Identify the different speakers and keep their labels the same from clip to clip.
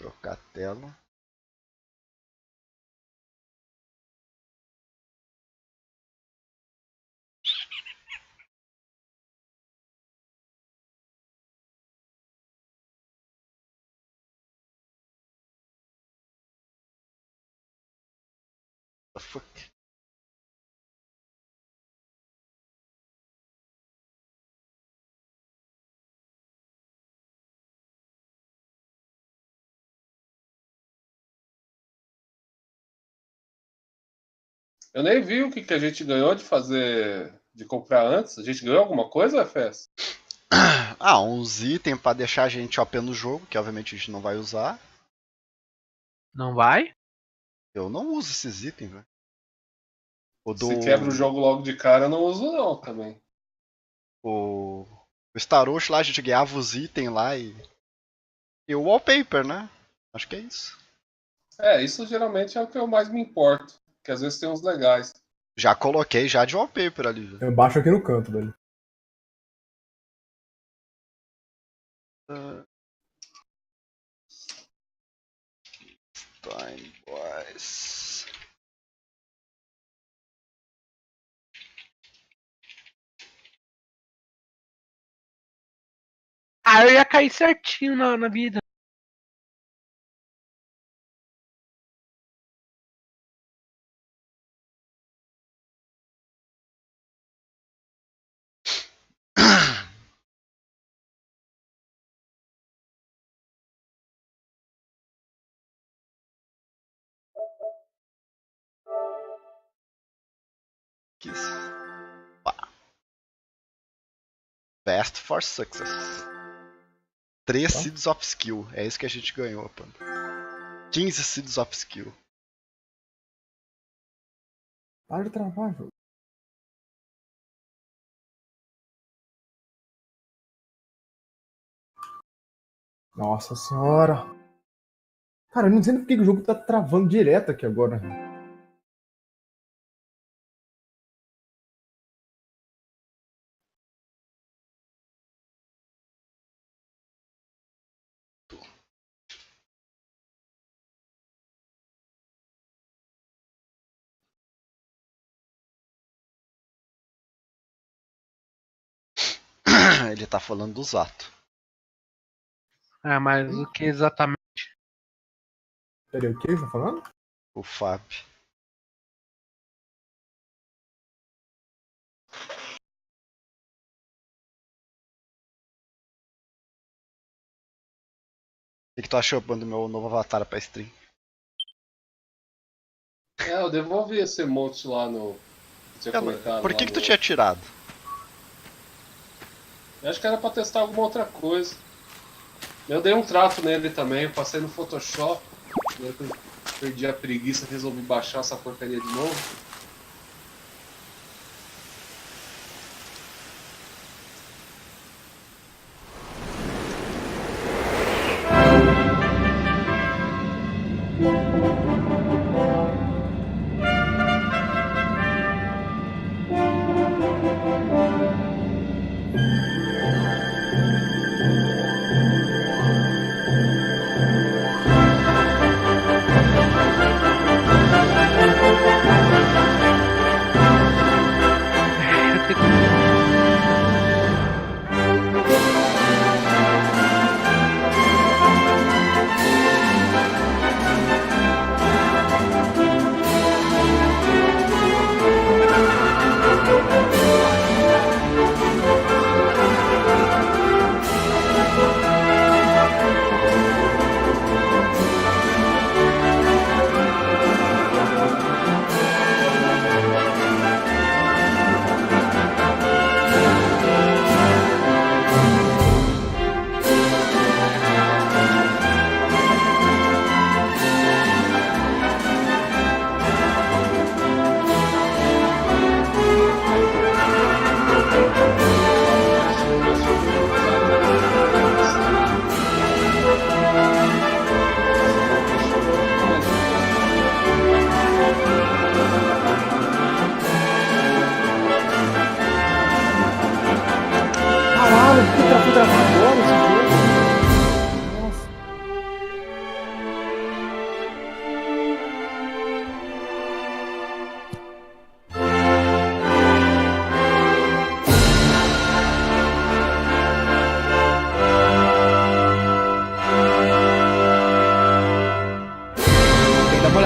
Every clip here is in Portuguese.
Speaker 1: Trocar a tela. The fuck?
Speaker 2: Eu nem vi o que a gente ganhou de fazer. De comprar antes. A gente ganhou alguma coisa, FS?
Speaker 1: Uns itens pra deixar a gente OP no jogo, que obviamente a gente não vai usar.
Speaker 3: Não vai?
Speaker 1: Eu não uso esses itens, velho. O do.
Speaker 2: Se quebra o jogo logo de cara, eu não uso não também.
Speaker 1: O Star Ocean lá, a gente ganhava os itens lá e. E o wallpaper, né? Acho que é isso.
Speaker 2: Isso geralmente é o que eu mais me importo. Que às vezes tem uns legais.
Speaker 1: Já coloquei já de wallpaper ali. Já.
Speaker 4: Eu baixo aqui no canto, velho.
Speaker 1: Time Boys.
Speaker 3: Eu ia cair certinho na vida.
Speaker 1: Best for Success. 3 Seeds of Skill. É isso que a gente ganhou, Panda. 15 Seeds of Skill.
Speaker 4: Para de travar, jogo. Nossa senhora. Cara, eu não sei por que o jogo tá travando direto aqui agora.
Speaker 1: Ele tá falando do Zato.
Speaker 3: Mas o que exatamente?
Speaker 4: Peraí, o que você tá falando?
Speaker 1: O Fab. O que tu achou, Panda, do meu novo avatar pra stream?
Speaker 2: Eu devolvi esse emote lá no. Tinha comentado
Speaker 1: Por
Speaker 2: lá
Speaker 1: que tu
Speaker 2: no-
Speaker 1: tinha tirado?
Speaker 2: Eu acho que era pra testar alguma outra coisa. Eu dei um trato nele também, eu passei no Photoshop. Eu perdi a preguiça, resolvi baixar essa porcaria de novo.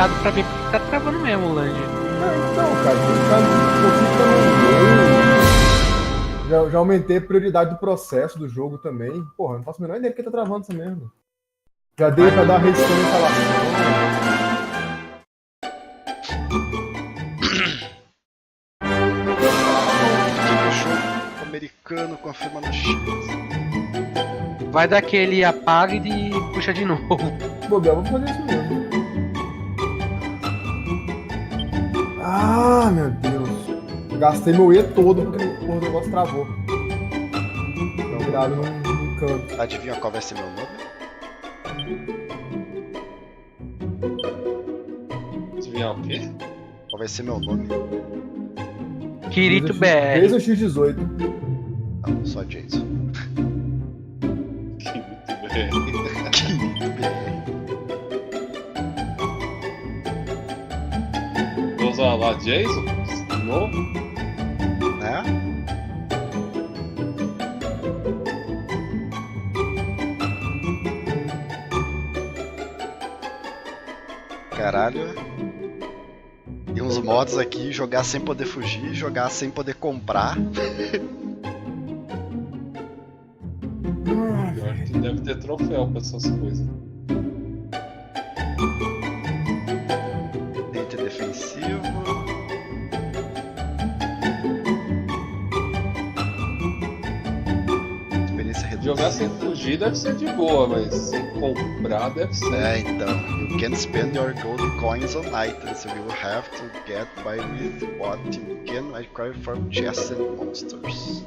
Speaker 3: cuidado pra ver que tá travando mesmo o Land.
Speaker 4: Então, cara, já aumentei a prioridade do processo do jogo também. Porra, não faço a menor ideia porque tá travando essa merda. Já dei pra dar restante e falar.
Speaker 1: Americano com a firma no X.
Speaker 3: Vai dar aquele apaga e puxa de novo.
Speaker 4: Bobear, vou fazer isso mesmo. Ah, meu Deus. Gastei meu E todo porque o negócio travou. Então, virado num canto.
Speaker 1: Adivinha qual vai ser meu nome?
Speaker 2: Adivinhar o quê?
Speaker 1: Qual vai ser meu nome?
Speaker 3: Kirito BR.
Speaker 4: Jason X18.
Speaker 1: Não, só Jason.
Speaker 2: Que muito bem. Vou usar lá Jason? De novo?
Speaker 1: Né? Caralho. E uns mods aqui, jogar sem poder fugir, jogar sem poder comprar.
Speaker 2: Pior que deve ter troféu pra essas coisas.
Speaker 1: Ente defensivo. Experiência reduzida.
Speaker 2: Jogar sem fugir deve ser de boa, mas sem comprar deve ser.
Speaker 1: É, então. You can spend your gold coins on items. You will have to get by with what you can acquire from chests and monsters.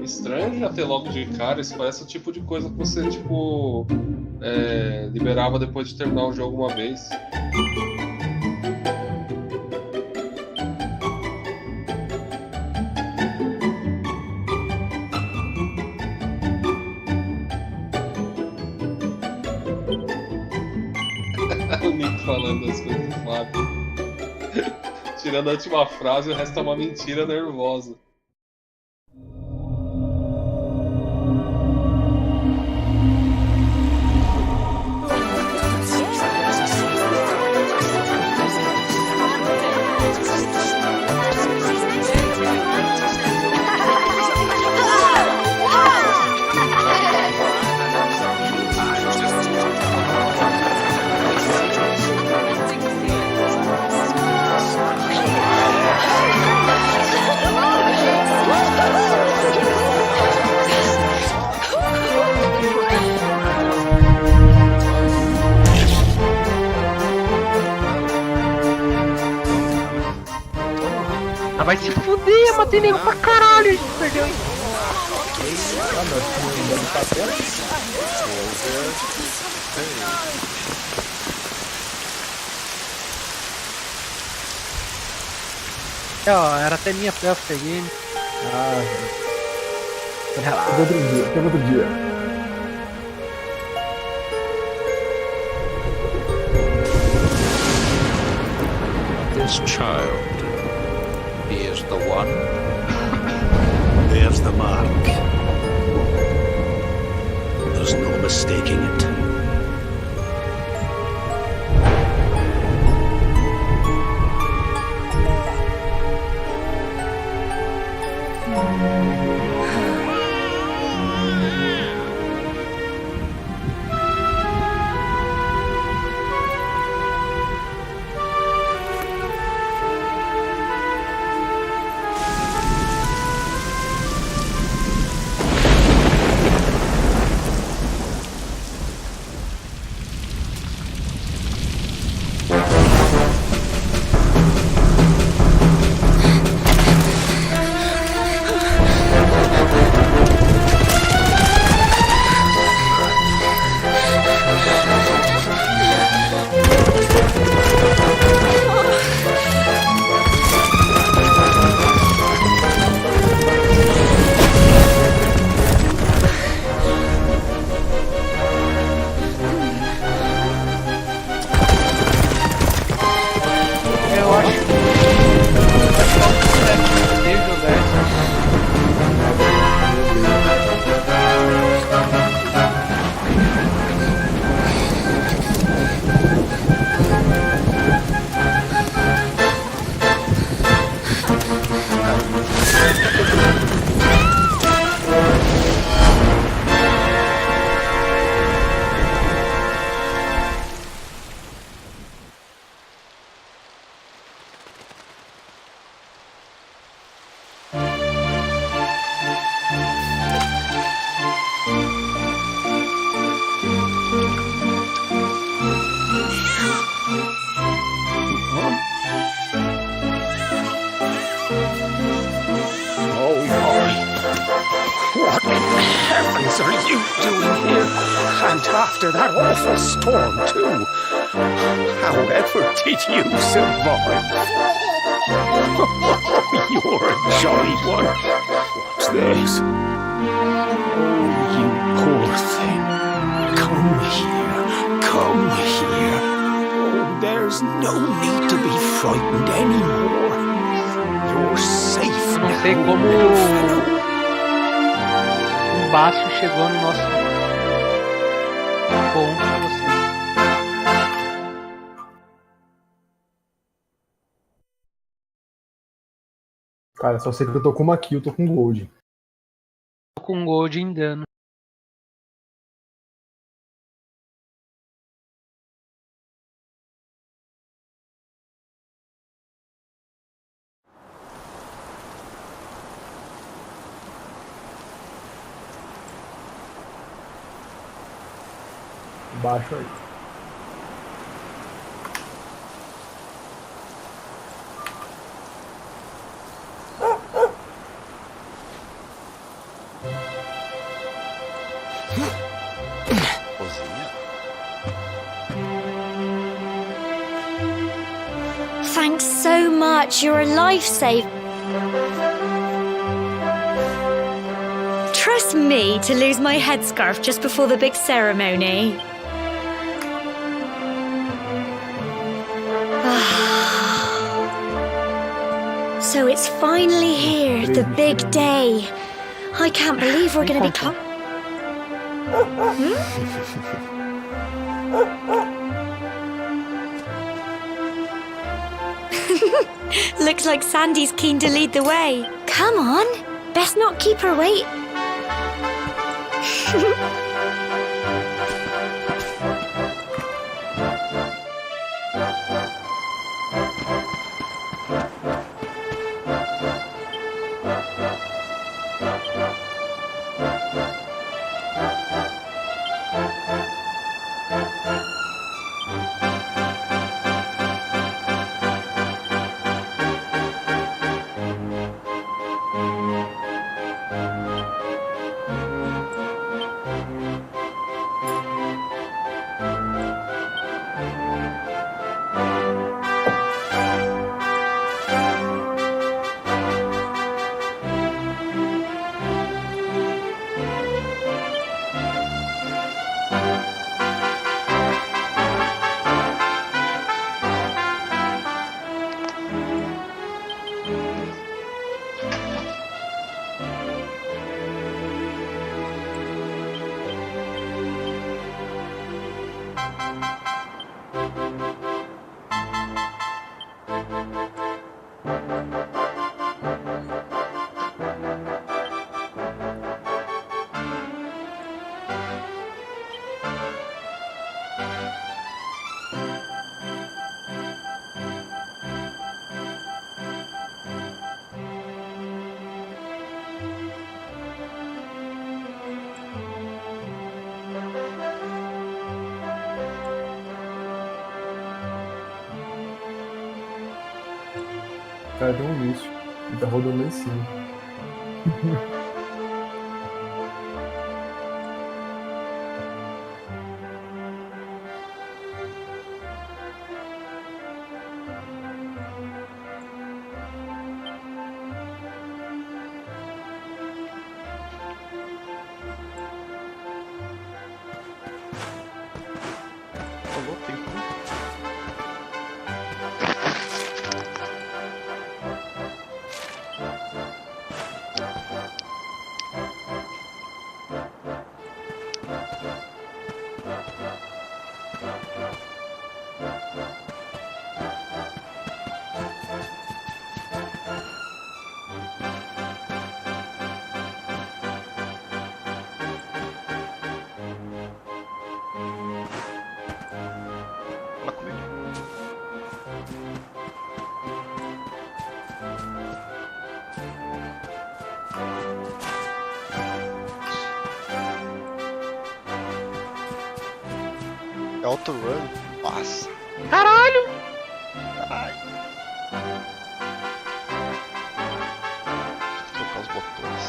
Speaker 2: Estranho já ter logo de cara, isso parece o tipo de coisa que você, tipo, liberava depois de terminar o jogo uma vez. O Nick falando as coisas do Flávio. Tirando a última frase, o resto é uma mentira nervosa.
Speaker 3: Ah, vai se fuder, eu matei nego pra caralho, a gente perdeu, hein? Ó, era até minha playoff game.
Speaker 4: Ah, teve outro dia.
Speaker 5: This child, he is the one. There's the mark. There's no mistaking it. devils are you doing here? And after that awful storm, too. However did you survive? You're a jolly one. What's this? Oh, you poor thing. Come here. Come here. Oh, there's no need to be frightened anymore. You're safe
Speaker 3: Não
Speaker 5: now,
Speaker 3: sei como
Speaker 5: little fellow.
Speaker 3: o Baço chegou no nosso ponto. Assim.
Speaker 4: Cara, só sei que eu tô com uma kill, eu tô com gold.
Speaker 3: Tô com gold em dano.
Speaker 4: Baixo aí.
Speaker 1: Cozinha.
Speaker 6: Thanks so much. You're a lifesaver. Trust me to lose my headscarf just before the big ceremony. So it's finally here, the big day. I can't believe we're going to be Looks like Sandy's keen to lead the way. Come on, best not keep her wait.
Speaker 4: O cara tem um lixo. Ele tá rodando lá em cima.
Speaker 1: Falou, tem como. Fala comigo. É auto-run? Nossa.
Speaker 3: Caralho!
Speaker 1: Caralho. Deixa eu trocar os botões.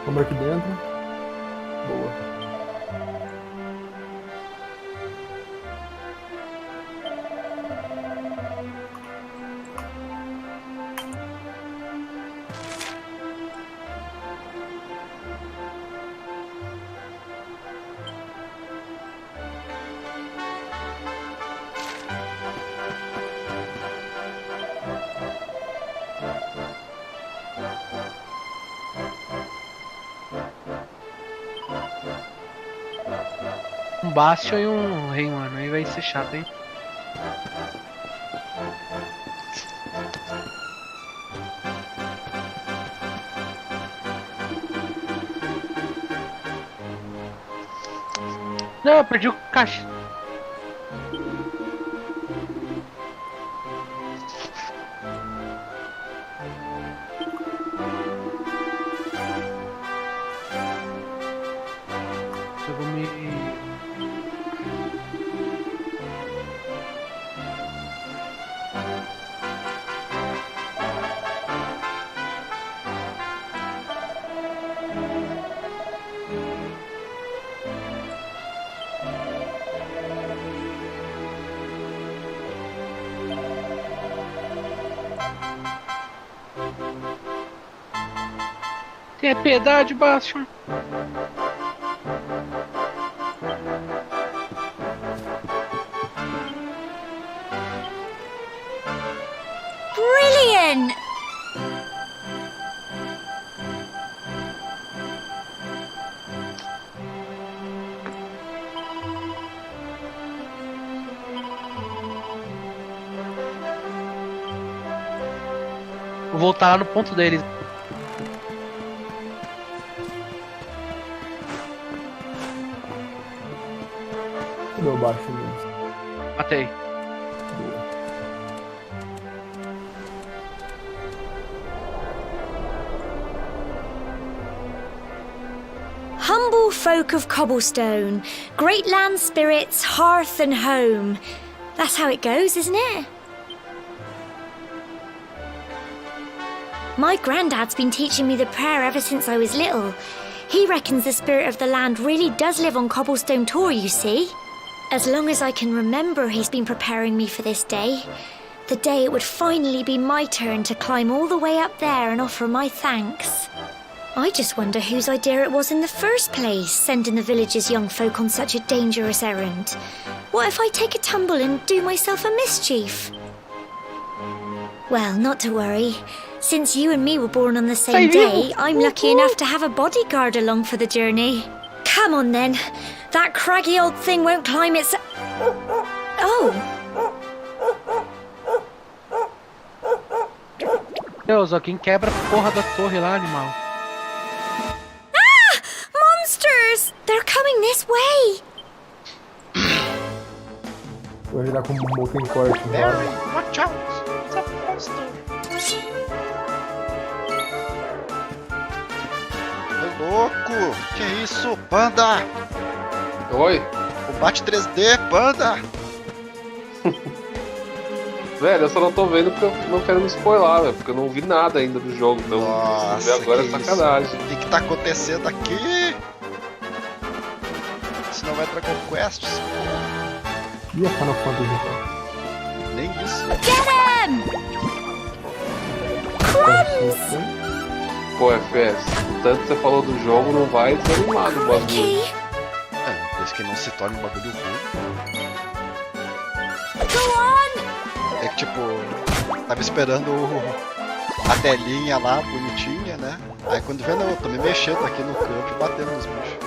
Speaker 4: Câmera aqui dentro. Boa.
Speaker 3: Um Bastion e um Rei, mano. Aí vai ser chato, hein? Não, eu perdi o caixa. Eu vou me... Tenha piedade, Bastion.
Speaker 6: Brilliant!
Speaker 3: Vou voltar lá no ponto deles.
Speaker 4: Cadê o baixo mesmo?
Speaker 3: Matei.
Speaker 6: Humble folk of Cobblestone, great land spirits, hearth and home. That's how it goes, isn't it? My granddad's been teaching me the prayer ever since I was little. He reckons the spirit of the land really does live on Cobblestone Tor, you see. As long as I can remember, he's been preparing me for this day. The day it would finally be my turn to climb all the way up there and offer my thanks. I just wonder whose idea it was in the first place, sending the village's young folk on such a dangerous errand. What if I take a tumble and do myself a mischief? Well, not to worry. Since you and me were born on the same day, I'm lucky enough to have a bodyguard along for the journey. Come on then. That craggy old thing won't climb its... Oh!
Speaker 3: Deus, ó, quem quebra a porra da torre lá, animal?
Speaker 6: Ah! Monsters! They're coming this way!
Speaker 4: Vou ajudar com um Molten Core aqui.
Speaker 1: Mary, watch out! It's a monster! Ô louco! Que isso, Panda?
Speaker 2: Oi?
Speaker 1: Combate 3D, Panda!
Speaker 2: Velho, eu só não tô vendo porque eu não quero me spoiler, velho, porque eu não vi nada ainda do jogo, então
Speaker 1: Nossa,
Speaker 2: ver agora é
Speaker 1: que
Speaker 2: sacanagem.
Speaker 1: O que tá acontecendo aqui? Isso não vai Dragon Quest?
Speaker 4: Ih, a Final Fantasy então.
Speaker 1: Nem isso.
Speaker 2: Pô, FPS, tanto que você falou do jogo, não vai desanimar do bagulho.
Speaker 6: Ricky,
Speaker 1: É, desde que não se torne um bagulho ruim.
Speaker 6: go on!
Speaker 1: É que tipo, tava esperando a telinha lá, bonitinha, né? Aí quando vê, não, eu tô me mexendo aqui no campo e batendo nos bichos.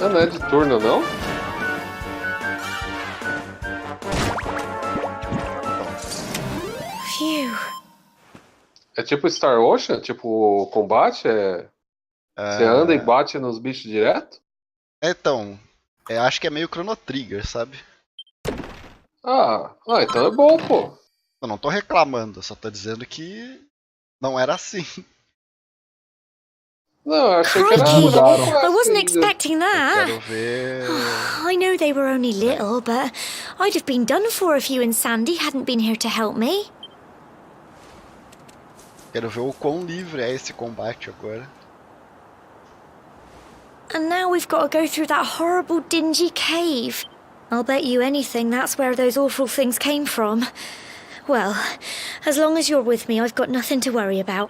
Speaker 2: Ah, não é de turno, não?
Speaker 6: Phew.
Speaker 2: É tipo Star Ocean? Tipo, combate? Você anda e bate nos bichos direto?
Speaker 1: Então, acho que é meio Chrono Trigger, sabe?
Speaker 2: Ah, então é bom, pô.
Speaker 1: Eu não tô reclamando, eu só tô dizendo que não era assim.
Speaker 2: Não, eu achei que era
Speaker 6: Crikey!
Speaker 2: Dragon
Speaker 6: I
Speaker 2: Quest
Speaker 6: wasn't
Speaker 2: ainda.
Speaker 6: expecting that.
Speaker 1: Quero ver.
Speaker 6: I know they were only little, but I'd have been done for if you and Sandy hadn't been here to help me.
Speaker 1: Quero ver o quão livre é esse combate agora.
Speaker 6: And now we've got to go through that horrible dingy cave. I'll bet you anything that's where those awful things came from. Well, as long as you're with me, I've got nothing to worry about.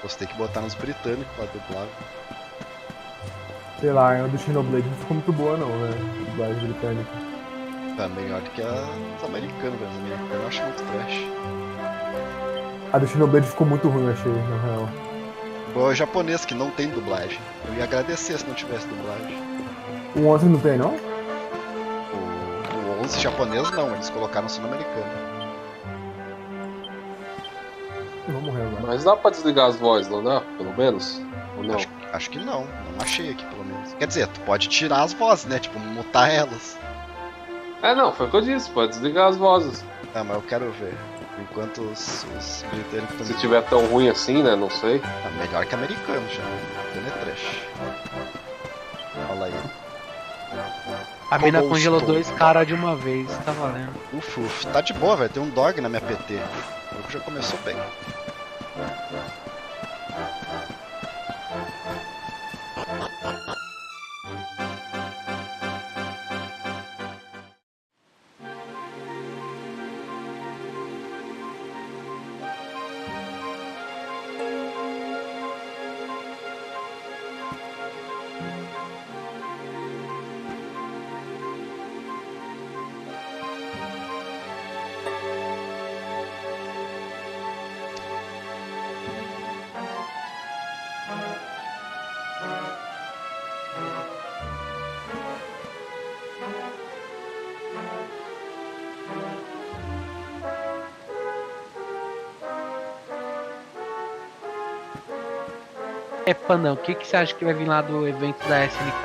Speaker 1: Você tem que botar nos britânicos pra dublar.
Speaker 4: Sei lá, a do Xenoblade não ficou muito boa não, né? Dublagem britânica.
Speaker 1: Tá melhor do que a dos americanos, velho. Os americanos eu acho muito trash.
Speaker 4: A do Xenoblade ficou muito ruim, eu achei, na real.
Speaker 1: O japonês que não tem dublagem. Eu ia agradecer se não tivesse dublagem.
Speaker 4: O 11 não tem, não?
Speaker 1: O 11 japonês não, eles colocaram sul-americano.
Speaker 4: Vou morrer agora.
Speaker 2: Mas dá pra desligar as vozes, não dá? Pelo menos? Ou não?
Speaker 1: Acho que não, não achei aqui pelo menos. Quer dizer, tu pode tirar as vozes, né? Tipo, mutar elas.
Speaker 2: Não, foi o que eu disse, pode desligar as vozes.
Speaker 1: Ah, mas eu quero ver. Enquanto os britânicos
Speaker 2: Se
Speaker 1: estão...
Speaker 2: tiver tão ruim assim, né? Não sei.
Speaker 1: Ah, melhor que americano já. Americano é trash. Olha aí.
Speaker 3: A mina congelou
Speaker 1: Cobblestone.
Speaker 3: 2 caras de uma vez, tá valendo.
Speaker 1: Uf, tá de boa, velho. Tem um dog na minha PT. O jogo já começou bem.
Speaker 3: Pandão, o que você acha que vai vir lá do evento da SNK?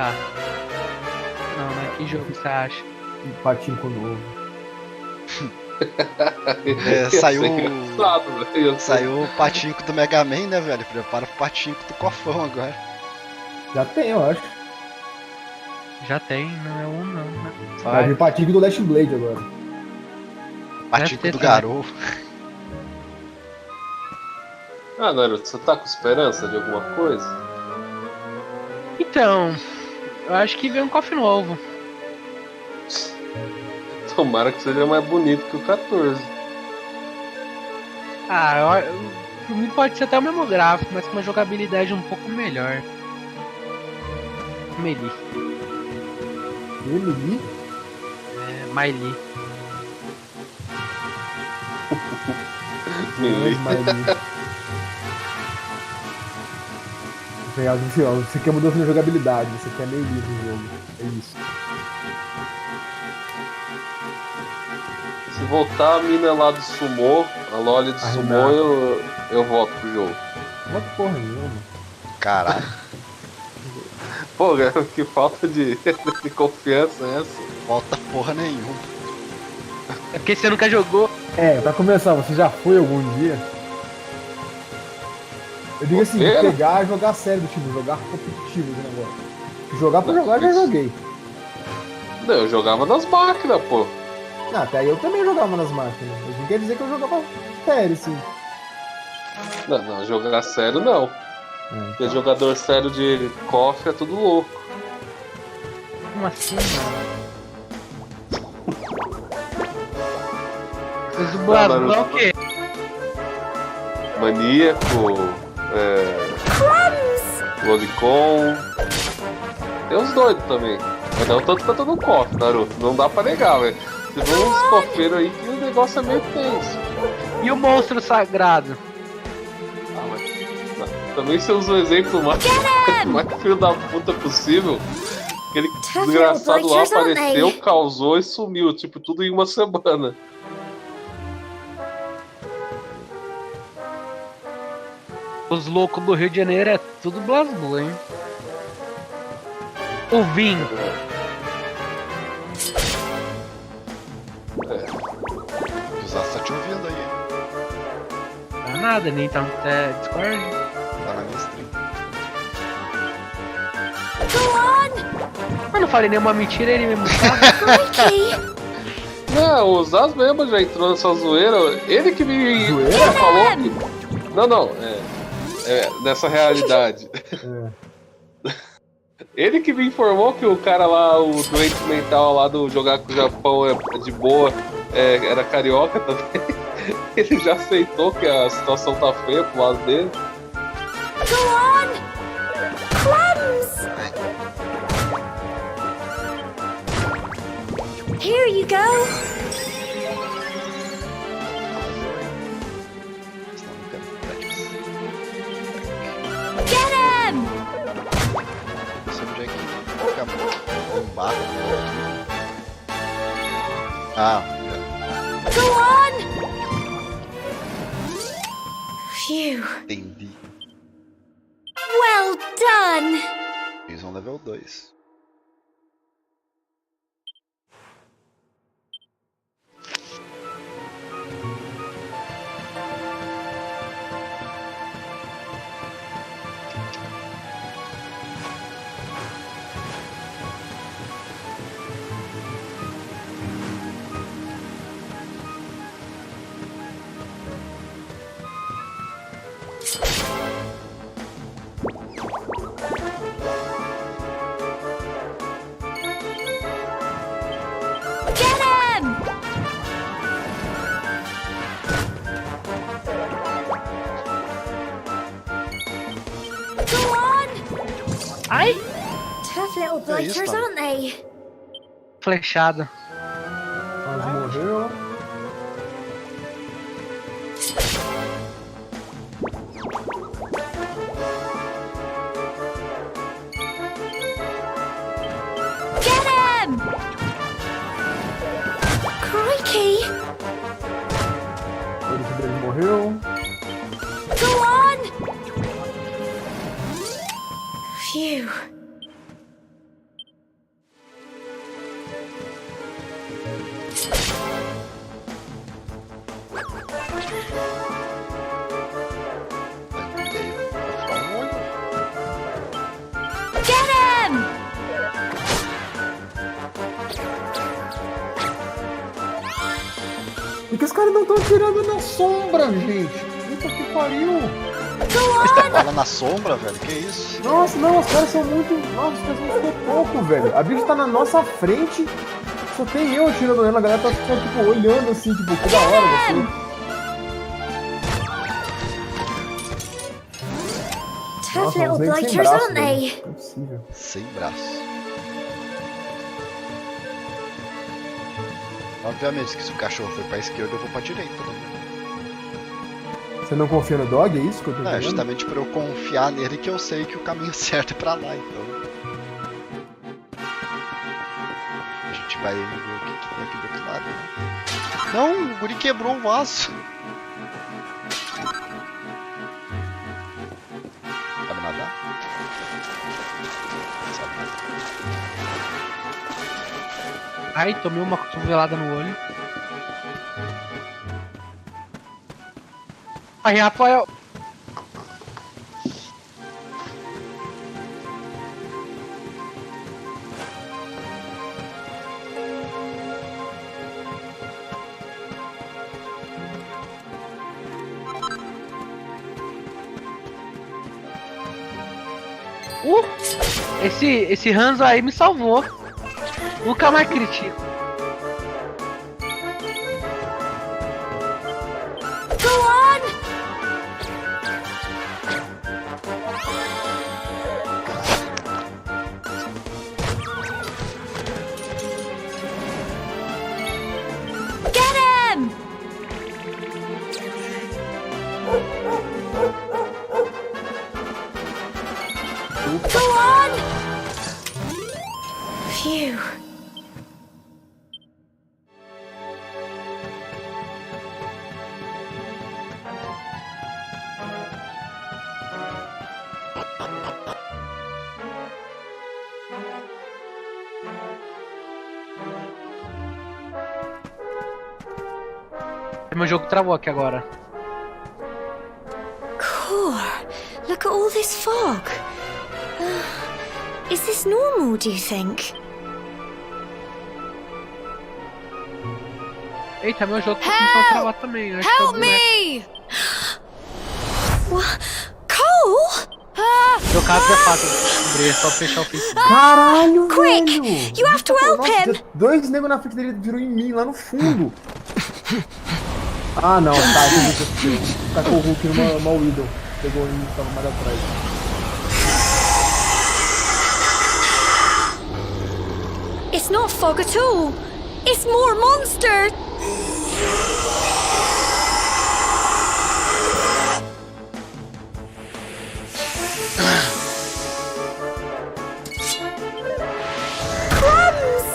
Speaker 3: Não, né? Que jogo você acha?
Speaker 4: Um patinco novo.
Speaker 1: Saiu
Speaker 2: Saiu
Speaker 1: o patinco do Mega Man, né, velho? Prepara pro patinco do cofão agora.
Speaker 4: Já tem, eu acho.
Speaker 3: Já tem, não é um não, né?
Speaker 4: Vai vir patinco do Last Blade agora.
Speaker 1: Patinco
Speaker 3: ter
Speaker 1: do
Speaker 3: também.
Speaker 1: Garou.
Speaker 2: Ah, Naruto, você tá com esperança de alguma coisa?
Speaker 3: Então, eu acho que vem um cofre novo.
Speaker 2: Tomara que seja mais bonito que o 14.
Speaker 3: Por mim pode ser até o mesmo gráfico, mas com uma jogabilidade um pouco melhor. Melee.
Speaker 4: Melee?
Speaker 3: Melee.
Speaker 4: Você quer mudança na jogabilidade, você quer melee no jogo. É isso.
Speaker 2: Se voltar a mina lá do Sumo, a Loli do Sumo, eu volto pro jogo.
Speaker 4: Não é porra nenhuma.
Speaker 1: Caralho.
Speaker 2: Pô, cara, que falta de confiança é essa?
Speaker 1: Falta porra nenhuma.
Speaker 3: É porque você nunca jogou.
Speaker 4: Pra começar, você já foi algum dia? Eu digo assim, pegar e jogar sério do time, jogar competitivo do negócio. Jogar pra jogar, já joguei.
Speaker 2: Não, eu jogava nas máquinas, pô.
Speaker 4: Não, até aí eu também jogava nas máquinas. Mas não quer dizer que eu jogava sério, sim.
Speaker 2: Não, jogar sério não. Porque jogador sério de KOF é tudo louco.
Speaker 3: Como assim, mano? Os dubladores é o quê?
Speaker 2: Maníaco, Lolicon. Tem uns doidos também. Mas não tanto quanto no KOF, Naruto. Não dá pra negar, velho. Você vê uns cofeiros aí que o negócio é meio tenso.
Speaker 3: E o monstro sagrado?
Speaker 2: Mas também você usa o exemplo mais filho da puta possível. Aquele desgraçado lá apareceu, causou e sumiu. Tipo, tudo em uma semana.
Speaker 3: Os loucos do Rio de Janeiro é tudo BlazBlue, hein? O Vim.
Speaker 1: O Zaço tá te ouvindo aí.
Speaker 3: Não é nada, nem tá no Discord.
Speaker 1: Tá na minha stream.
Speaker 6: Go on!
Speaker 3: Eu não falei nenhuma mentira, ele mesmo sabe.
Speaker 6: Crikey!
Speaker 2: Não, o Zaz mesmo já entrou nessa zoeira. Ele que me
Speaker 4: Zoeira?
Speaker 2: falou que... Não, nessa realidade. Ele que me informou que o cara lá, o doente mental lá do Jogar com o Japão é de boa, era carioca também. Ele já aceitou que a situação tá feia pro lado dele.
Speaker 6: Go on! Crumbs! Here you go! Get him!
Speaker 1: Não sei onde é que fica um barco. Ah,
Speaker 6: Go on! Phew.
Speaker 1: entendi.
Speaker 6: Well done!
Speaker 1: Fiz um level 2.
Speaker 6: Get him! Go on!
Speaker 3: Ai!
Speaker 6: Tough little blighters,
Speaker 1: Tom?
Speaker 6: aren't they?
Speaker 3: Flechada.
Speaker 4: Quase morreu.
Speaker 6: Get him! Crikey!
Speaker 4: O dele morreu.
Speaker 6: Go on! Phew. Get him!
Speaker 4: Por que os caras não estão atirando na sombra, gente? Puta que pariu!
Speaker 1: Fala na sombra, velho. Que isso?
Speaker 4: Nossa, não, os caras são muito. Nossa, os caras são muito pouco, velho. A bicha tá na nossa frente, só tem eu atirando nela, a galera tá tipo, olhando assim, tipo, que da hora você.
Speaker 6: Tough
Speaker 4: Nossa,
Speaker 6: little
Speaker 4: uns negros sem
Speaker 6: blighters,
Speaker 4: braço,
Speaker 6: aren't
Speaker 4: velho.
Speaker 6: they?
Speaker 4: Não é possível.
Speaker 1: Sem braço. Obviamente que se o cachorro for pra esquerda, eu vou pra direita. Né?
Speaker 4: Você não confia no dog? É isso que eu tô
Speaker 1: Não, é
Speaker 4: dizendo?
Speaker 1: justamente por eu confiar nele que eu sei que o caminho certo é pra lá, então. A gente vai ver o que tem aqui do outro lado. Né? Não, o guri quebrou o vaso. Sabe nadar? Sabe nadar.
Speaker 3: Ai, tomei uma cotovelada no olho. Aí, Rafael. Esse Hanzo aí me salvou. Nunca mais critico.
Speaker 6: Go on! Get him! Go on! Phew.
Speaker 3: Meu jogo travou aqui agora.
Speaker 6: Core, look at all this fog. Is this normal, do you think?
Speaker 3: Eita, meu jogo tá começando a travar também. Eu acho que é o
Speaker 7: Help
Speaker 3: boneco.
Speaker 7: me!
Speaker 6: Cole?
Speaker 3: Meu caso é fácil de descobrir, é só fechar o Facebook.
Speaker 4: Caralho,
Speaker 6: Quick!
Speaker 4: velho!
Speaker 6: You have to help
Speaker 4: Nossa,
Speaker 6: him!
Speaker 4: tinha 2 negros na frente dele virou em mim, lá no fundo. Ah, não, tá, entendi. Tacou o Hulk numa Widow. Pegou em mim, tava mais atrás.
Speaker 6: It's not fog at all. It's more monster. Crumbs!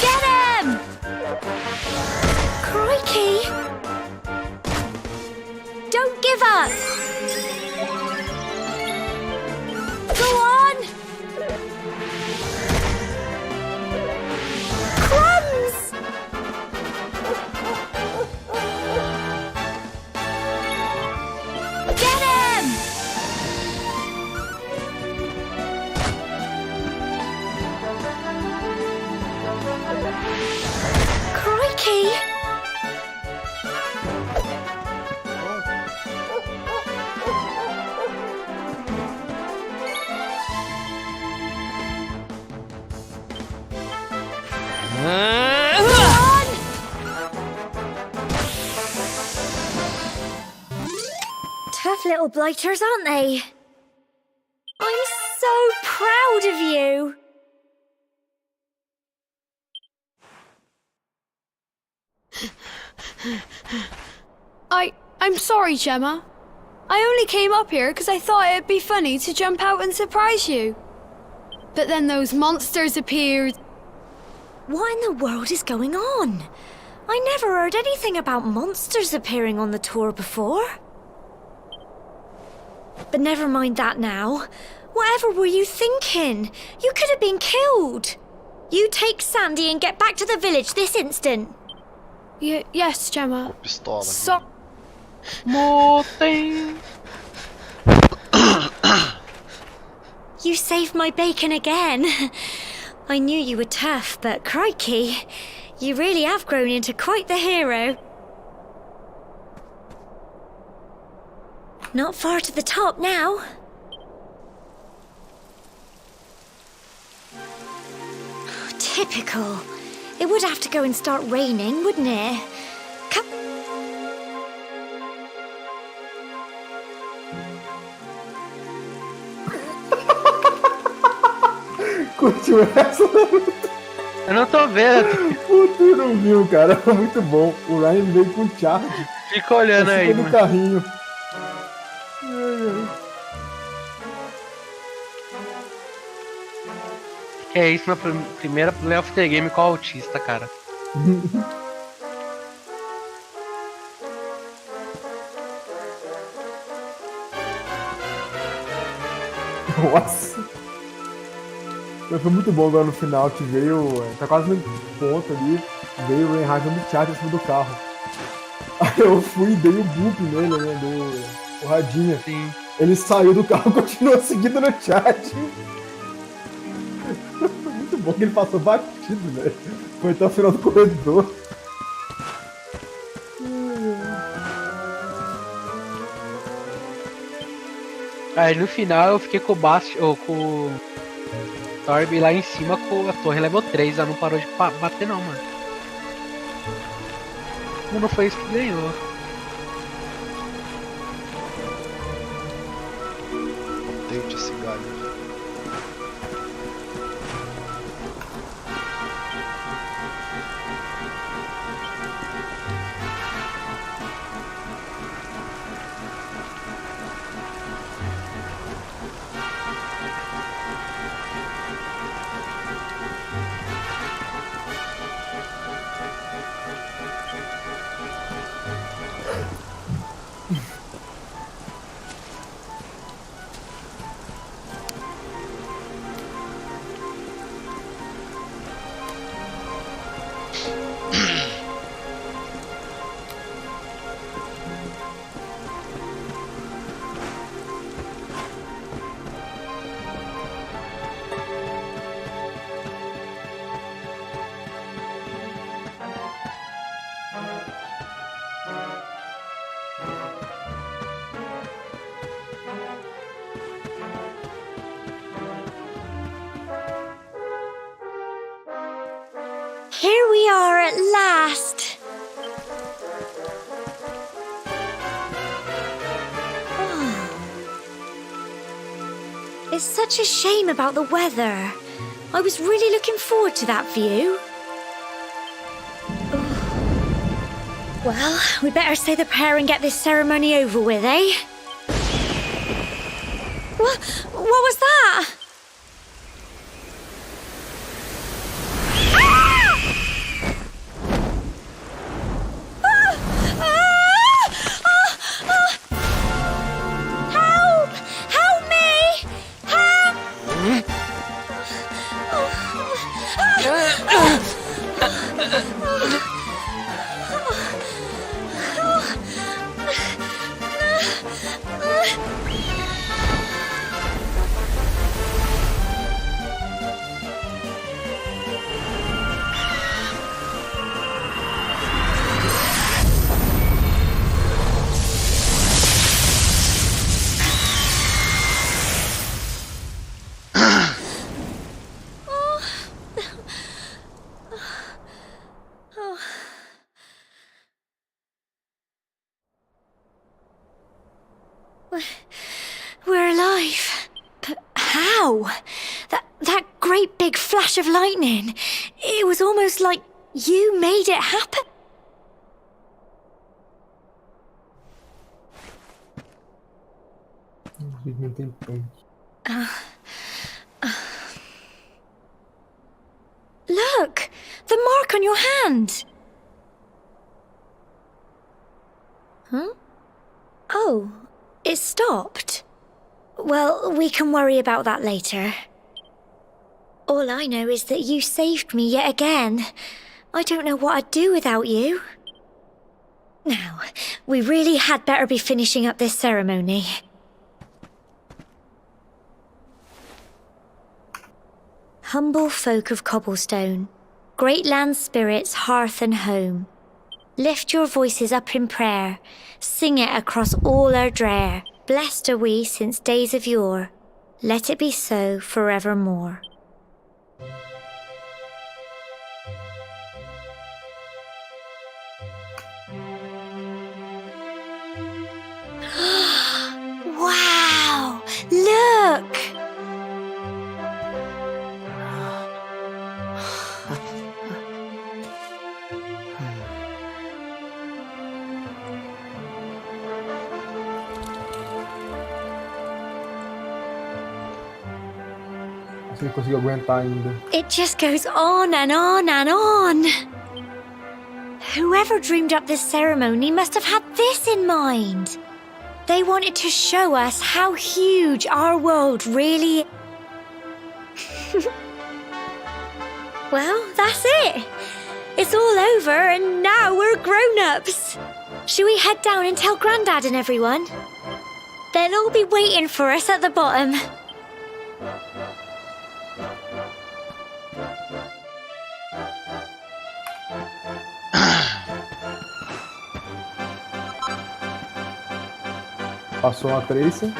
Speaker 6: Get him! Crikey! Don't give up. Go on! Crumbs! Get him! Crikey! Tough little blighters, aren't they? I'm so proud of you.
Speaker 7: I'm sorry, Gemma. I only came up here because I thought it'd be funny to jump out and surprise you. But then those monsters appeared.
Speaker 6: What in the world is going on? I never heard anything about monsters appearing on the tour before. But never mind that now. Whatever were you thinking? You could have been killed. You take Sandy and get back to the village this instant.
Speaker 7: Yes, Gemma.
Speaker 1: Pistola.
Speaker 7: So
Speaker 3: Motem.
Speaker 6: You saved my bacon again. I knew you were tough, but crikey, you really have grown into quite the hero. Not far to the top now. Typical. It would have to go and start raining, wouldn't it? Come.
Speaker 4: Curtiu essa?
Speaker 3: Eu não tô vendo.
Speaker 4: Puta, eu não viu, cara. Muito bom. O Ryan veio com charge.
Speaker 3: Fica olhando aí,
Speaker 4: Fica no
Speaker 3: mano.
Speaker 4: carrinho.
Speaker 3: Que é isso na primeira Play of the Game com o autista, cara.
Speaker 4: Nossa. Foi muito bom agora no final, que veio. Tá quase no ponto ali. Veio o Reinhardt dando chat em cima do carro. Aí eu fui e dei o boop nele, né? Dei o radinha.
Speaker 3: Sim.
Speaker 4: Ele saiu do carro e continuou seguindo no chat. Muito bom que ele passou batido, velho. Foi até o final do corredor.
Speaker 3: Aí no final eu fiquei com o Bast, ou com o Torb lá em cima com a torre level 3, ela não parou de bater não, mano. Não foi isso que ganhou.
Speaker 1: Tente esse galho.
Speaker 6: Here we are at last. It's such a shame about the weather. I was really looking forward to that view. Well, we better say the prayer and get this ceremony over with, eh? What was that? Help! Help me! Help! We're alive. But how? That great big flash of lightning. It was almost like you made it happen.
Speaker 4: Não tem ponto.
Speaker 6: Look! The mark on your hand! Huh? Oh, it stopped. Well, we can worry about that later. All I know is that you saved me yet again. I don't know what I'd do without you. Now, we really had better be finishing up this ceremony. Humble folk of Cobblestone, great land spirits, hearth and home, lift your voices up in prayer, sing it across all our drear. Blessed are we since days of yore, let it be so forevermore. Wow! Look!
Speaker 4: Você não conseguiu aguentar ainda.
Speaker 6: It just goes on and on and on. Whoever dreamed up this ceremony must have had this in mind. They wanted to show us how huge our world really is. Well, that's it. It's all over and now we're grown-ups. Should we head down and tell Grandad and everyone? They'll all be waiting for us at the bottom.
Speaker 4: Passou uma Tracy.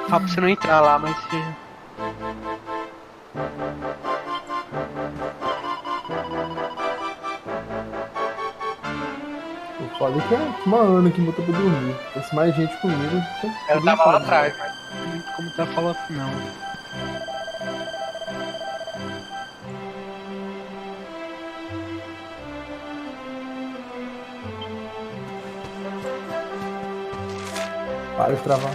Speaker 3: Fala pra você não entrar lá, mas você...
Speaker 4: Eu falei que é uma Ana que botou pra dormir. Se fosse mais gente comigo,
Speaker 3: Ela tava lá atrás, mas não tem muito como tá falando não.
Speaker 4: Para de travar.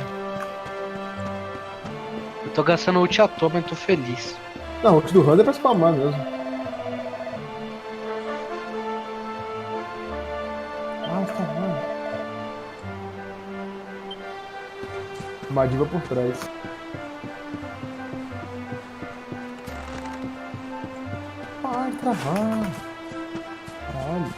Speaker 3: Eu tô gastando ult à toa, mas tô feliz.
Speaker 4: Não, o ult do Hunter é pra spamar mesmo. Ah, tá bom. Uma diva por trás. Ai, travar. Caralho.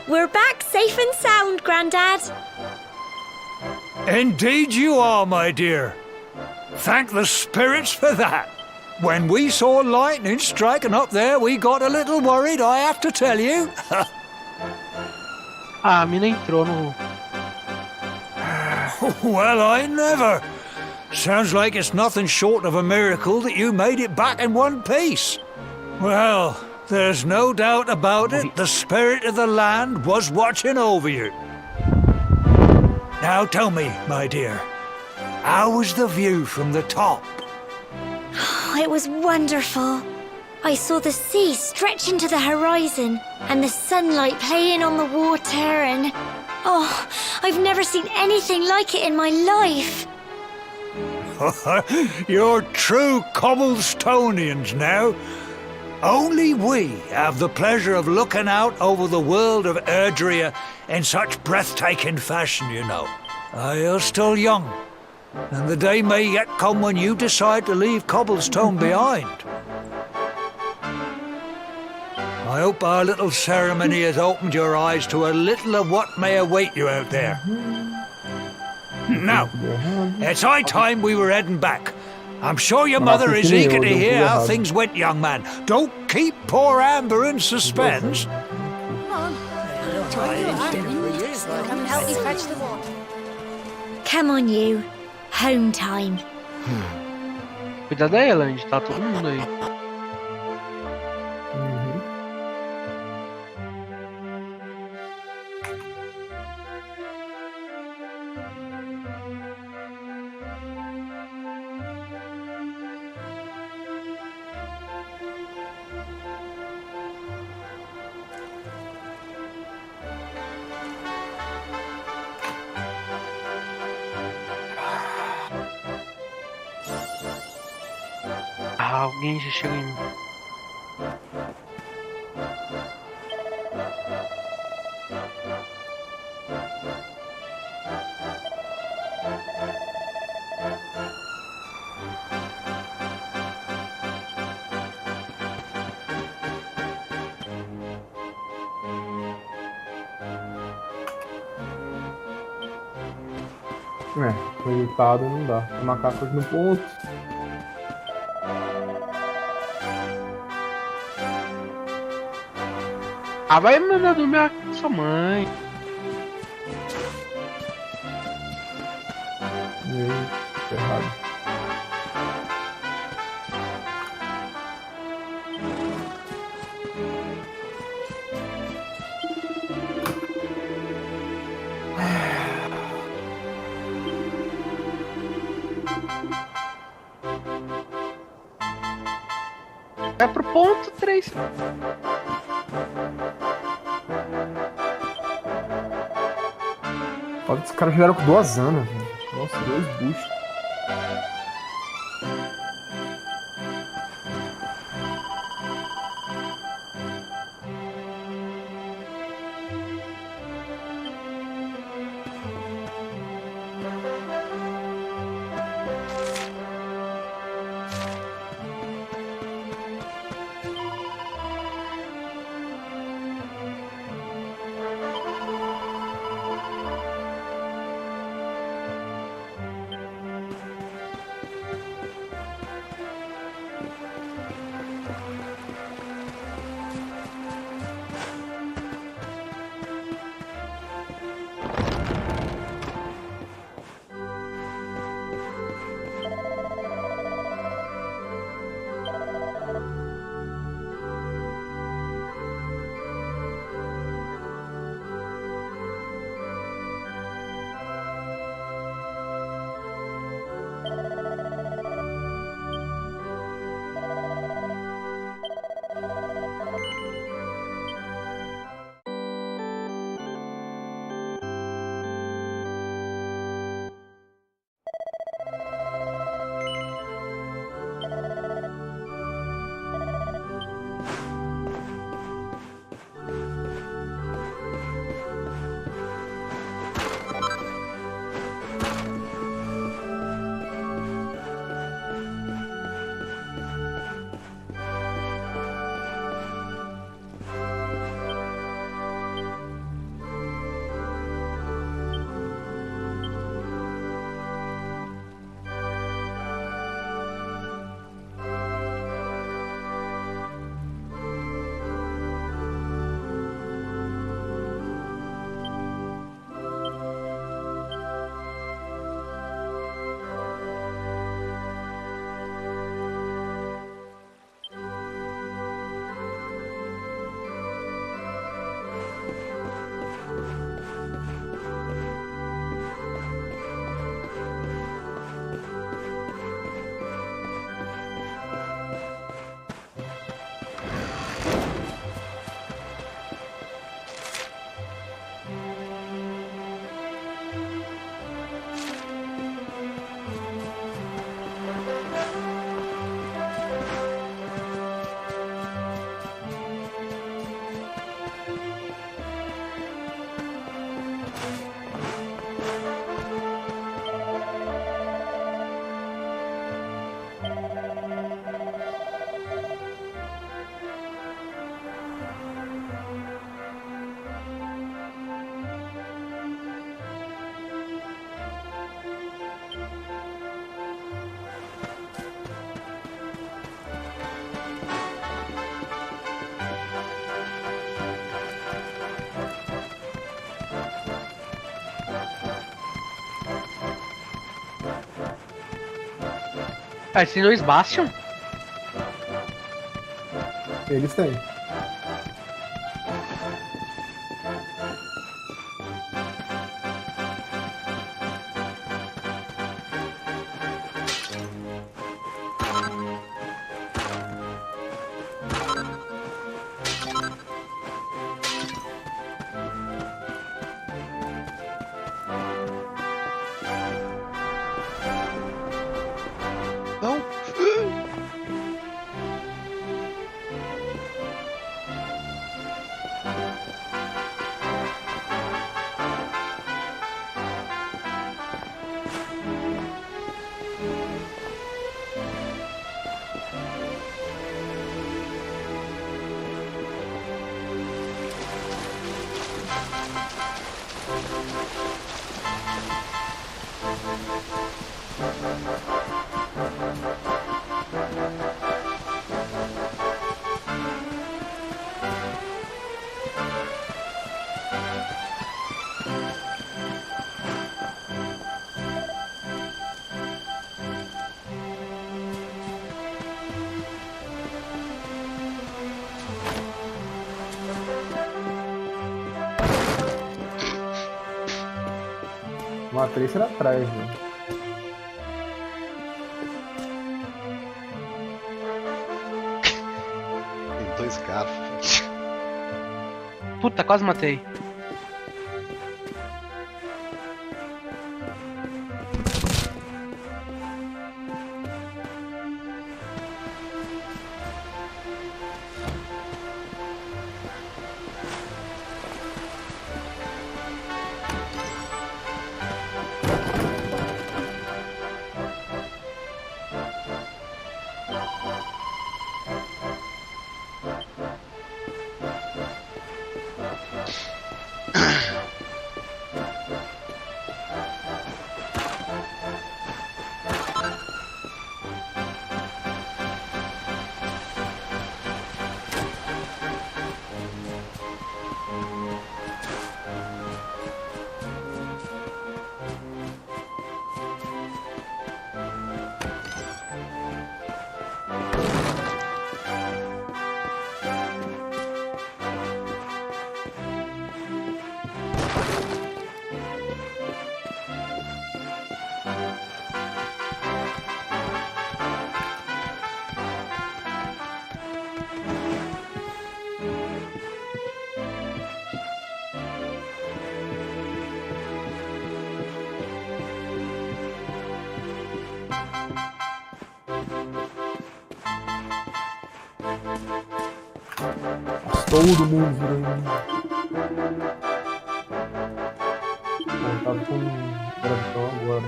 Speaker 6: We're back safe and sound, Grandad.
Speaker 8: Indeed you are, my dear. Thank the spirits for that. When we saw lightning striking up there, we got a little worried, I have to tell you.
Speaker 3: Ah, a mina entrou no.
Speaker 8: Well, I never. Sounds like it's nothing short of a miracle that you made it back in one piece. Well, there's no doubt about it, the spirit of the land was watching over you. Now tell me, my dear, how was the view from the top?
Speaker 6: It was wonderful. I saw the sea stretch into the horizon and the sunlight playing on the water and... Oh, I've never seen anything like it in my life.
Speaker 8: You're true Cobblestonians now. Only we have the pleasure of looking out over the world of Erdrea in such breathtaking fashion, you know. You're still young, and the day may yet come when you decide to leave Cobblestone behind. I hope our little ceremony has opened your eyes to a little of what may await you out there. Now, it's high time we were heading back. I'm sure your mother is eager to hear how things went, young man. Don't keep poor Amber in suspense.
Speaker 6: Come on, you. Home time.
Speaker 3: Cuidado aí, Eland, tá todo mundo aí. Ah, alguém já chegou em mim.
Speaker 4: Tô irritado, não dá. O macaco no ponto.
Speaker 3: Ah, vai mandar dormir a sua mãe.
Speaker 4: E aí, tá errado.
Speaker 3: Vai pro ponto 3.
Speaker 4: Olha, os caras jogaram com 2 anos, velho. Nossa, 2 buchos.
Speaker 3: Ah, esses dois Bastion?
Speaker 4: Eles têm.
Speaker 1: Não! Uma Tracer atrás, né? Tem dois garfos.
Speaker 3: Puta, quase matei.
Speaker 4: Todo mundo virou inimigo. Bom, tava com gravitão agora.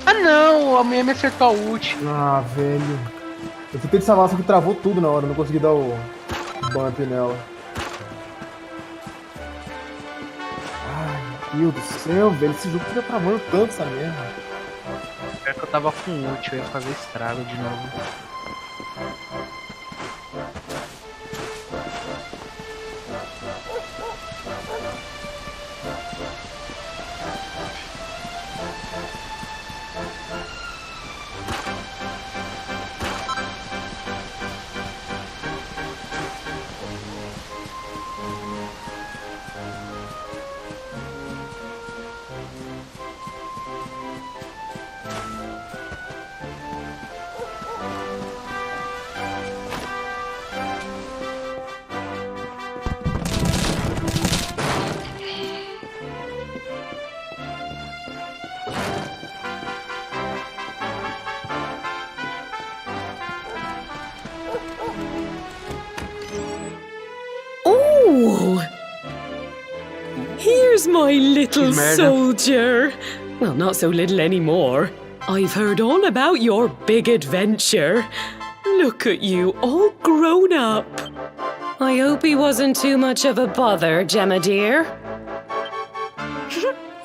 Speaker 3: Ah não, a mulher me acertou a ult.
Speaker 4: Ah, velho. Eu tentei de salvar, só que travou tudo na hora. Não consegui dar o bump nela. Ai, meu Deus do céu, velho. Esse jogo fica travando tanto essa merda.
Speaker 3: Pior que eu tava com ult, eu ia fazer estrago de novo.
Speaker 9: Here's my little
Speaker 3: Murder.
Speaker 9: soldier. Well, not so little anymore. I've heard all about your big adventure. Look at you, all grown up. I hope he wasn't too much of a bother, Gemma dear.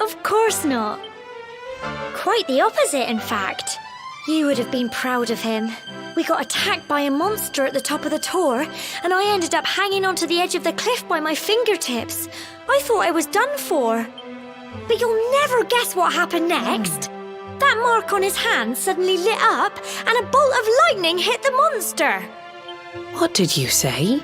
Speaker 6: Of course not. Quite the opposite, in fact. You would have been proud of him. We got attacked by a monster at the top of the tor, and I ended up hanging onto the edge of the cliff by my fingertips. I thought I was done for. But you'll never guess what happened next. That mark on his hand suddenly lit up, and a bolt of lightning hit the monster.
Speaker 9: What did you say?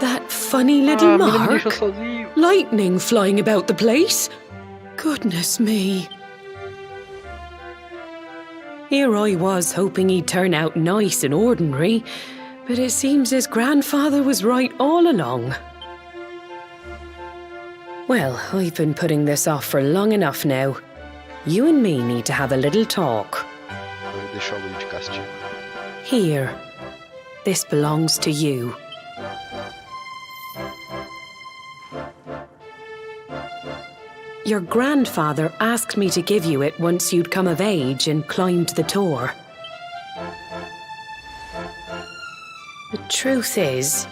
Speaker 9: That funny little
Speaker 3: menina me
Speaker 9: mark?
Speaker 3: deixou sozinho.
Speaker 9: Lightning flying about the place? Goodness me. Here I was hoping he'd turn out nice and ordinary, but it seems his grandfather was right all along. Well, I've been putting this off for long enough now. You and me need to have a little talk.
Speaker 1: Vou deixar o Luigi de castigo.
Speaker 9: Here. This belongs to you. Your grandfather asked me to give you it once you'd come of age and climbed the tor. The truth is,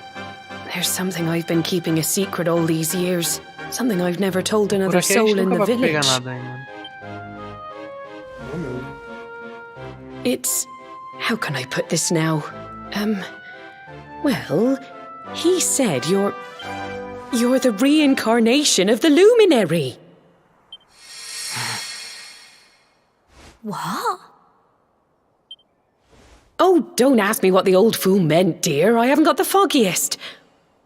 Speaker 9: there's something I've been keeping a secret all these years. Something I've never told
Speaker 3: Por
Speaker 9: another
Speaker 3: aqui a
Speaker 9: soul
Speaker 3: gente
Speaker 9: in
Speaker 3: nunca
Speaker 9: the
Speaker 3: vai pegar
Speaker 9: village.
Speaker 3: nada aí, mano.
Speaker 4: Não mesmo.
Speaker 9: It's... how can I put this now? Well, he said you're the reincarnation of the luminary.
Speaker 6: What?
Speaker 9: Oh, don't ask me what the old fool meant, dear. I haven't got the foggiest.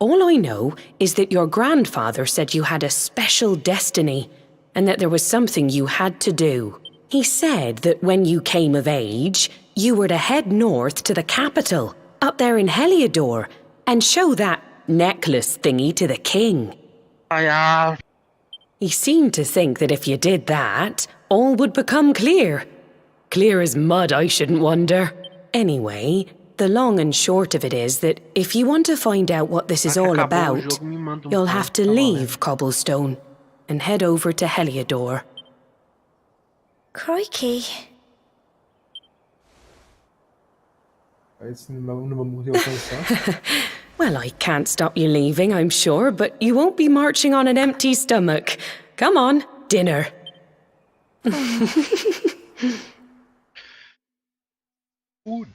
Speaker 9: All I know is that your grandfather said you had a special destiny and that there was something you had to do. He said that when you came of age, you were to head north to the capital, up there in Heliodor, and show that necklace thingy to the king. He seemed to think that if you did that, all would become clear. Clear as mud, I shouldn't wonder. Anyway, the long and short of it is that if you want to find out what this is all
Speaker 3: Acabou o
Speaker 9: about,
Speaker 3: jogo, me manda
Speaker 9: you'll
Speaker 3: foto,
Speaker 9: have to
Speaker 3: tá bom,
Speaker 9: leave Cobblestone and head over to Heliodor.
Speaker 6: Crikey.
Speaker 4: Parece que não vamos alcançar.
Speaker 9: Well, I can't stop you leaving, I'm sure, but you won't be marching on an empty stomach. Come on, dinner.
Speaker 1: Food.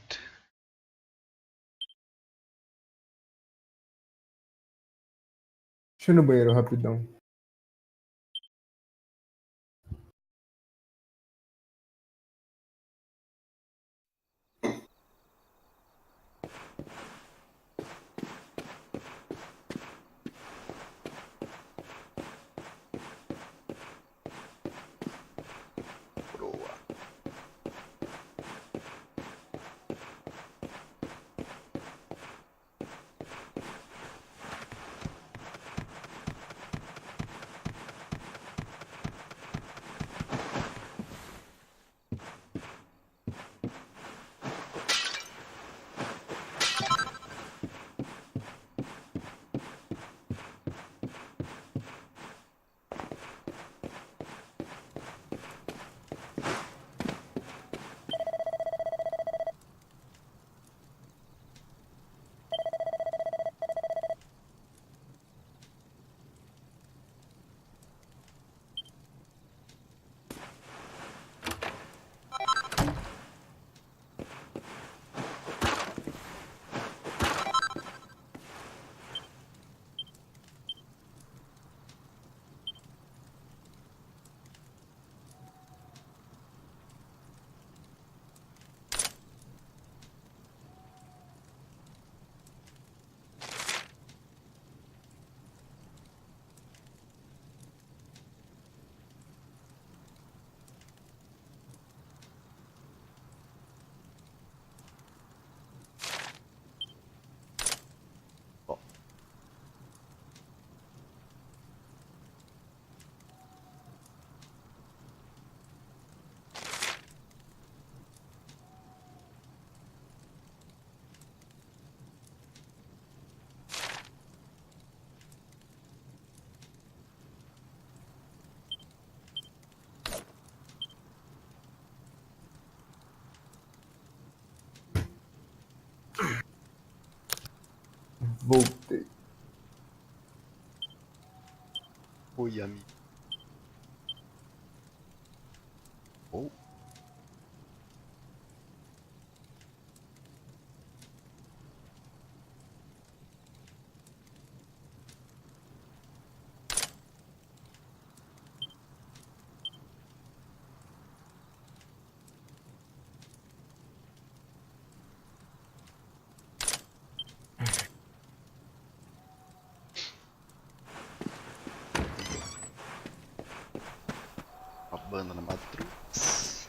Speaker 4: Deixa eu ir no banheiro rapidão.
Speaker 1: Broa. so yummy. Oh. Abandona Matrix.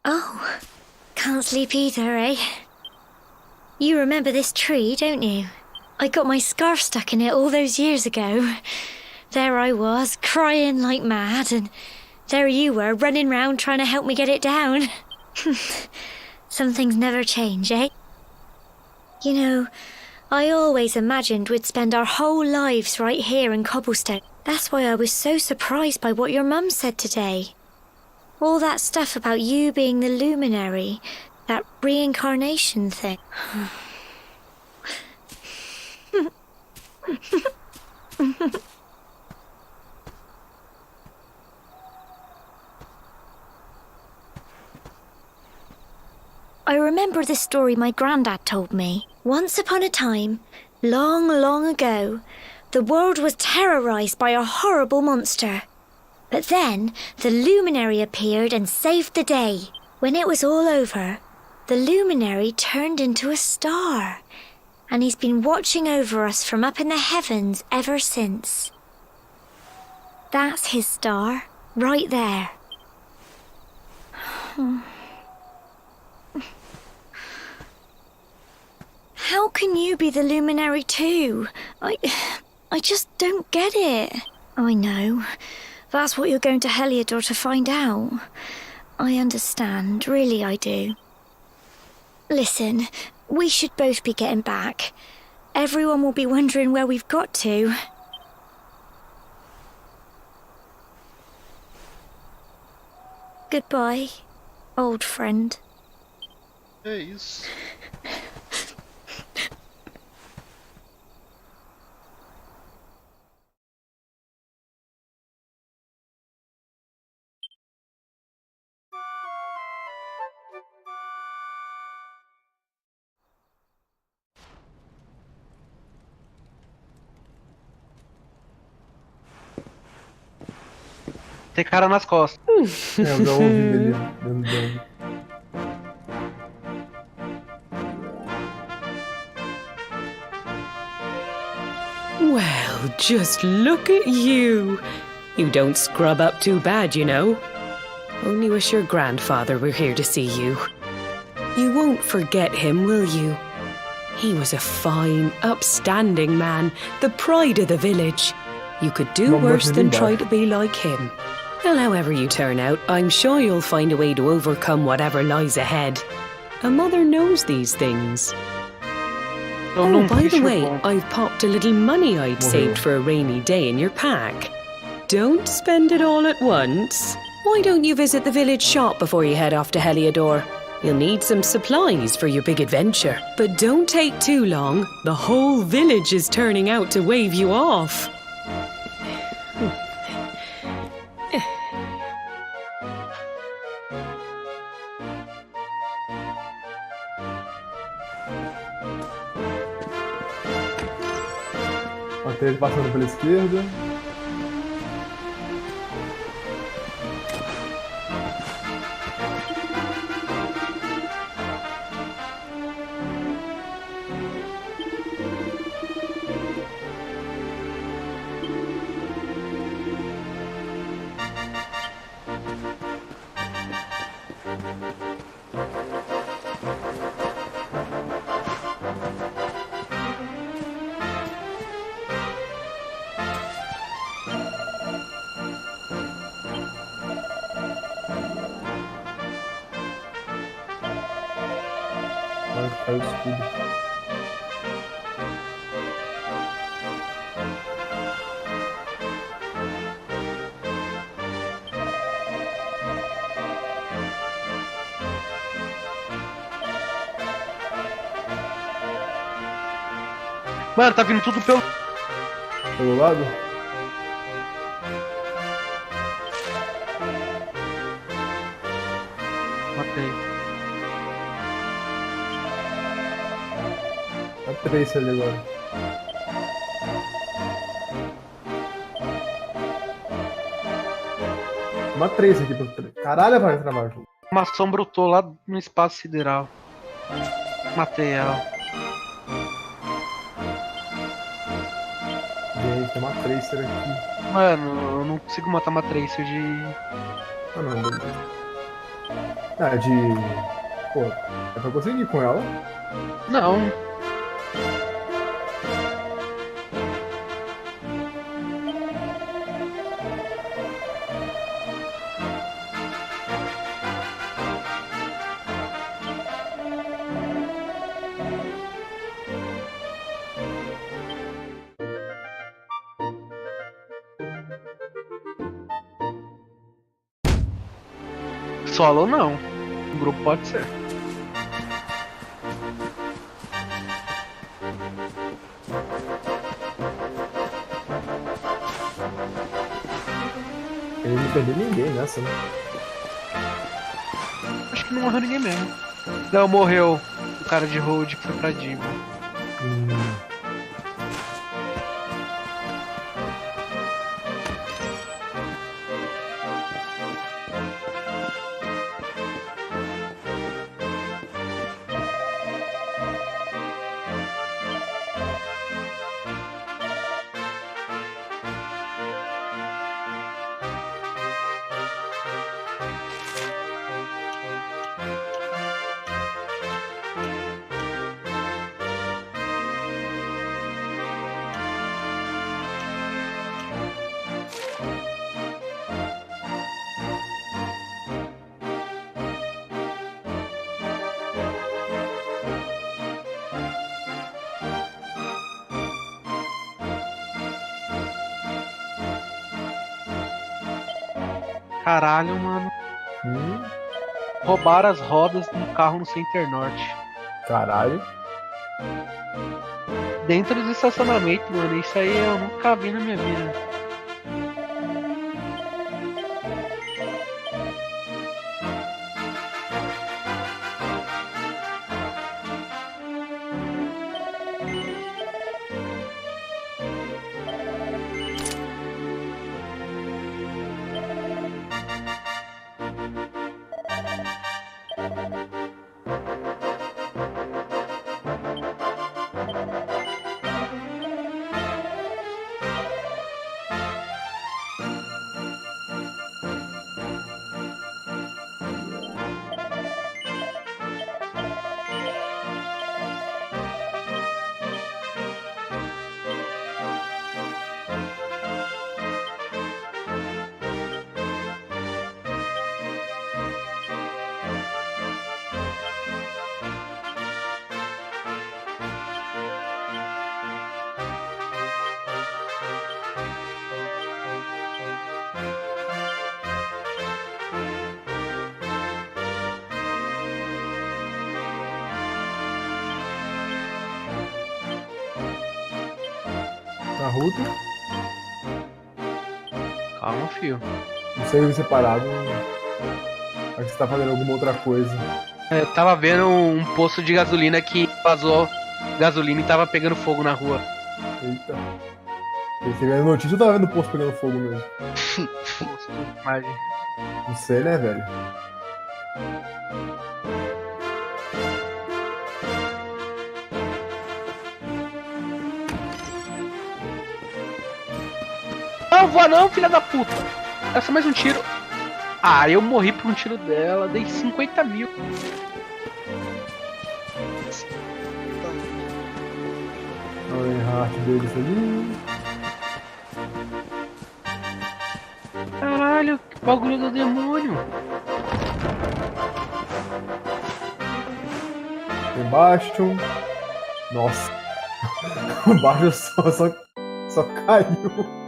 Speaker 6: Oh, can't sleep either, eh? You remember this tree, don't you? I got my scarf stuck in it all those years ago. There I was, crying like mad, and there you were, running round trying to help me get it down. Some things never change, eh? You know, I always imagined we'd spend our whole lives right here in Cobblestone. That's why I was so surprised by what your mum said today. All that stuff about you being the luminary, that reincarnation thing. I remember the story my granddad told me. Once upon a time, long, long ago, the world was terrorized by a horrible monster. But then, the luminary appeared and saved the day. When it was all over, the luminary turned into a star. And he's been watching over us from up in the heavens ever since. That's his star, right there. How can you be the luminary too? I just don't get it. I know. That's what you're going to Heliodor to find out. I understand, really I do. Listen, we should both be getting back. Everyone will be wondering where we've got to. Goodbye, old friend.
Speaker 1: É isso.
Speaker 3: Tem cara nas costas.
Speaker 4: É, eu já ouvi dele andando.
Speaker 9: Well, just look at you. You don't scrub up too bad, you know. Only wish your grandfather were here to see you. You won't forget him, will you? He was a fine, upstanding man, the pride of the village. You could do
Speaker 4: Not much
Speaker 9: worse than
Speaker 4: anymore.
Speaker 9: try to be like him. Well, however you turn out, I'm sure you'll find a way to overcome whatever lies ahead. A mother knows these things.
Speaker 3: Eu
Speaker 9: Oh,
Speaker 3: não
Speaker 9: by the
Speaker 3: bicho
Speaker 9: way,
Speaker 3: bom.
Speaker 9: I've popped a little money I'd saved for a rainy day in your pack. Don't spend it all at once. Why don't you visit the village shop before you head off to Heliodor? You'll need some supplies for your big adventure. But don't take too long. The whole village is turning out to wave you off.
Speaker 4: Até ele passando pela esquerda. Vai ficar o escudo.
Speaker 3: Mano, tá vindo tudo pelo.
Speaker 4: Pelo lado?
Speaker 3: Matei.
Speaker 4: Tá 3 ali agora. Uma 3 aqui pro 3. Caralho, vai entrar mais.
Speaker 3: Uma ação brotou lá no espaço sideral. Matei ela.
Speaker 4: Gente, tem uma Tracer aqui.
Speaker 3: Mano, eu não consigo matar uma Tracer de.
Speaker 4: Ah, não, beleza. Ah, é de. Pô, é pra conseguir com ela.
Speaker 3: Não. Solo não. Um grupo pode ser.
Speaker 4: Ele não perdeu ninguém nessa, né?
Speaker 3: Acho que não morreu ninguém mesmo. Não, morreu o cara de hold que foi pra Diva. Caralho, mano. Roubaram as rodas de um carro no Center Norte.
Speaker 4: Caralho.
Speaker 3: Dentro do estacionamento, mano. Isso aí eu nunca vi na minha vida.
Speaker 4: Naruto.
Speaker 3: Calma, filho.
Speaker 4: Não sei separado. Acho que você tá fazendo alguma outra coisa.
Speaker 3: Eu tava vendo um posto de gasolina que vazou gasolina e tava pegando fogo na rua.
Speaker 4: Eita. Você vendo notícia ou tava vendo o posto pegando fogo mesmo?
Speaker 3: Imagem.
Speaker 4: Não sei, né, velho?
Speaker 3: Não voa não, filha da puta. Era só mais um tiro. Ah, eu morri por um tiro dela. Dei 50 mil.
Speaker 4: Olha o heart deles ali.
Speaker 3: Caralho, que bagulho do demônio.
Speaker 4: Embaixo. Nossa. O baixo só caiu.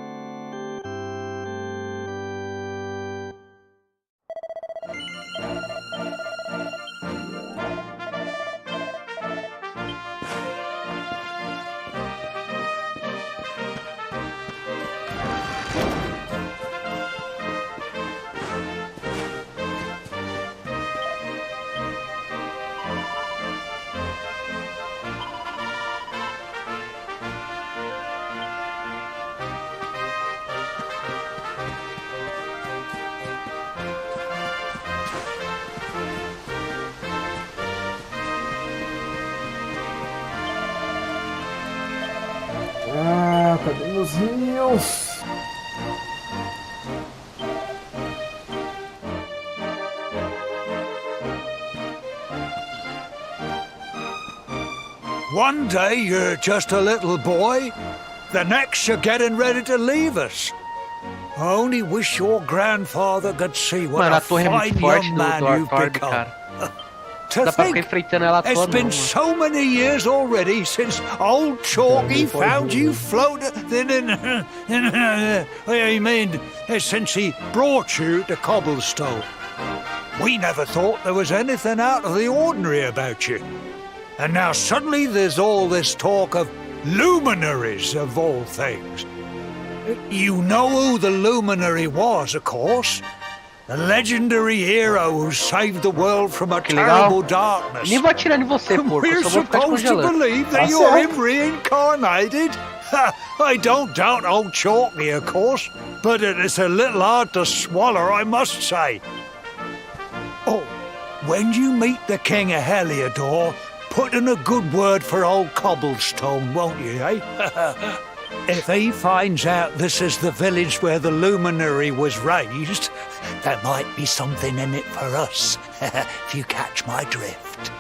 Speaker 4: Ah, cadê meus rios?
Speaker 8: One day you're just a little boy, the next you're getting ready to leave us. I only wish your grandfather could see what
Speaker 3: Mano,
Speaker 8: a
Speaker 3: a torre é muito
Speaker 8: fine
Speaker 3: forte
Speaker 8: young
Speaker 3: do
Speaker 8: man you've
Speaker 3: Thorby,
Speaker 8: become.
Speaker 3: cara.
Speaker 8: To
Speaker 3: Dá pra ficar
Speaker 8: think,
Speaker 3: enfrentando ela
Speaker 8: it's
Speaker 3: toda,
Speaker 8: been
Speaker 3: mano.
Speaker 8: so many years already since old Chalky found you floating I mean, since he brought you to Cobblestone. We never thought there was anything out of the ordinary about you. And now suddenly there's all this talk of luminaries, of all things. You know who the luminary was, of course. The legendary hero who saved the world from a terrible darkness.
Speaker 3: Nem vou atirar em você, porco. Eu
Speaker 8: We're
Speaker 3: só vou ficar te
Speaker 8: supposed to
Speaker 3: congelando.
Speaker 8: believe that you're him reincarnated? Ha, I don't doubt old Chalky, of course, but it is a little hard to swallow, I must say. Oh, when you meet the King of Heliodor, put in a good word for old Cobblestone, won't you, eh? If he finds out this is the village where the luminary was raised, there might be something in it for us, if you catch my drift.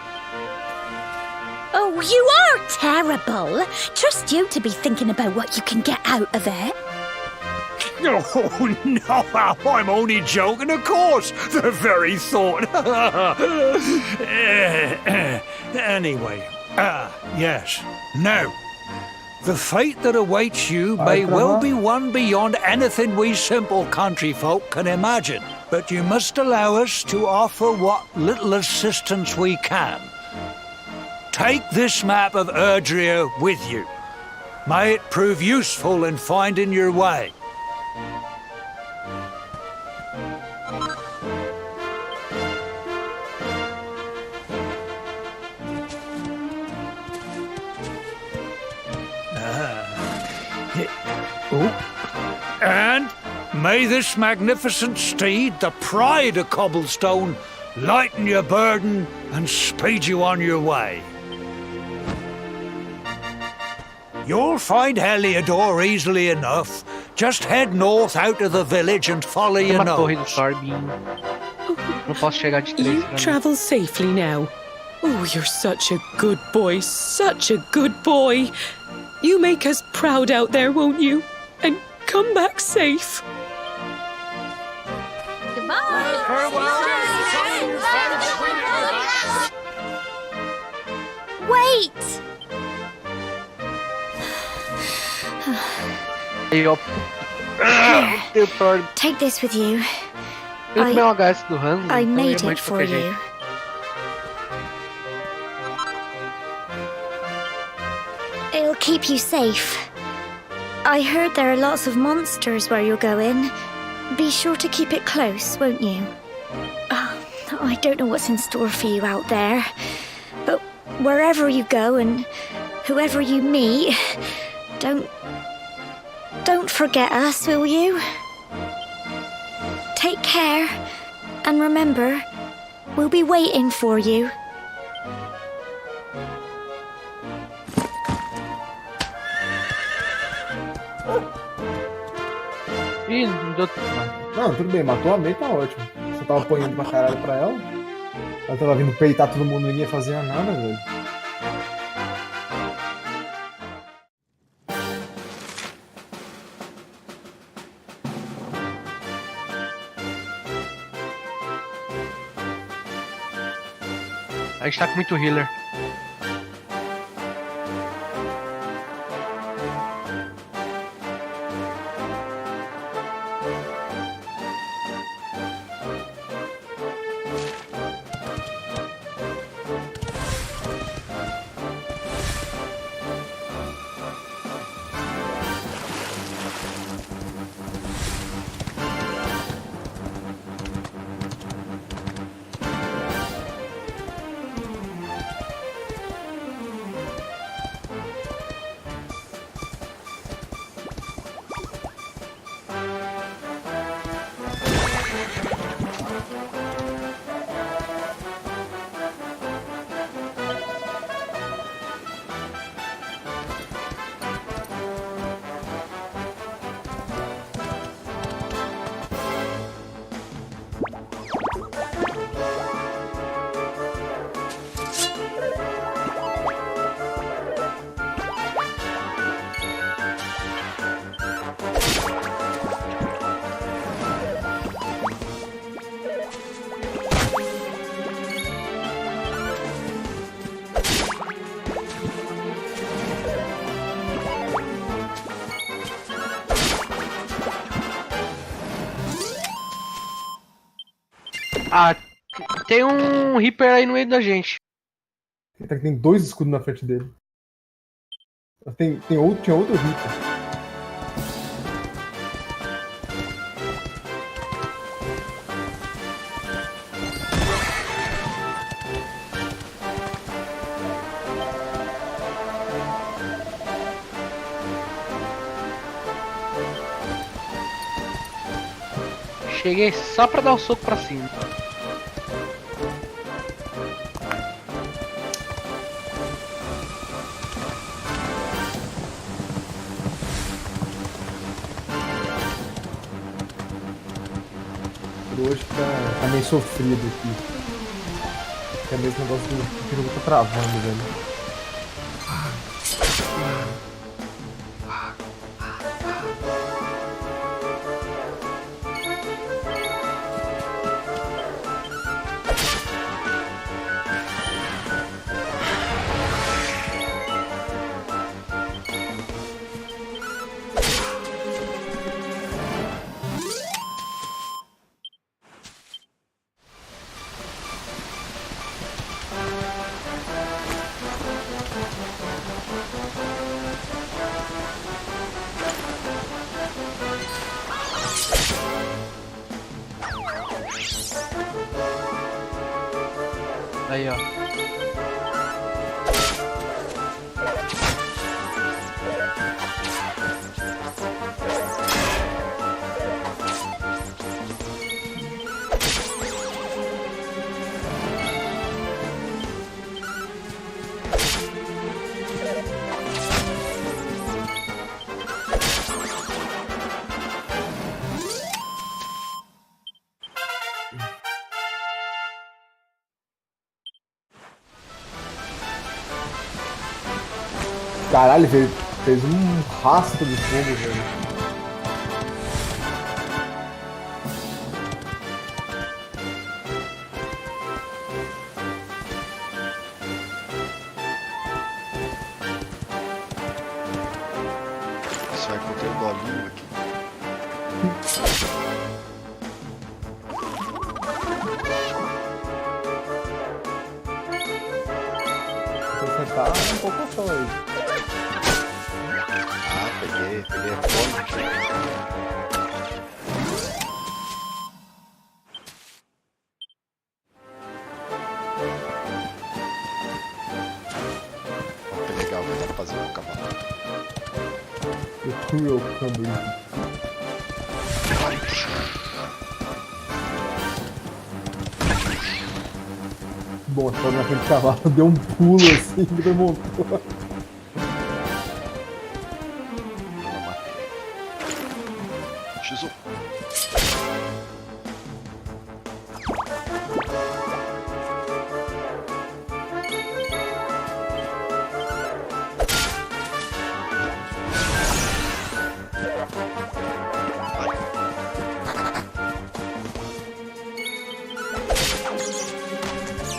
Speaker 6: Oh, you are terrible. Trust you to be thinking about what you can get out of it.
Speaker 8: Oh, no, I'm only joking, of course. The very thought. Anyway, yes. Now, the fate that awaits you may well be one beyond anything we simple country folk can imagine. but you must allow us to offer what little assistance we can. Take this map of Erdrea with you. May it prove useful in finding your way. And may this magnificent steed, the pride of Cobblestone, lighten your burden and speed you on your way. You'll find Heliodor easily enough. Just head north out of the village and follow
Speaker 3: Tem
Speaker 8: your
Speaker 3: uma torre do
Speaker 8: nose.
Speaker 3: Thorby. Não posso chegar de 3.
Speaker 9: You
Speaker 3: pra mim.
Speaker 9: travel safely now. Oh, you're such a good boy, such a good boy. You make us proud out there, won't you? And come back safe.
Speaker 6: Wait!
Speaker 3: Aí, ó. Tem o Thorby.
Speaker 6: Take this with you.
Speaker 3: Eu tomei um HS do Hans.
Speaker 6: I
Speaker 3: então
Speaker 6: made
Speaker 3: é mais
Speaker 6: it
Speaker 3: de
Speaker 6: for
Speaker 3: qualquer jeito.
Speaker 6: you. It'll keep you safe. I heard there are lots of monsters where you're going. Be sure to keep it close, won't you? I don't know what's in store for you out there, but wherever you go and whoever you meet, don't forget us, will you? Take care, and remember, we'll be waiting for you.
Speaker 3: Ih, não deu.
Speaker 4: Não, tudo bem, matou a May, tá ótimo. Você tava apanhando pra caralho pra ela. Ela tava vindo peitar todo mundo, ninguém fazia nada, velho.
Speaker 3: A gente tá com muito healer. Ah, tem um Reaper aí no meio da gente.
Speaker 4: Tem 2 escudos na frente dele. Tinha outro Reaper.
Speaker 3: Cheguei só pra dar um soco pra cima.
Speaker 4: Hoje tá meio sofrido aqui. É mesmo negócio do jogo tá travando, velho.
Speaker 3: Aí, ó.
Speaker 4: Caralho, ele fez um rastro de fogo, velho.
Speaker 1: Isso vai conter o dolinho aqui.
Speaker 4: Você tá um pouco só aí.
Speaker 1: Ah, peguei a fome. Ó, que legal, vai dar pra fazer um cavalo.
Speaker 4: O Cruel Cambridge. Bom, só naquele cavalo deu um pulo assim e depois montou.
Speaker 1: Não matei. X1.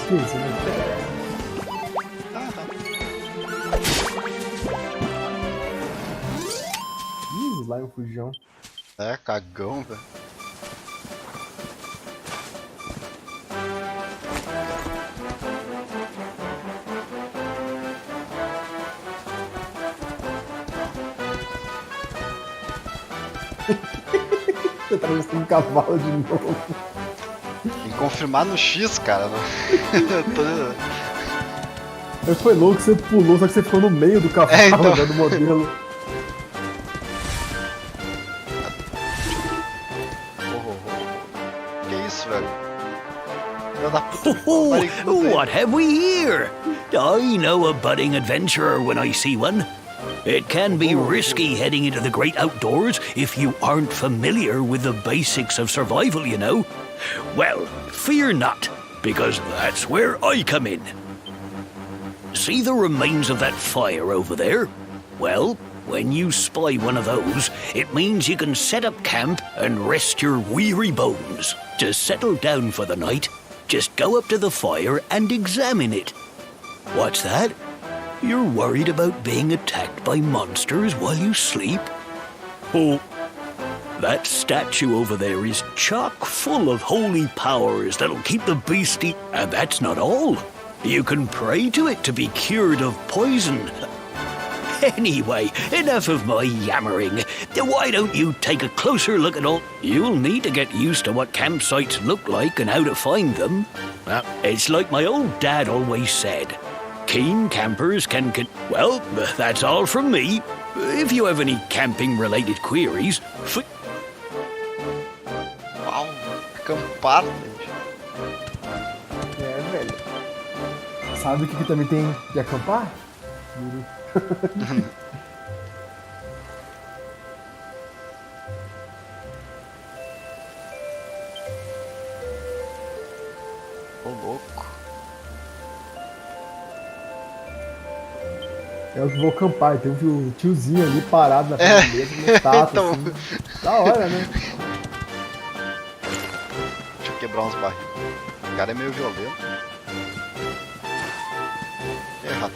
Speaker 4: Que isso, né? Ih, slime fujão.
Speaker 1: É, cagão, velho.
Speaker 4: Você tá vestindo um cavalo de novo.
Speaker 1: Tem que confirmar no X, cara.
Speaker 4: Mas foi louco que você pulou, só que você ficou no meio do cavalo,
Speaker 1: É, então.
Speaker 4: né, do modelo.
Speaker 1: Que isso, velho? Filho da puta.
Speaker 5: Oh,
Speaker 1: barrigudo aí.
Speaker 5: what have we here? I know a budding adventurer when I see one. It can be risky heading into the great outdoors if you aren't familiar with the basics of survival, you know. Well, fear not, because that's where I come in. See the remains of that fire over there? Well, when you spy one of those, it means you can set up camp and rest your weary bones. To settle down for the night, just go up to the fire and examine it. What's that? You're worried about being attacked by monsters while you sleep? Oh, that statue over there is chock full of holy powers that'll keep the beastie... And that's not all. You can pray to it to be cured of poison. Anyway, enough of my yammering. Why don't you take a closer look at all... You'll need to get used to what campsites look like and how to find them. It's like my old dad always said. Keen campers can... Well, that's all from me. If you have any camping-related queries...
Speaker 1: Uau, acampar, gente.
Speaker 4: É, velho. Sabe o que também tem de acampar?
Speaker 1: Ô, louco.
Speaker 4: Eu vou acampar, tem um tiozinho ali parado na frente dele, com uma estátua,
Speaker 1: Então.
Speaker 4: assim. Da hora, né?
Speaker 1: Deixa eu quebrar uns barris. O cara é meio violento. Errado.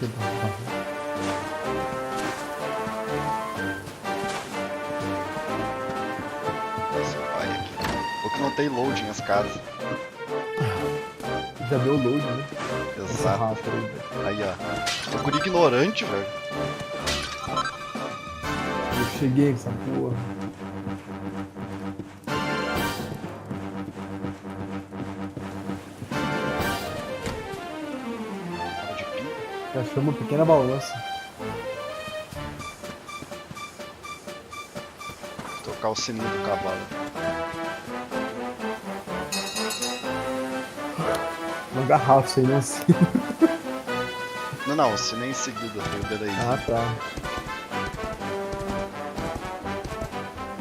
Speaker 1: Esse pai aqui. Ou que não tem loading as casas.
Speaker 4: Já deu load, né? Essa
Speaker 1: Exato.
Speaker 4: rafa aí, velho.
Speaker 1: Aí, ó. Procura ignorante, velho.
Speaker 4: Eu cheguei com essa porra. Achou uma pequena balança.
Speaker 1: Tocar o sininho do cavalo.
Speaker 4: Uma garrafa, isso aí não sei.
Speaker 1: Não, o sino é em seguida, tem o dedo aí.
Speaker 4: Ah, tá.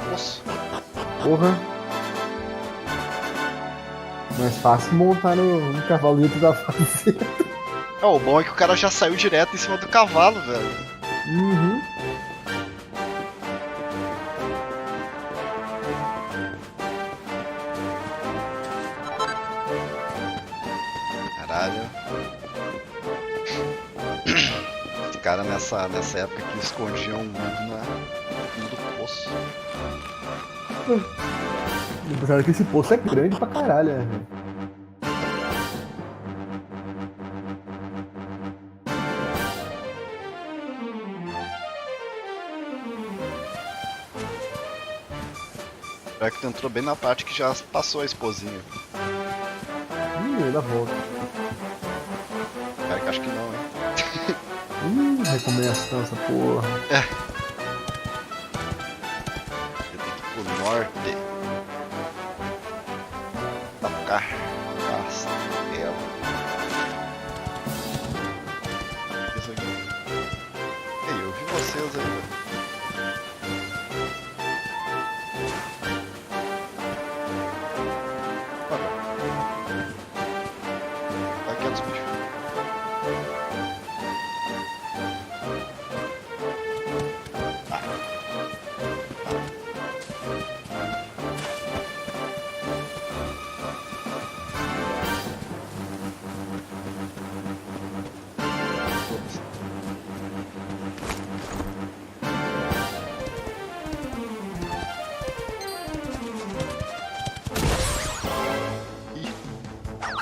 Speaker 1: Nossa,
Speaker 4: Porra. Mais fácil montar no cavalito da fazenda.
Speaker 1: o bom é que o cara já saiu direto em cima do cavalo, velho.
Speaker 4: Uhum.
Speaker 1: Caralho. Esse cara nessa época que escondiam um mundo no fundo do poço.
Speaker 4: Apesar que esse poço é grande pra caralho, né, velho?
Speaker 1: Pior que tu entrou bem na parte que já passou a esposinha.
Speaker 4: Dá volta.
Speaker 1: Cara, que acho que não, hein?
Speaker 4: Recomeça então essa porra.
Speaker 1: Eu tenho que ir pro norte. Tocar castelo. Isso aqui. Ei, eu vi vocês aí, velho. Vai quietos, bicho.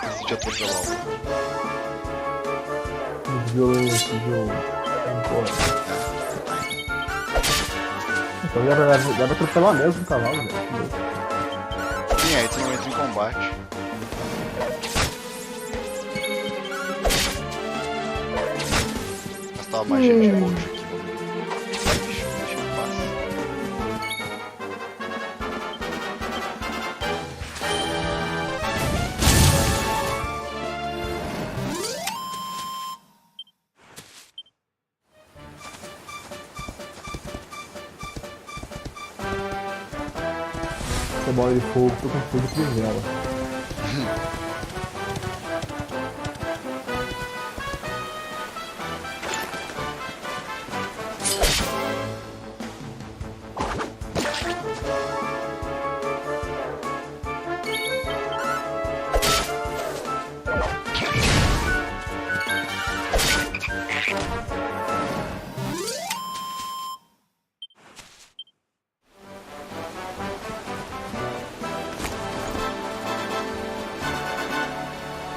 Speaker 1: Esse dia atropelar o
Speaker 4: Muito violento esse jogo. Não pode. Então deve atropelar mesmo o cavalo, velho.
Speaker 1: Sim, aí tu não entra em combate. Mas tava mais gente roxa aqui, vamos. Deixa eu passar.
Speaker 4: Essa bola de fogo, tô com fogo de trivela.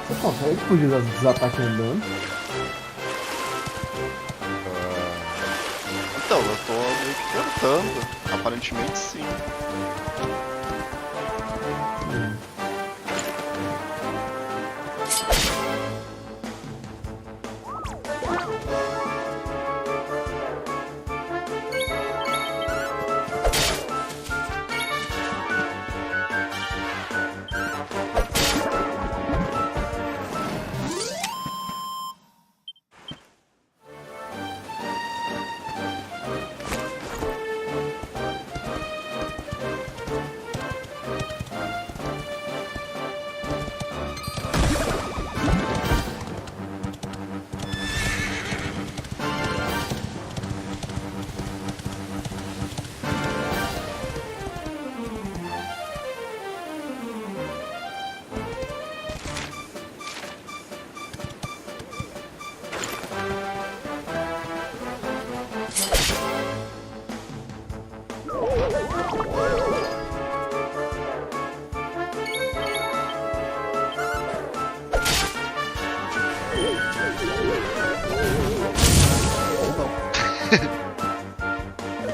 Speaker 4: Você consegue fugir dos ataques andando?
Speaker 1: Então, eu tô meio que tentando. Aparentemente sim.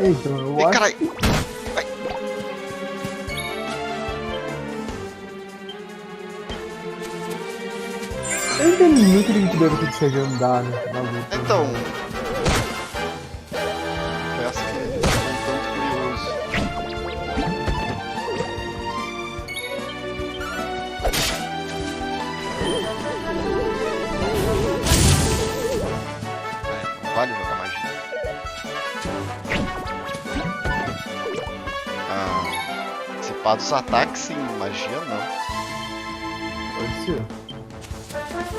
Speaker 4: Então, eu
Speaker 1: Ih,
Speaker 4: acho
Speaker 1: caralho.
Speaker 4: que...
Speaker 1: Vai.
Speaker 4: Eu não entendi muito o que deu aqui de chegar andar, né? Na luta.
Speaker 1: Então. Confesso que eu tô um tanto curioso. Não vale jogar magia. Se pá dos ataques sim, magia não.
Speaker 4: Pode ser.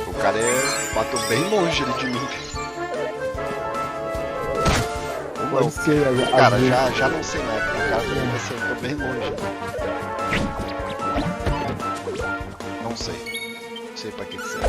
Speaker 1: O cara bateu bem longe ali de mim.
Speaker 4: Pode
Speaker 1: Não,
Speaker 4: ser.
Speaker 1: cara, já não sei mais. O cara também acertou bem longe. Não sei. Não sei pra que serve.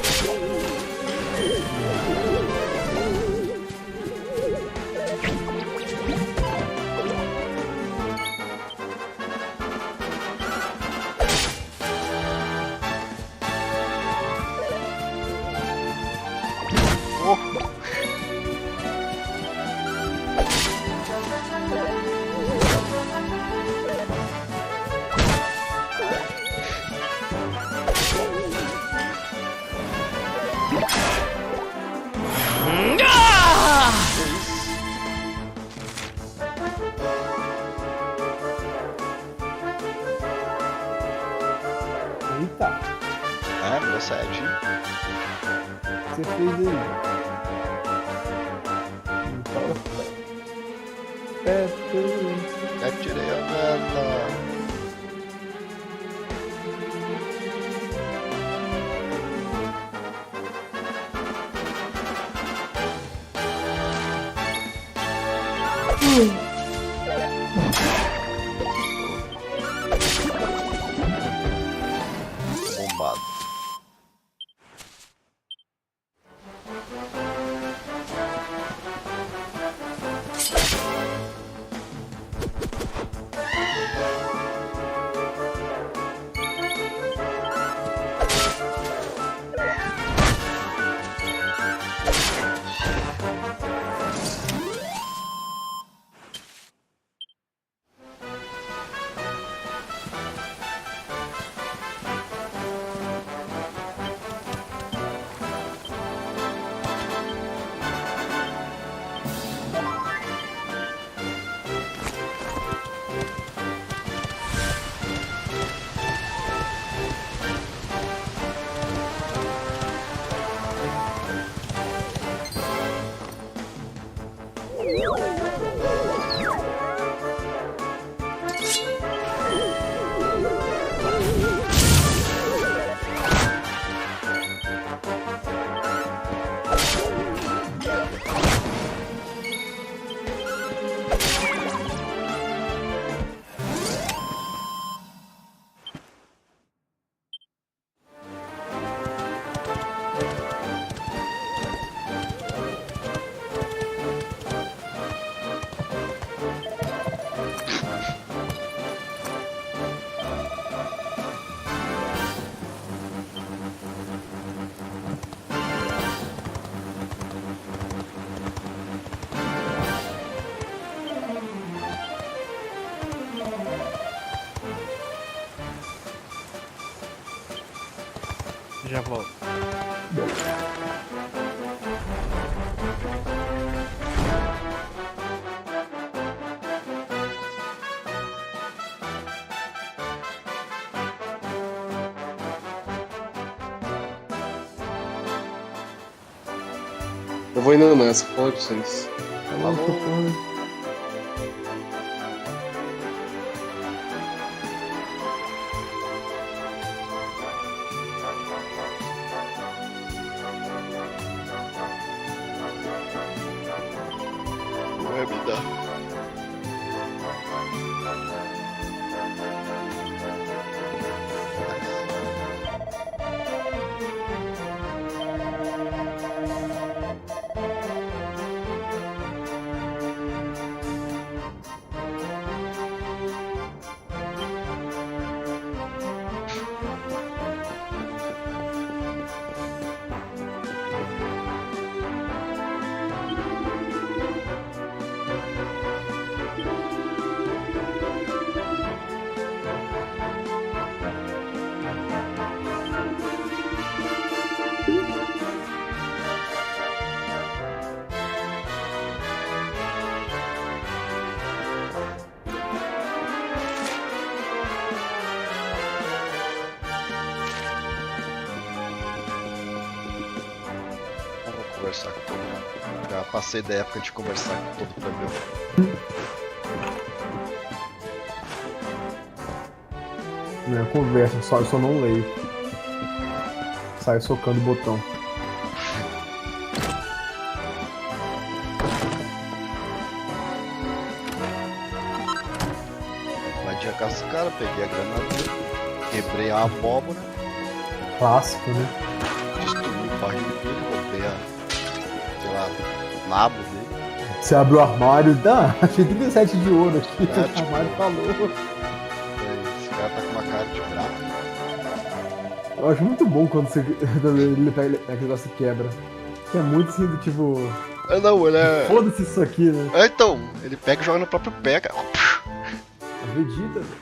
Speaker 4: Eita.
Speaker 1: Meu sede.
Speaker 4: O que você fez aí?
Speaker 1: Já tirei a meta. Bombado.
Speaker 3: Já volto.
Speaker 2: Eu vou indo nessa, falei pra vocês.
Speaker 1: Não é me dar. conversar com todo mundo. Já passei da época de conversar com todo plebeu.
Speaker 4: Não, conversa, eu só não leio. Saio socando o botão.
Speaker 1: Invadi a casa dos caras, peguei a grana dele, quebrei a abóbora,
Speaker 4: Clássico, né?
Speaker 1: destruí o barril dele, roubei a, sei lá, nabo dele.
Speaker 4: Você abre o armário, dá, achei 37 de ouro aqui.
Speaker 1: É,
Speaker 4: O
Speaker 1: tipo-
Speaker 4: armário falou.
Speaker 1: Esse cara tá com uma cara de bravo.
Speaker 4: Eu acho muito bom quando ele pega aquele negócio e quebra. Que é muito assim, do tipo.
Speaker 1: Ah, não, ele é.
Speaker 4: Foda-se isso aqui, né?
Speaker 1: É, então, ele pega e joga no próprio pé, cara.
Speaker 4: A Vegeta, velho.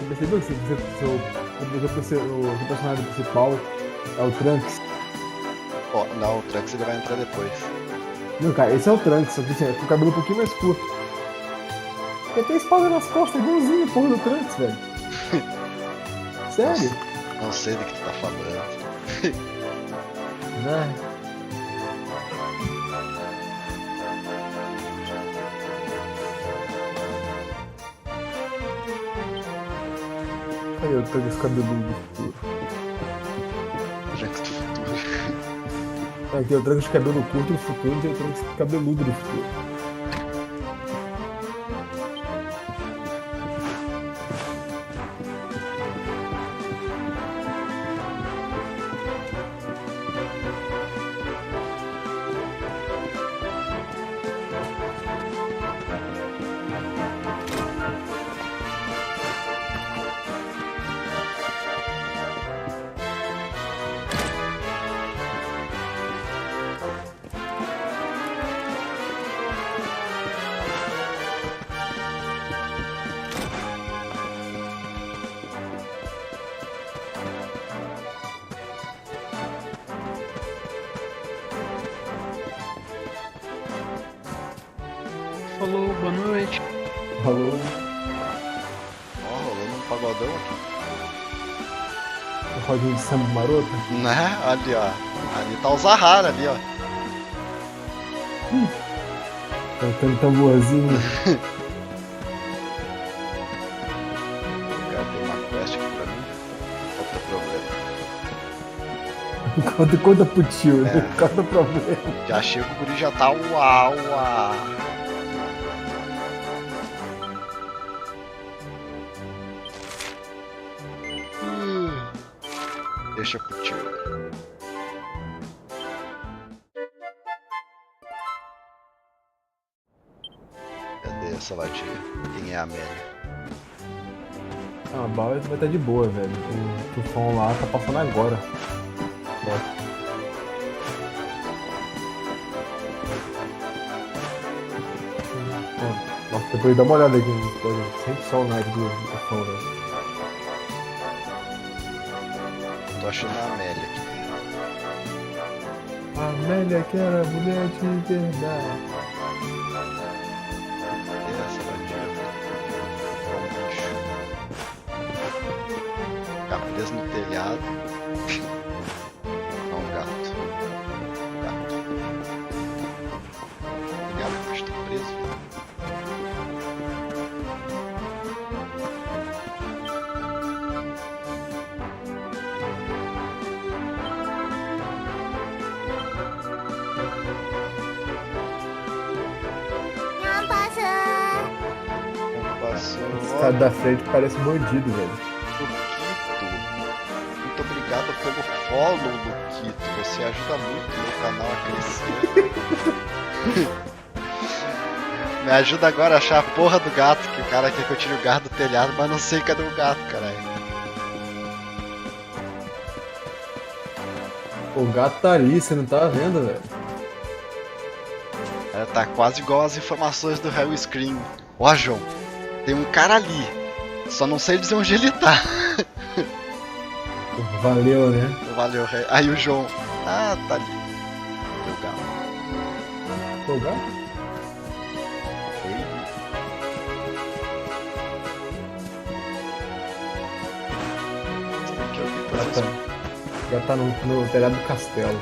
Speaker 4: Você percebeu que seu personagem principal é o Trunks?
Speaker 1: Ó, não, o Trunks ele vai entrar depois.
Speaker 4: Não, cara, esse é o Trunks, só que assim, com o cabelo um pouquinho mais curto. Ele tem espada nas costas, igualzinho a porra do Trunks, velho. Sério?
Speaker 1: Não sei do que tu tá falando.
Speaker 4: Né? Aí eu tô com esse cabeludo do futuro.
Speaker 1: Trunks do futuro.
Speaker 4: É, tem o Trunks de cabelo curto do futuro e tem o Trunks cabeludo do futuro.
Speaker 3: Falou, boa noite.
Speaker 4: Falou.
Speaker 1: Ó, rolando um pagodão aqui.
Speaker 4: O rodinho de samba maroto.
Speaker 1: Né? Ali, ó. Ali tá o Zahara ali, ó.
Speaker 4: Cantando tamborzinho.
Speaker 1: O cara tem uma quest aqui pra mim. Qual que é o problema?
Speaker 4: Conta pro tio, né?
Speaker 1: É.
Speaker 4: Conta o problema.
Speaker 1: Já chega o guri já tá uau, uau. Deixa pro tio. Cadê essa latinha? Quem é a Amélia?
Speaker 4: Ah, a bala vai estar de boa, velho. O tufão lá tá passando agora. Bota. Nossa, depois dá uma olhada aqui no coisa. Sempre só o night do tufão, velho.
Speaker 1: Tô achando a Amélia aqui.
Speaker 4: A Amélia que era mulher de verdade.
Speaker 1: Cadê essa latinha? É um bicho. Tá preso no telhado. É um gato. Gato. Gato, acho que tá preso.
Speaker 6: Não passa.
Speaker 1: Passou.
Speaker 4: Esse cara da frente parece bandido, velho.
Speaker 1: Luquito. Muito obrigado pelo follow, Luquito. Você ajuda muito o meu canal a crescer. Me ajuda agora a achar a porra do gato, que o cara quer que eu tire o gato do telhado, mas não sei cadê o gato, caralho.
Speaker 4: O gato tá ali, você não tá vendo, velho?
Speaker 1: Ela tá quase igual as informações do Hell Scream. Ó, João, tem um cara ali. Só não sei dizer onde ele tá.
Speaker 4: Valeu, né?
Speaker 1: Valeu, Rei. Aí o João. Ah, tá ali. Cadê o gato?
Speaker 4: O gato?
Speaker 1: Ei. Isso aqui eu vi
Speaker 4: Ah,
Speaker 1: coisas.
Speaker 4: tá. Já tá no telhado do castelo.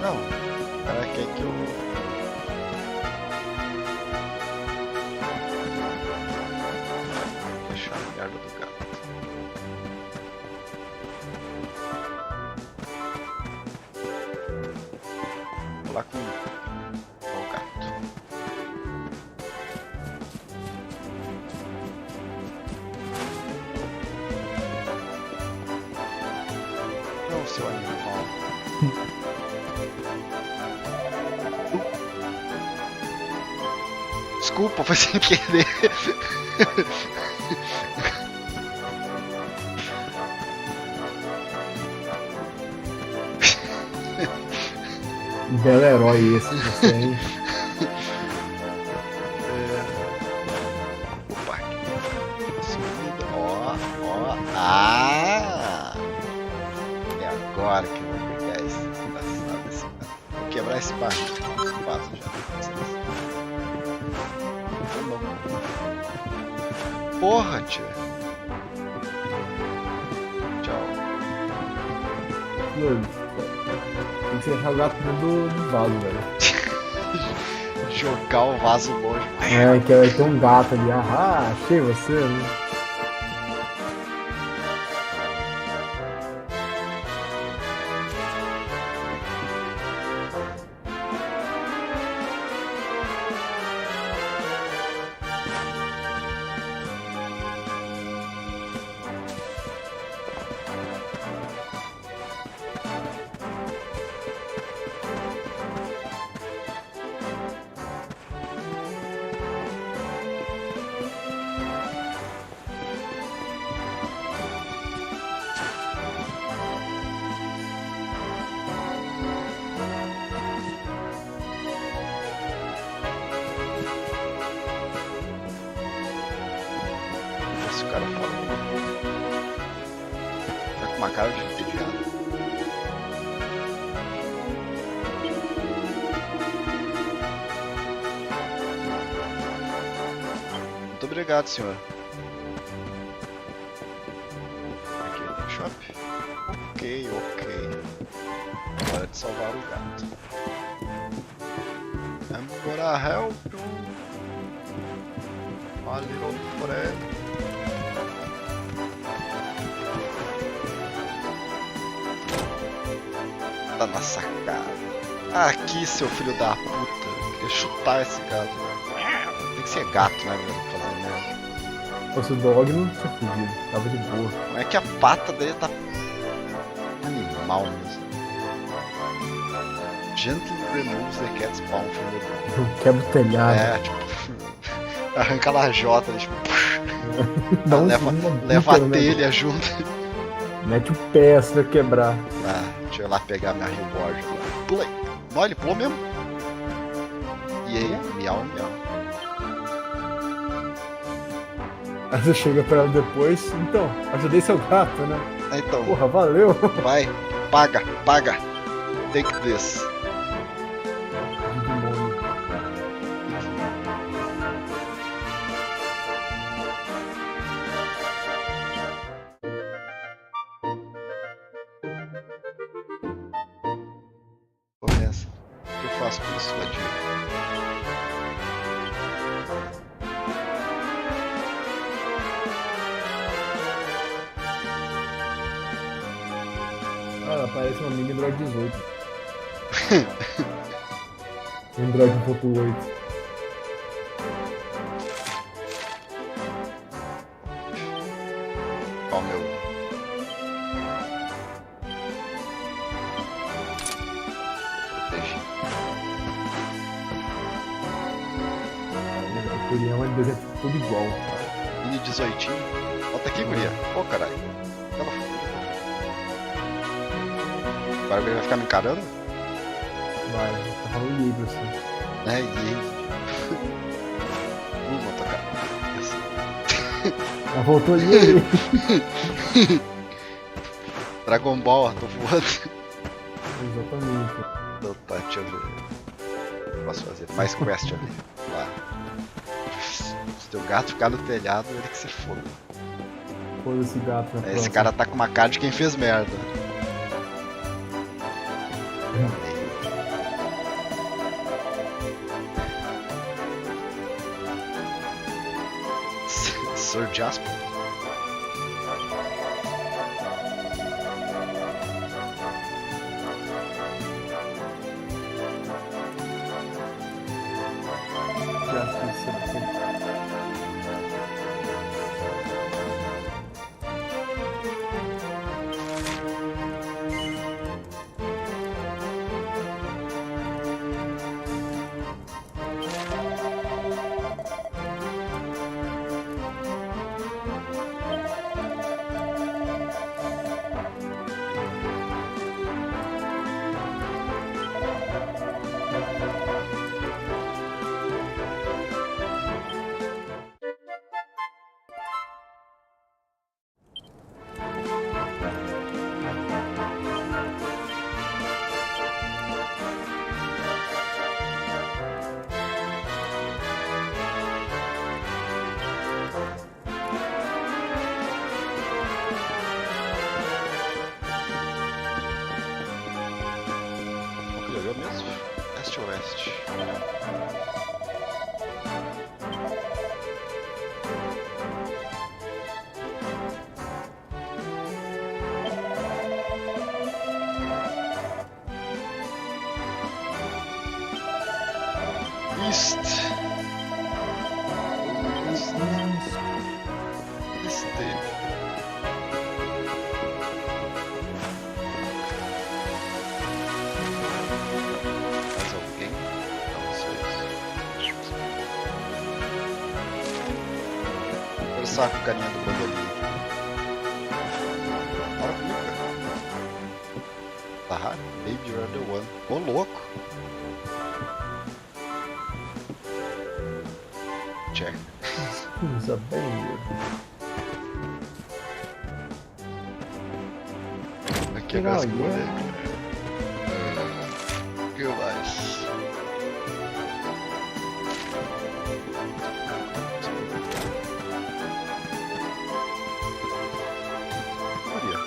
Speaker 1: Não. O cara quer que eu... Deixar a merda do gato. Vou lá com o gato. Não, seu animal. Desculpa, foi sem querer.
Speaker 4: Belo herói esse, você, hein?
Speaker 1: Opa, subida. Ó. Ah! É agora que eu vou pegar esse desgraçado desse cara. Vou quebrar esse barco. Passo já. Porra, tio. Tchau.
Speaker 4: Mano, tem que deixar o gato dentro do vaso, velho.
Speaker 1: Jogar o vaso longe.
Speaker 4: É, que vai ter um gato ali. Ah, achei você, né?
Speaker 1: Esse cara fala. Tá com uma cara de entediado. Muito obrigado, senhor. Aqui no shopping. Ok. Hora de salvar o gato. I'm gonna help you. A little friend. Tá na sacada. Aqui, seu filho da puta. Queria chutar esse gato. Tem que ser gato, né, velho? Fazer merda.
Speaker 4: Se fosse o dog, não tinha fugido. Tava de boa.
Speaker 1: Como é que a pata dele tá animal mesmo? Gently removes the cat's palm from the ground.
Speaker 4: Eu quebro o telhado.
Speaker 1: É, tipo, arranca a lajota, tipo,
Speaker 4: Dá um
Speaker 1: leva
Speaker 4: bica
Speaker 1: a
Speaker 4: no
Speaker 1: telha junto.
Speaker 4: Mete o pé se vai quebrar.
Speaker 1: Ah, deixa eu ir lá pegar minha reward. Pulei. Não, ele pulou mesmo. E aí, miau.
Speaker 4: Aí você chega pra ela depois. Então, ajudei seu gato, né?
Speaker 1: Então,
Speaker 4: Porra, valeu.
Speaker 1: vai, paga. Take this. Começa. O que eu faço com isso, Vadir?
Speaker 4: Ah, parece uma mini Android 18. Android 1.8.
Speaker 1: Ó, meu.
Speaker 4: O Curião ele desenha tudo igual.
Speaker 1: Mini 18. Volta aqui, guria. Ô, caralho. Ela foi. Agora ele vai ficar me encarando?
Speaker 4: Vai, tá falando livro assim.
Speaker 1: É, e aí? Vou tocar.
Speaker 4: Ela voltou ali.
Speaker 1: Dragon Ball, tô voando.
Speaker 4: Exatamente.
Speaker 1: Então tá, deixa eu ver. O que eu posso fazer? Mais quest ali. Lá. Se teu gato ficar no telhado, ele que se foda.
Speaker 4: Foda esse gato na
Speaker 1: Esse
Speaker 4: próxima.
Speaker 1: cara tá com uma cara de quem fez merda. Enganei. Sir Jasper.
Speaker 4: Já fiz.
Speaker 1: Qual que ele olhou mesmo? Este ou oeste? East. East. Mais alguém? Não, vocês. Conversar com o carinha do bandolim. Fala comigo, cara. Tá, Baby You're the One. Ô, louco. Check.
Speaker 4: Usa bem.
Speaker 1: Aqui agora você pode. O que mais? Maria.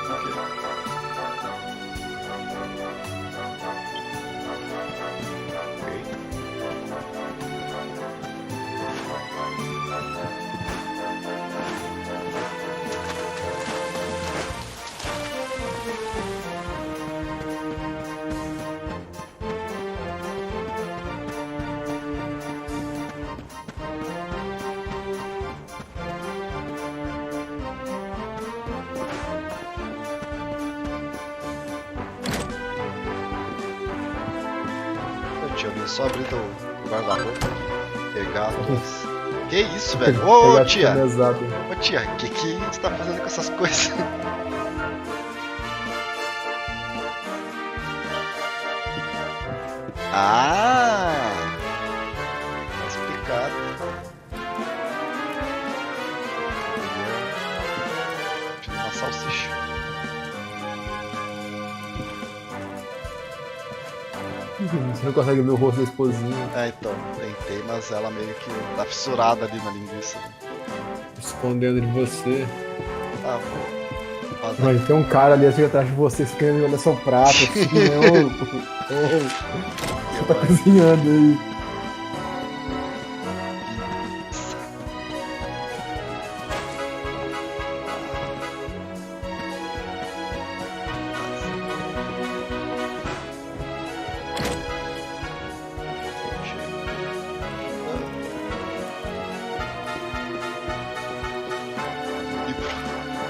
Speaker 1: Ok. Eu tinha visto só abrir o guarda-roupa, pegar as... Que isso, velho? Ô,
Speaker 4: Pegar
Speaker 1: tia!
Speaker 4: pesado.
Speaker 1: Ô, tia, o que você tá fazendo com essas coisas? Ah! Tá explicado. Fiz uma salsicha.
Speaker 4: Você não consegue ver o rosto da esposinha.
Speaker 1: É, então, tentei, mas ela meio que tá fissurada ali na linguiça.
Speaker 4: Escondendo de você.
Speaker 1: Tá, vou fazer.
Speaker 4: Mas tem um cara ali assim atrás de você, você querendo olhar seu prato, assim, né? Você tá cozinhando aí.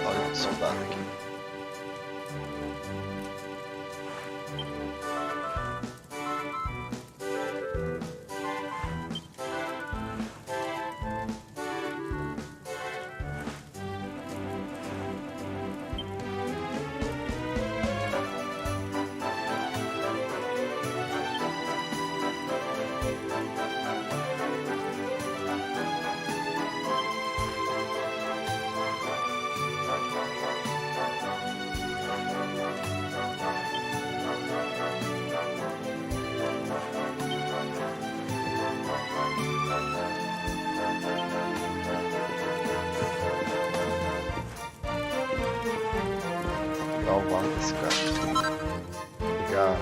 Speaker 1: Olha o soldado aqui. Pegar o barro desse cara. Pegar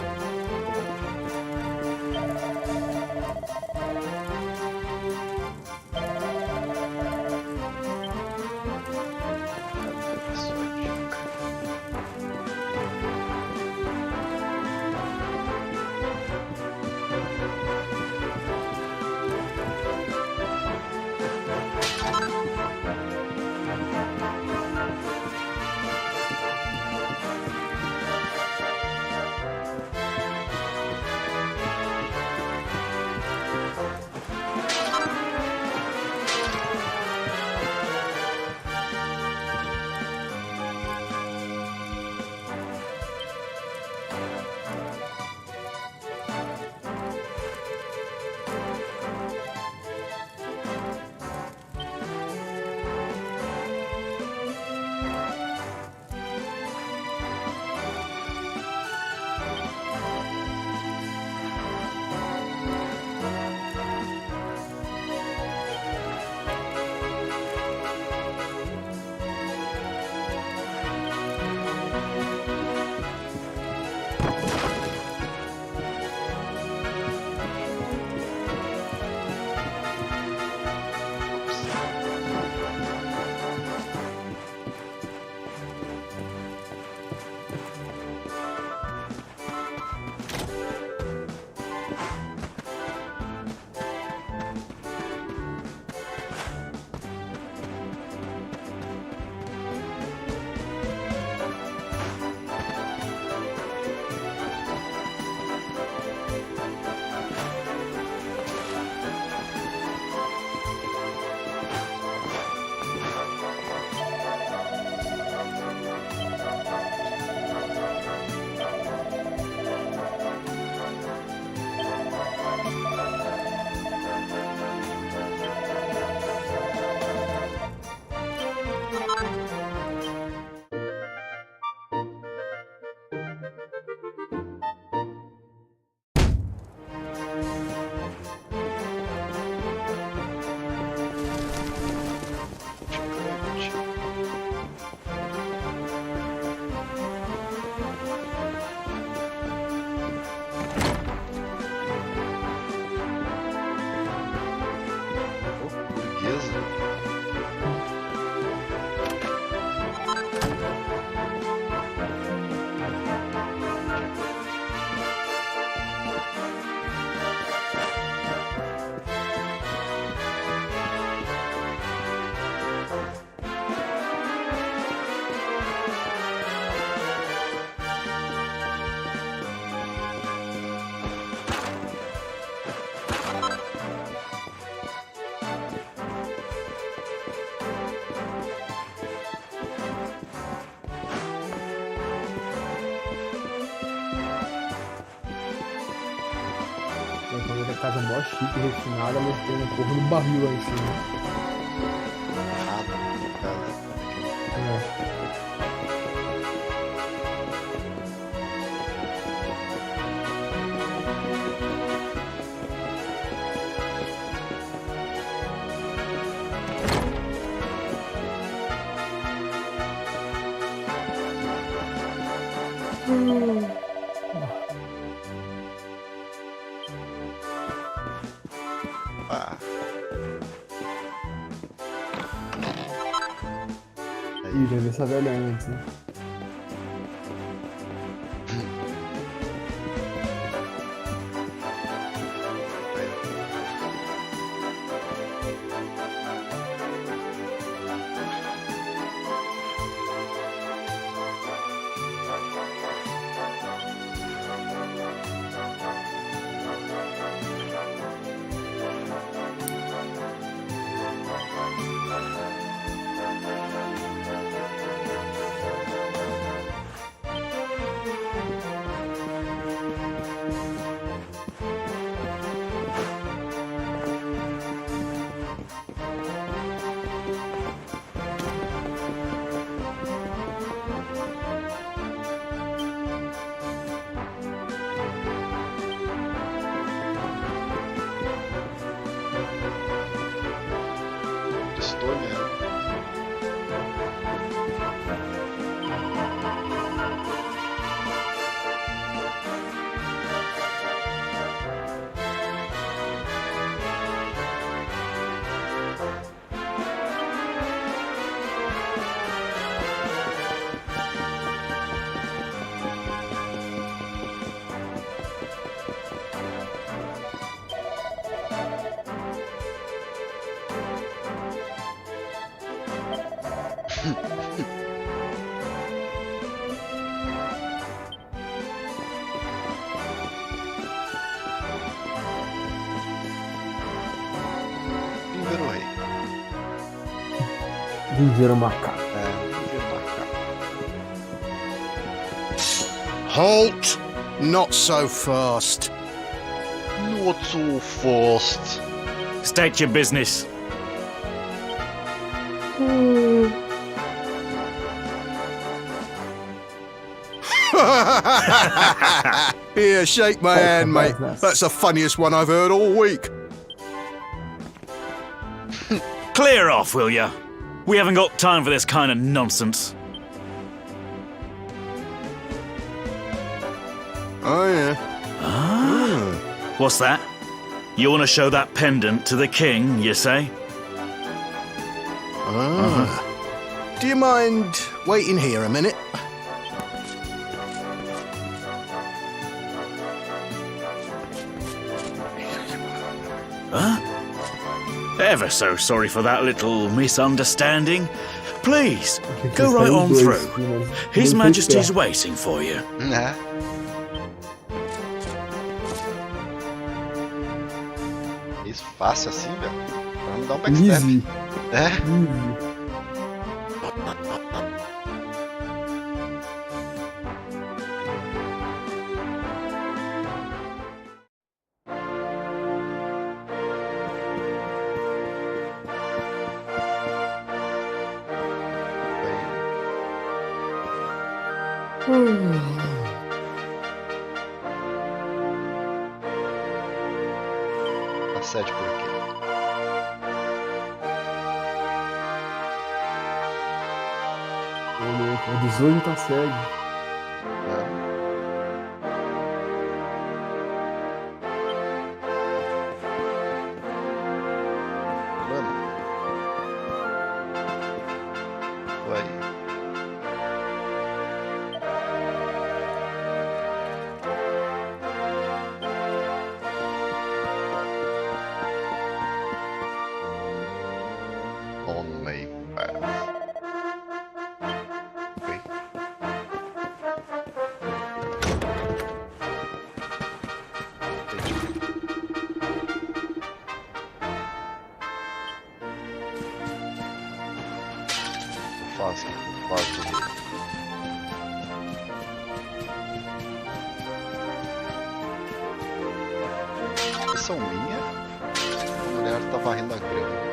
Speaker 4: Então ele é casa mó chique, refinada, mas tem um porra no barril lá em cima. É.
Speaker 1: Ah,
Speaker 4: Ih, já vi essa velha antes, né?
Speaker 1: Estônia. Viver o rei.
Speaker 4: Viver o macaco.
Speaker 1: Viver o macaco.
Speaker 10: Halt! Not so fast.
Speaker 1: Not so fast.
Speaker 11: State your business.
Speaker 10: Here, shake my hand, mate. That's the funniest one I've heard all week.
Speaker 11: Clear off, will ya? We haven't got time for this kind of nonsense.
Speaker 10: Oh, yeah.
Speaker 11: What's that? You want to show that pendant to the king, you say?
Speaker 10: Do you mind waiting here a minute?
Speaker 11: Huh? Ever so sorry for that little misunderstanding. Please, go right on through. His Majesty's waiting for you.
Speaker 1: Né? Isso fácil assim, velho. Vamos dar um backstep.
Speaker 4: Easy.
Speaker 1: É?
Speaker 4: Easy.
Speaker 1: Assede por quê?
Speaker 4: O 18 tá cego.
Speaker 1: Mano. Foi. On my path. Foi. impressão minha? A mulher tá varrendo a grama.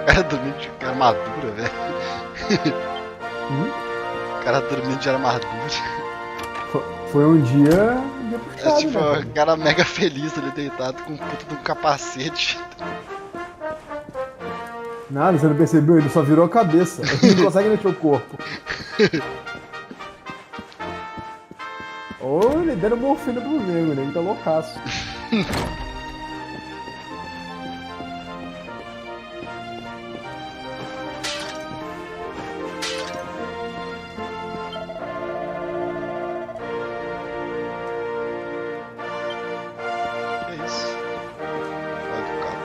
Speaker 1: O cara dormindo de armadura, velho. O cara dormindo de armadura.
Speaker 4: Foi um dia
Speaker 1: É
Speaker 4: puxado,
Speaker 1: tipo,
Speaker 4: né,
Speaker 1: o cara mega feliz ali deitado com um puto de um capacete.
Speaker 4: Nada, você não percebeu? Ele só virou a cabeça. Ele não consegue mexer o corpo. Ou ele dando morfina pro nego, né? Ele tá loucaço.
Speaker 1: Que isso? Vai do carro.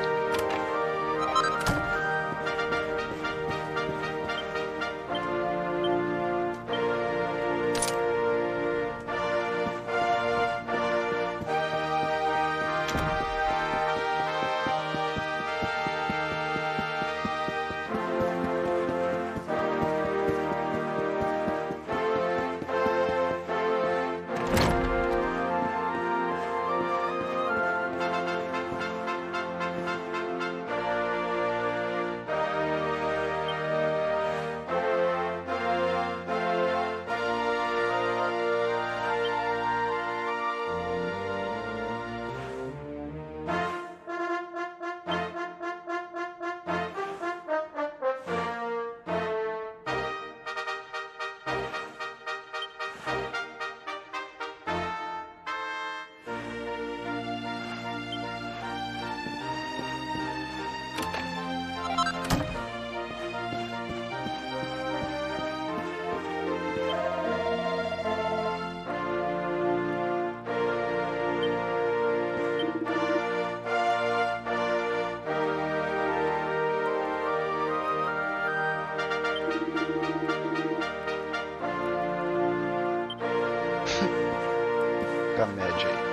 Speaker 1: Fica a média aí.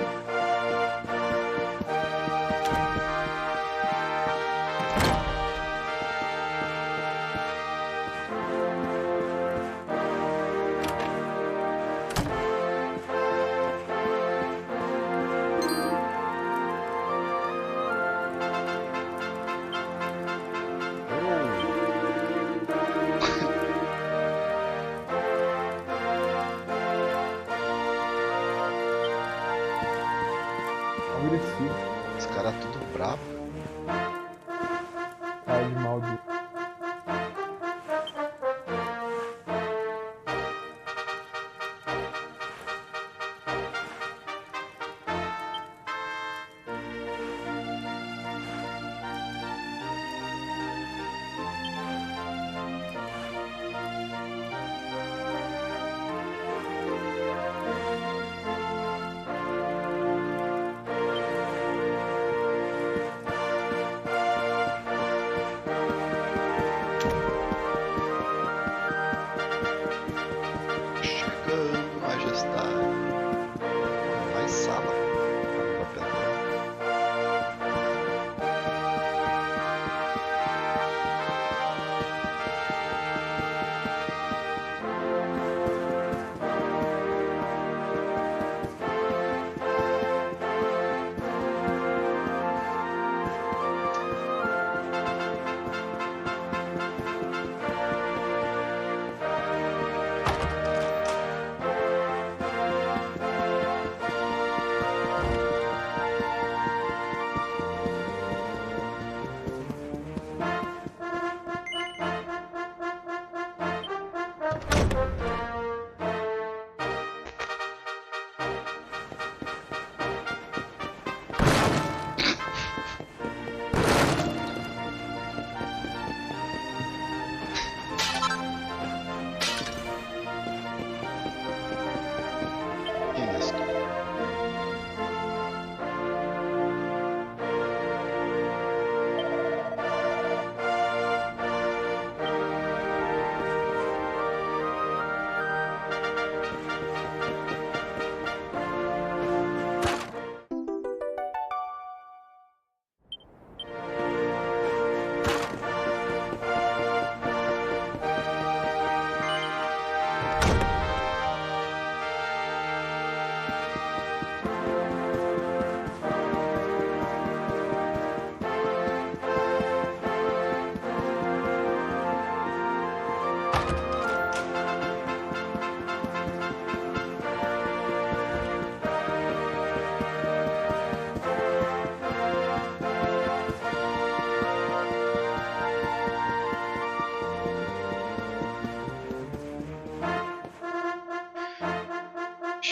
Speaker 4: Agressivo.
Speaker 1: Os caras tudo brabo.
Speaker 4: Cara de maldito.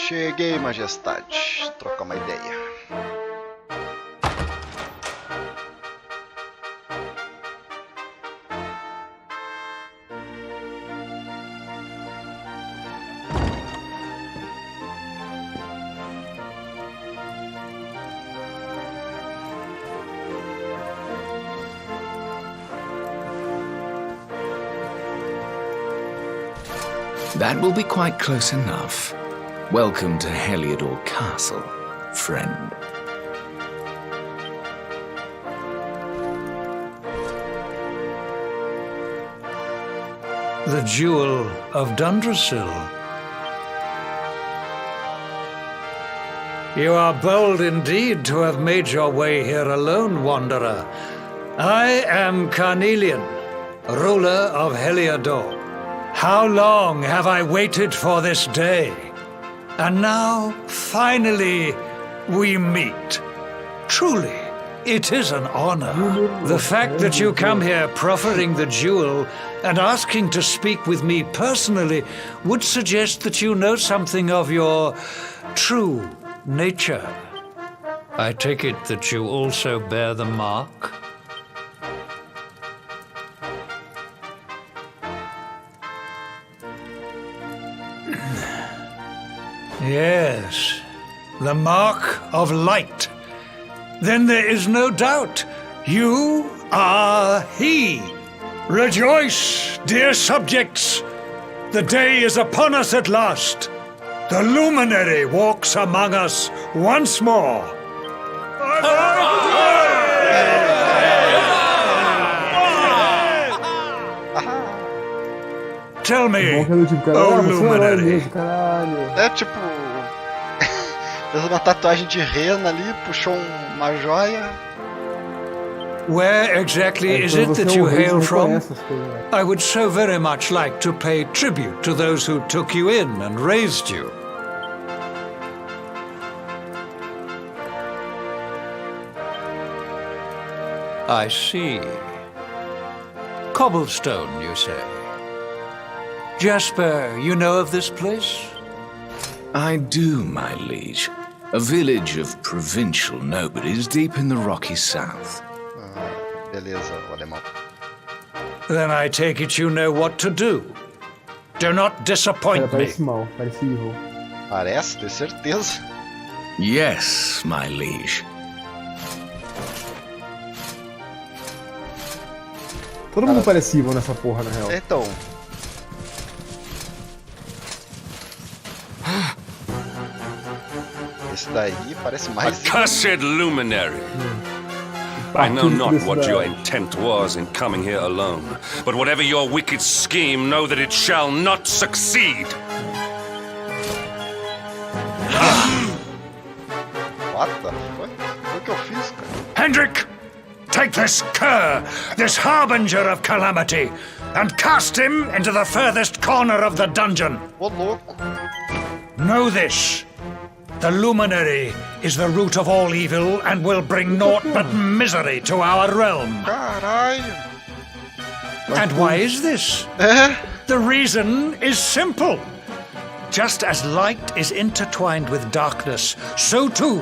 Speaker 1: Cheguei, majestade. Trocar uma ideia.
Speaker 12: That will be quite close enough. Welcome to Heliodor Castle, friend.
Speaker 8: The Jewel of Dundrasil. You are bold indeed to have made your way here alone, Wanderer. I am Carnelian, ruler of Heliodor. How long have I waited for this day? And now, finally, we meet. Truly, it is an honor. The fact that you come here proffering the jewel and asking to speak with me personally would suggest that you know something of your true nature. I take it that you also bear the mark? Yes, the mark of light. Then there is no doubt. You are he. Rejoice, dear subjects. The day is upon us at last. The luminary walks among us once more. Tell me, oh luminary.
Speaker 1: É tipo... fez uma tatuagem de rena ali, puxou uma joia.
Speaker 8: Where exactly is it that you hail from? I would so very much like to pay tribute to those who took you in and raised you. I see. Cobblestone, you say? Jasper, you know of this place?
Speaker 12: I do, my liege. A village of provincial nobodies deep in the rocky south.
Speaker 1: Beleza, o alemão.
Speaker 8: Then I take it you know what to do. Do not disappoint me.
Speaker 4: Parece mal, parece evil.
Speaker 1: Parece, tenho certeza.
Speaker 12: Yes, my liege.
Speaker 4: Todo mundo parece evil nessa porra, na real.
Speaker 1: Então. Esse daí parece mais...
Speaker 13: Accursed luminary! I know not what your intent was in coming here alone, but whatever your wicked scheme, know that it shall not succeed!
Speaker 1: What the fuck? O que eu fiz, cara?
Speaker 8: Hendrik! Take this cur, this harbinger of calamity, and cast him into the furthest corner of the dungeon.
Speaker 1: Ô, louco.
Speaker 8: Know this. The luminary is the root of all evil and will bring naught but misery to our realm.
Speaker 1: Caralho.
Speaker 8: And why is this? The reason is simple. Just as light is intertwined with darkness, so too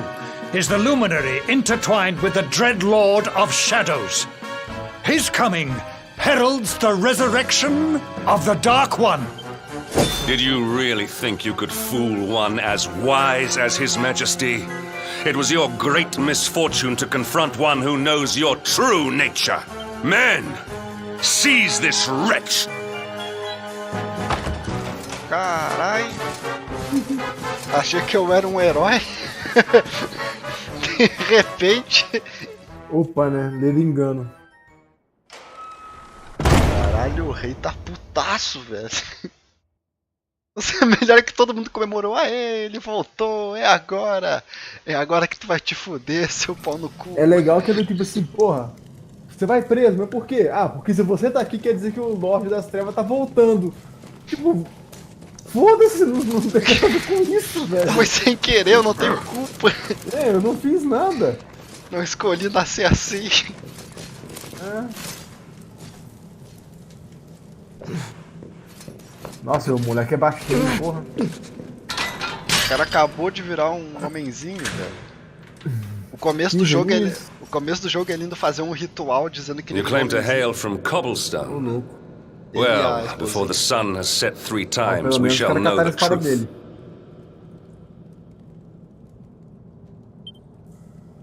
Speaker 8: is the luminary intertwined with the dread lord of shadows. His coming heralds the resurrection of the Dark One.
Speaker 13: Did you really think you could fool one as wise as His Majesty? It was your great misfortune to confront one who knows your true nature. Men, seize this wretch!
Speaker 1: Carai. Achei que eu era um herói. De repente.
Speaker 4: Opa, né? Leve engano.
Speaker 1: Caralho, o rei tá putaço, velho. Você é melhor que todo mundo comemorou. Aê, ele voltou, é agora. É agora que tu vai te fuder, seu pau no cu.
Speaker 4: É legal que é do tipo assim, porra, você vai preso, mas por quê? Ah, porque se você tá aqui quer dizer que o Lorde das Trevas tá voltando. Tipo, foda-se, não tem nada a ver com isso, velho.
Speaker 1: Foi sem querer, eu não tenho culpa.
Speaker 4: É, eu não fiz nada.
Speaker 1: Não escolhi nascer assim.
Speaker 4: É. Nossa, o moleque é baixinho, porra.
Speaker 1: cara acabou de virar um homenzinho, velho. O começo do jogo é lindo fazer um ritual dizendo que ele
Speaker 13: You claim to hail from Cobblestone. Well, before the sun has set 3 times, we shall know the truth.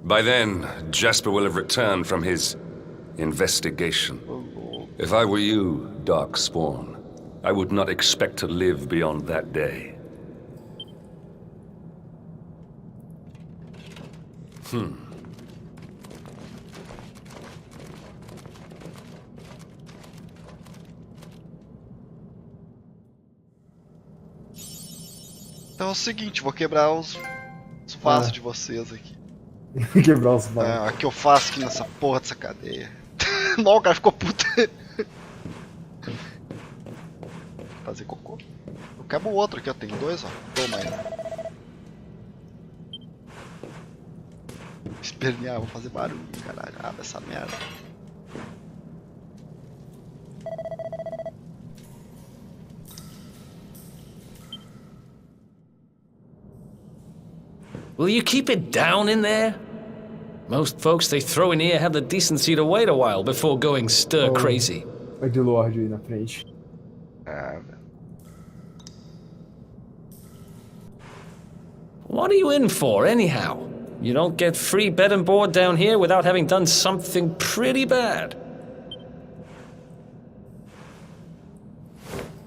Speaker 13: By then, Jasper will have returned from his investigation. If I were you, Darkspawn, I would not expect to live beyond that day.
Speaker 1: Então é o seguinte, vou quebrar os vasos de vocês aqui.
Speaker 4: Quebrar os vasos.
Speaker 1: É, o que eu faço aqui nessa porra dessa cadeia. Não, o cara ficou puto. Fazer cocô. Eu quebro o outro aqui, ó. Tem 2, ó. Toma aí. Espernear, vou fazer barulho, caralho. Abre essa merda.
Speaker 14: Will you keep it down in there? Most folks they throw in here have the decency to wait a while before going stir crazy.
Speaker 4: Vai de Lorde aí na frente.
Speaker 14: What are you in for, anyhow? You don't get free bed and board down here without having done something pretty bad.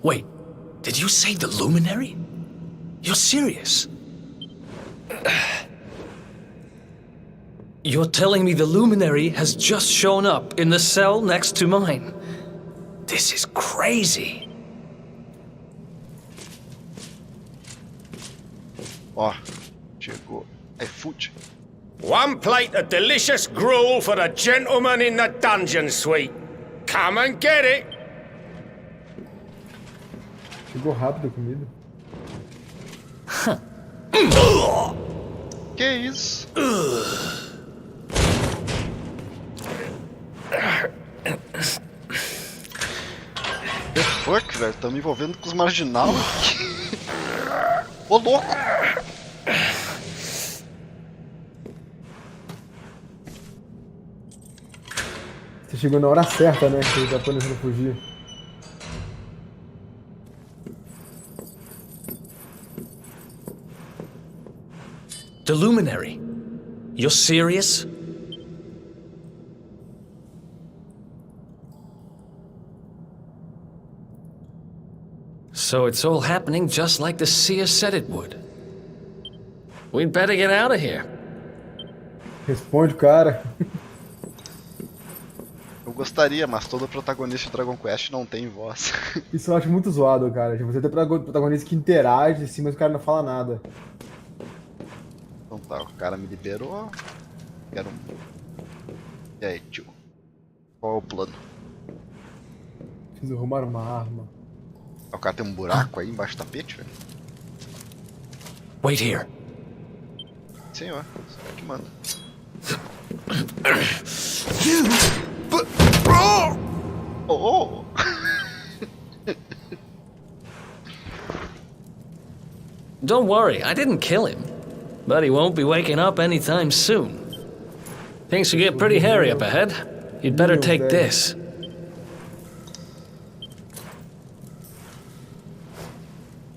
Speaker 14: Wait, did you say the Luminary? You're serious? You're telling me the Luminary has just shown up in the cell next to mine? This is crazy.
Speaker 1: Ó, chegou. É food.
Speaker 15: One plate of delicious gruel for the gentleman in the dungeon suite. Come and get it.
Speaker 4: Chegou rápido a comida.
Speaker 1: Que isso? The fuck, velho? Tô me envolvendo com os marginal aqui. Ô, louco!
Speaker 4: Você chegou na hora certa, né? Que o japonês não fugir.
Speaker 14: The Luminary? You're serious? So it's all happening just like the seer said it would. We'd better get out of here.
Speaker 4: Responde o cara.
Speaker 1: Eu gostaria, mas todo protagonista de Dragon Quest não tem voz.
Speaker 4: Isso eu acho muito zoado, cara. Tipo, você tem protagonista que interage assim, mas o cara não fala nada.
Speaker 1: Então tá, o cara me liberou. Quero um... E aí, tio? Qual é o plano?
Speaker 4: Preciso arrumar uma arma.
Speaker 1: O cara tem um buraco aí embaixo do tapete, velho?
Speaker 14: Wait here.
Speaker 1: Senhor, você que manda. Oh!
Speaker 14: Don't worry, I didn't kill him. But he won't be waking up anytime soon. Things could get pretty hairy up ahead. You'd better take this.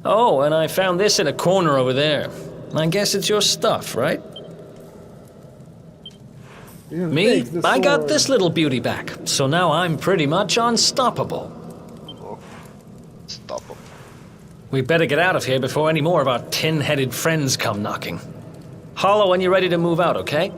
Speaker 14: Oh, and I found this in a corner over there. I guess it's your stuff, right? Me, I got this little beauty back, so now I'm pretty much unstoppable.
Speaker 1: Stoppable.
Speaker 14: We better get out of here before any more of our tin-headed friends come knocking. Hollow when you're ready to move out, okay?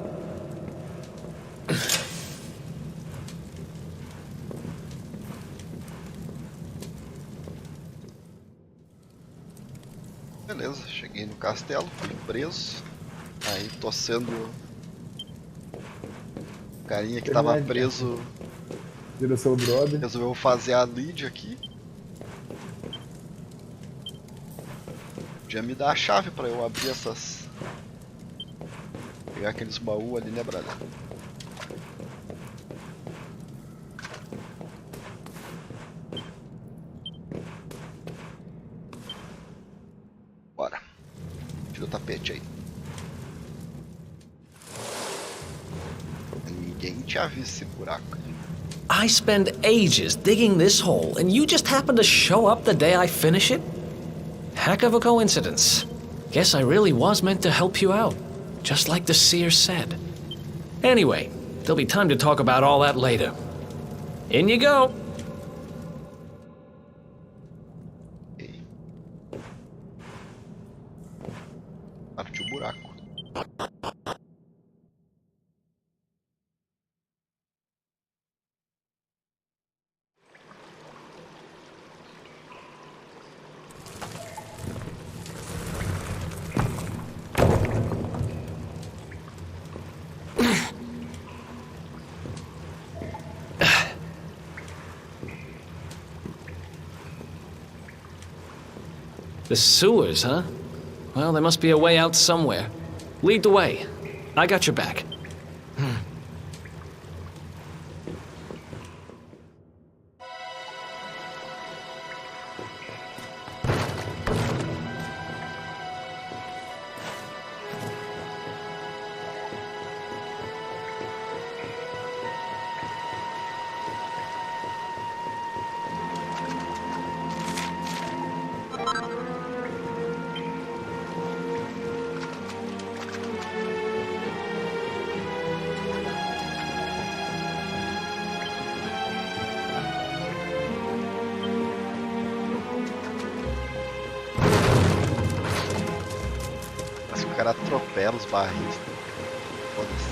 Speaker 1: Beleza, cheguei no castelo, fui preso. Aí tô sendo... O carinha que tava preso...
Speaker 4: Vira seu brother.
Speaker 1: Resolveu fazer a lead aqui. Podia me dar a chave pra eu abrir essas... Pegar aqueles baús ali, né, brother? tapete aí. Ninguém tinha visto esse buraco.
Speaker 14: I spend ages digging this hole, and you just happen to show up the day I finish it? Heck of a coincidence. Guess I really was meant to help you out, just like the seer said. Anyway, there'll be time to talk about all that later. In you go.
Speaker 1: Partiu o buraco.
Speaker 14: The sewers, huh? Well, there must be a way out somewhere. Lead the way. I got your back.
Speaker 1: Mas o cara atropela os barris. Foda-se.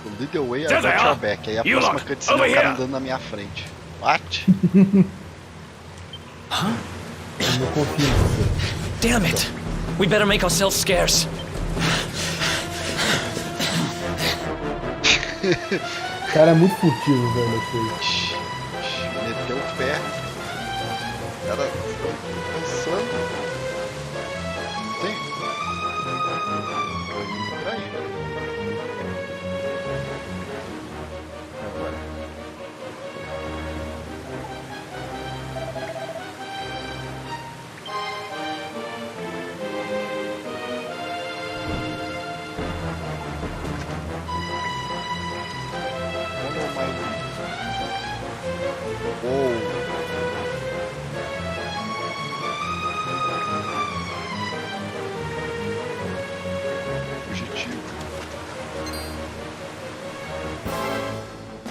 Speaker 1: O lead the way, I got your back. Aí a próxima cutscene é o cara andando na minha frente. What?
Speaker 14: Huh? Damn it! We better make ourselves scarce.
Speaker 4: O cara é muito furtivo, velho. Aqui.
Speaker 1: Meteu o pé. O cara pensando. Não tem? Peraí. Agora. Fugitivo.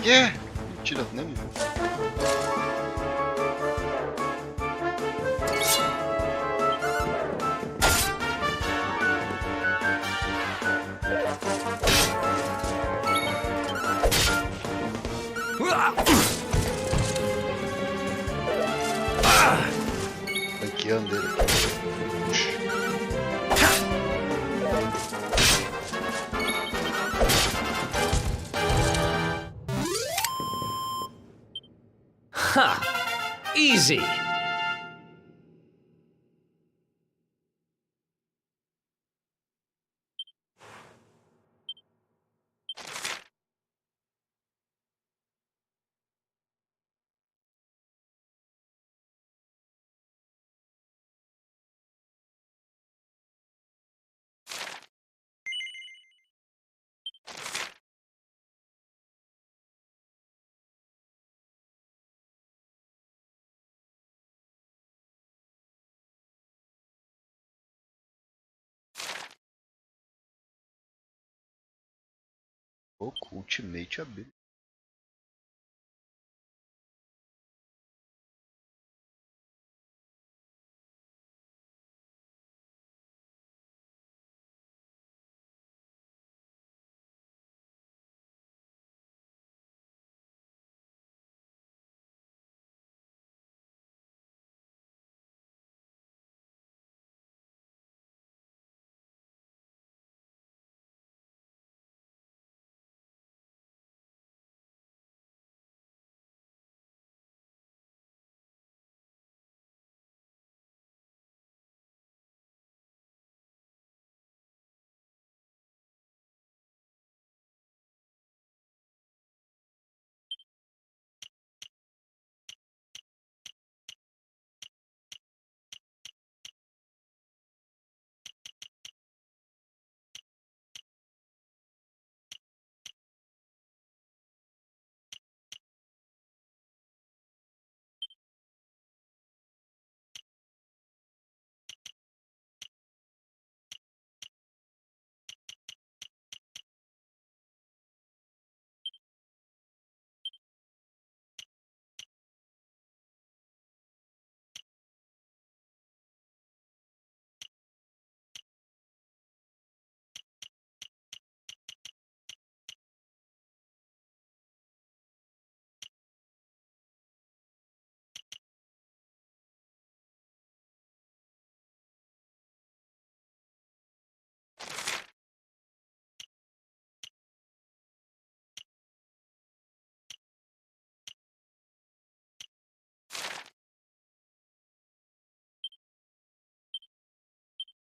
Speaker 1: Que? Mentira, nem me viu. Tanqueando ele aqui.
Speaker 14: Ha! Easy!
Speaker 1: Ultimate ability.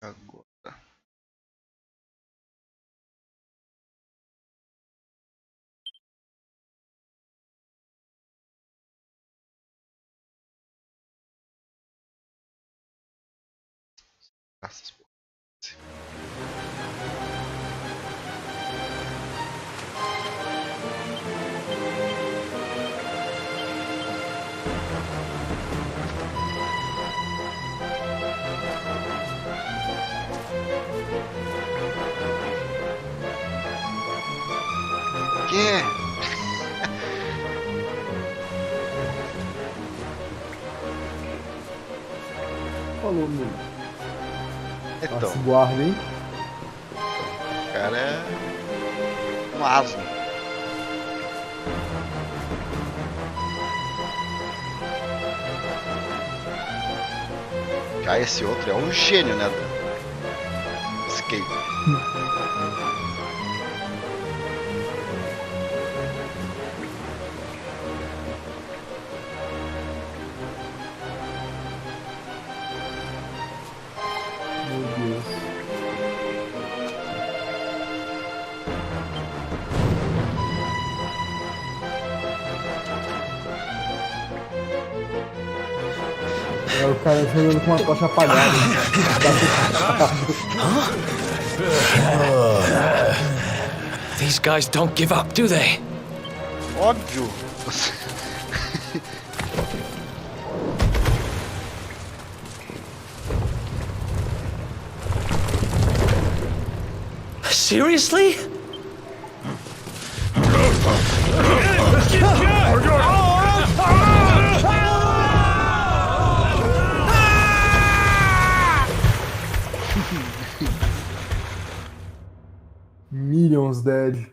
Speaker 1: Agora. Graças por quê?
Speaker 4: Falou, meu.
Speaker 1: Então,
Speaker 4: Nossa, guarda, hein?
Speaker 1: o cara é um asno. Já esse outro é um gênio, né? Do skate.
Speaker 4: Meu Deus. É o cara jogando com uma tocha apagada.
Speaker 14: These guys don't give up, do they?
Speaker 1: Óbvio.
Speaker 14: Seriously?
Speaker 4: Millions dead.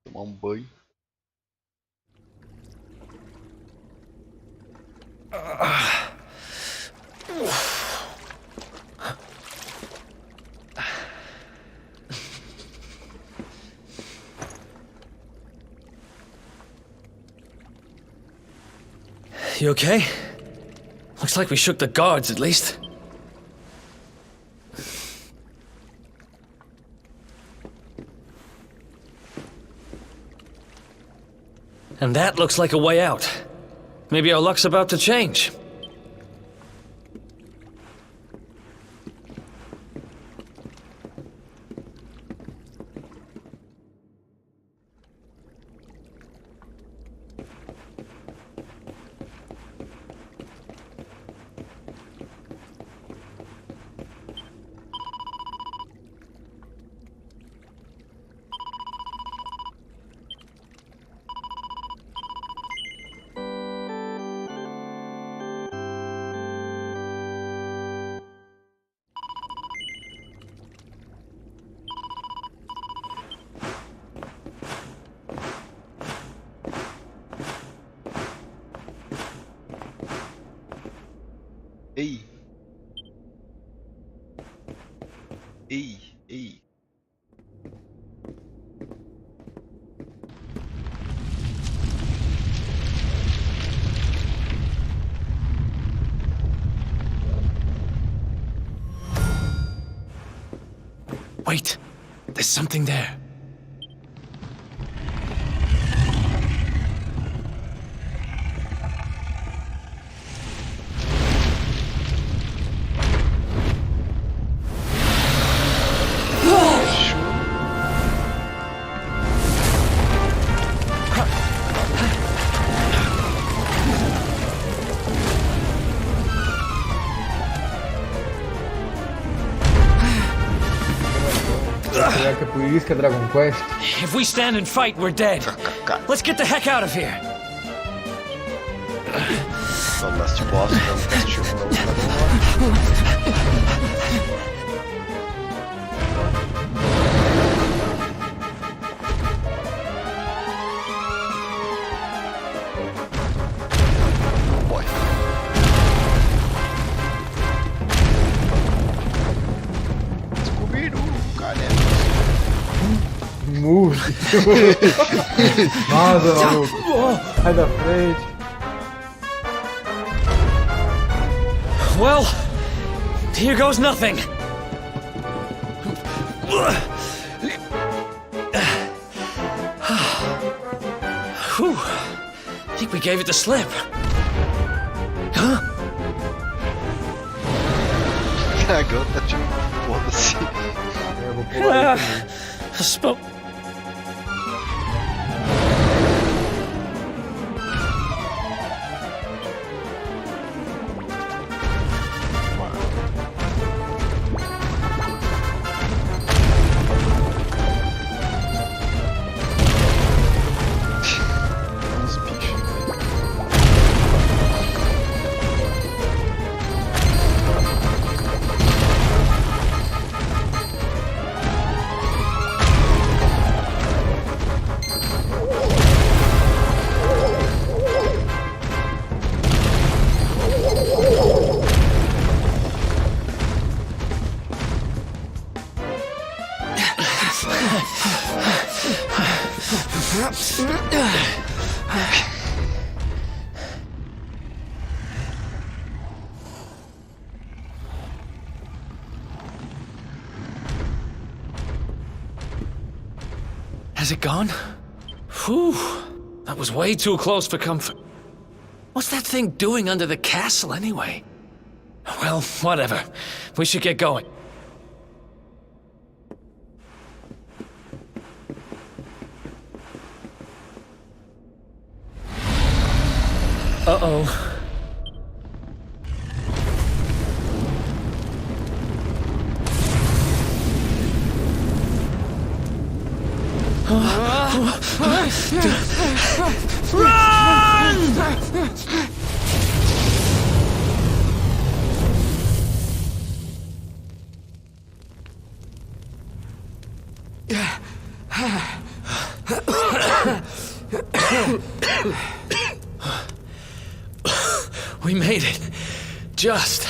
Speaker 1: Tomar um banho.
Speaker 14: You okay? Looks like we shook the guards, at least. And that looks like a way out. Maybe our luck's about to change.
Speaker 1: Ei. Ei, ei.
Speaker 14: Wait, there's something there.
Speaker 4: Será que é por isso que é Dragon Quest?
Speaker 14: If we stand and fight, we're dead. Let's get the heck out of here.
Speaker 1: Só Last Boss, então teste um novo.
Speaker 4: Move. Nossa, maluco. Sai da frente.
Speaker 14: Well, here goes nothing. Whew. I think we gave it the slip. Huh?
Speaker 1: Cagão tá tipo, foda-se.
Speaker 4: Eu vou pular aí também.
Speaker 1: Uns bichos.
Speaker 14: Has it gone? Whew. That was way too close for comfort. What's that thing doing under the castle anyway? Well, whatever. We should get going. Uh-oh. We made it. Just.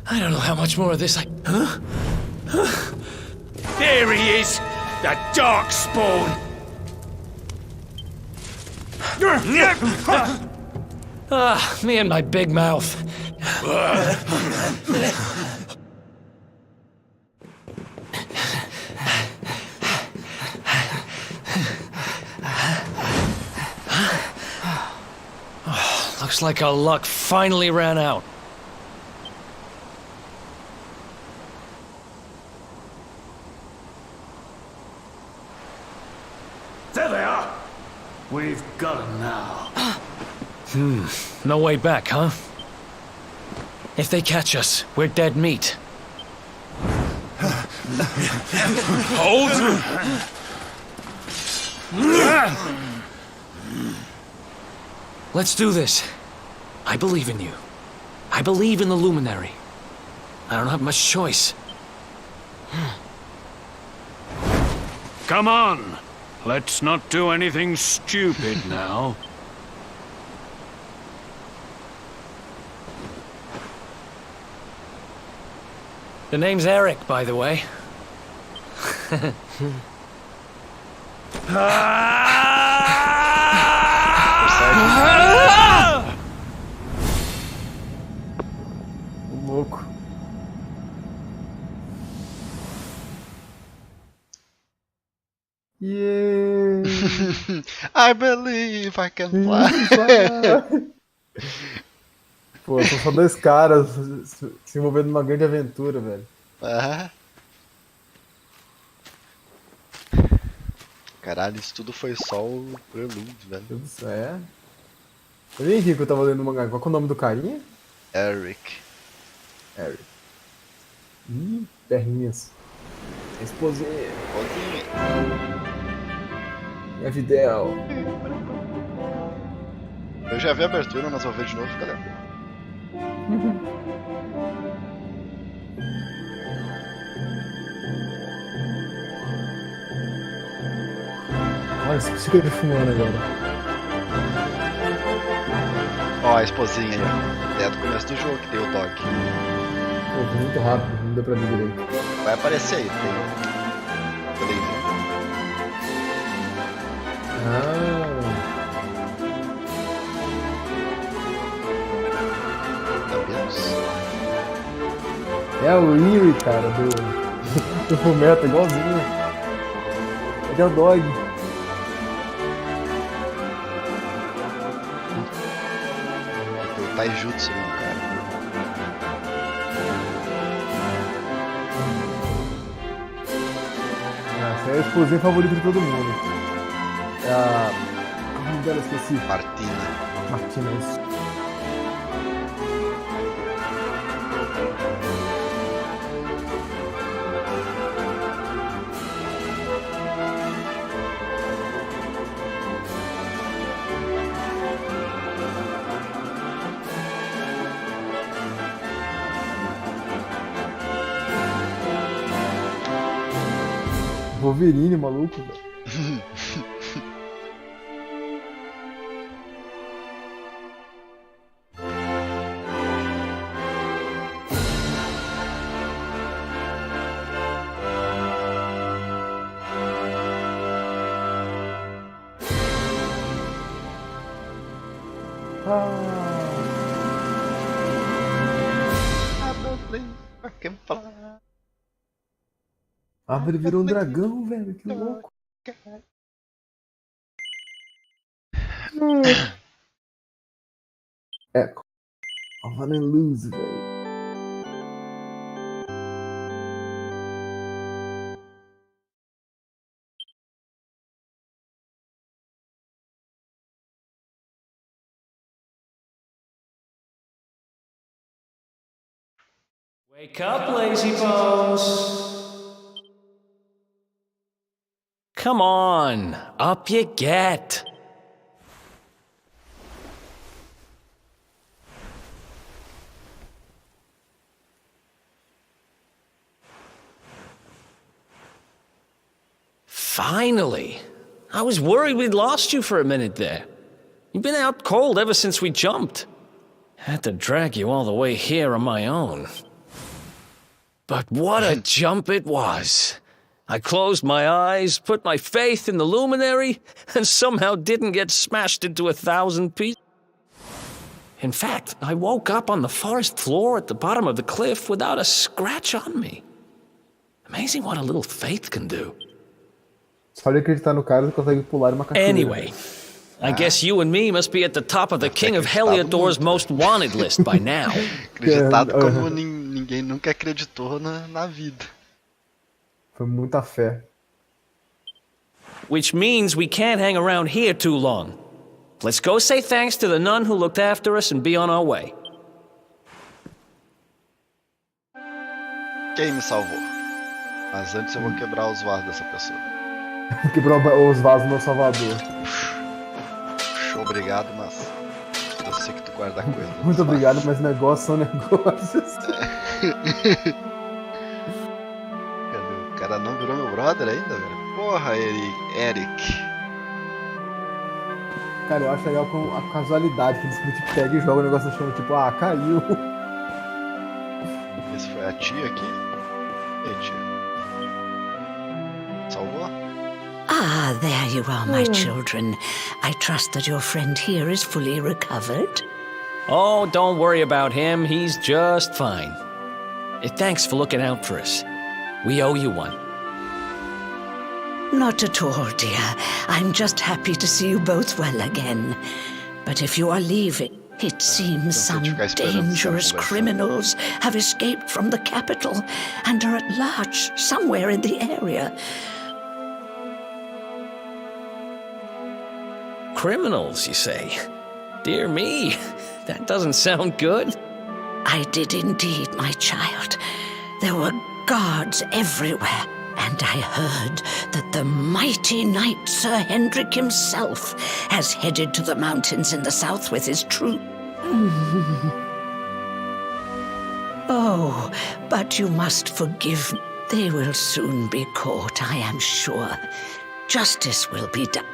Speaker 14: I don't know how much more of this I... Huh?
Speaker 15: There he is! The Darkspawn!
Speaker 14: Ah, me and my big mouth. Looks like our luck finally ran out.
Speaker 11: There they are. We've got them now.
Speaker 14: No way back, huh? If they catch us, we're dead meat.
Speaker 15: Hold!
Speaker 14: Let's do this. I believe in you. I believe in the Luminary. I don't have much choice.
Speaker 11: Come on. Let's not do anything stupid now.
Speaker 14: The name's Eric, by the way.
Speaker 4: Louco. Yeah.
Speaker 1: I believe I can fly.
Speaker 4: Pô, são só dois caras se envolvendo numa grande aventura, velho.
Speaker 1: Ah. Caralho, isso tudo foi só o prelúdio, velho.
Speaker 4: Tudo isso é. Eu nem vi que eu tava lendo o mangá. Qual que é o nome do carinha?
Speaker 1: Eric.
Speaker 4: Eric. Perninhas. Esposinha. Minha Videl.
Speaker 1: Eu já vi a abertura, mas vou ver de novo, galera.
Speaker 4: Olha, esse psico fumando agora.
Speaker 1: Ó, a esposinha aí, ó. É do começo do jogo que tem o dog.
Speaker 4: Pô, foi muito rápido, não deu pra ver direito.
Speaker 1: Vai aparecer aí, tem.
Speaker 4: É o Yuri, cara, do O Fullmetal, igualzinho. Ele é o dog.
Speaker 1: Tem o Taijutsu, né, cara?
Speaker 4: Essa é a esposinha favorita de todo mundo. É a... Qual o nome dela? Esqueci. Martina, isso. Wolverine, maluco, velho. A árvore virou um dragão, velho. Que louco. Echo. I wanna lose, velho.
Speaker 14: Wake up, lazy bones. Come on, up you get. Finally. I was worried we'd lost you for a minute there. You've been out cold ever since we jumped. Had to drag you all the way here on my own. But what a jump it was. I closed my eyes, put my faith in the luminary, and somehow didn't get smashed into 1,000 pieces. In fact, I woke up on the forest floor at the bottom of the cliff without a scratch on me. Amazing what a little faith can do.
Speaker 4: Só de acreditar no cara, ele consegue pular uma cachoeira.
Speaker 14: Anyway, I guess you and me must be at the top of the King of Heliodor's most wanted list by now.
Speaker 1: Acreditado como ninguém nunca acreditou na vida.
Speaker 4: Foi muita fé.
Speaker 14: Which means we can't hang around here too long. Let's go say thanks to the nun who looked after us and be on our way.
Speaker 1: Quem me salvou? Mas antes eu vou quebrar os vasos dessa pessoa.
Speaker 4: Quebrou os vasos do meu salvador.
Speaker 1: Puxa, obrigado, mas eu sei que tu guarda coisa.
Speaker 4: Muito obrigado, mas negócios são negócios.
Speaker 1: O cara não virou meu brother ainda, velho. Porra, Eric.
Speaker 4: Cara, eu acho legal com a casualidade que eles pega e joga o negócio no chão, tipo, ah, caiu.
Speaker 1: Esse foi a tia aqui? Ei, tia. Salvou?
Speaker 16: Ah, there you are, my children. I trust that your friend here is fully recovered.
Speaker 14: Oh, don't worry about him. He's just fine. Thanks for looking out for us. We owe you one.
Speaker 16: Not at all, dear. I'm just happy to see you both well again. But if you are leaving, it seems some dangerous criminals have escaped from the capital and are at large somewhere in the area.
Speaker 14: Criminals, you say? Dear me, that doesn't sound good.
Speaker 16: I did indeed, my child. There were guards everywhere, and I heard that the mighty knight Sir Hendrik himself has headed to the mountains in the south with his troop. Oh, but you must forgive me. They will soon be caught, I am sure. Justice will be done.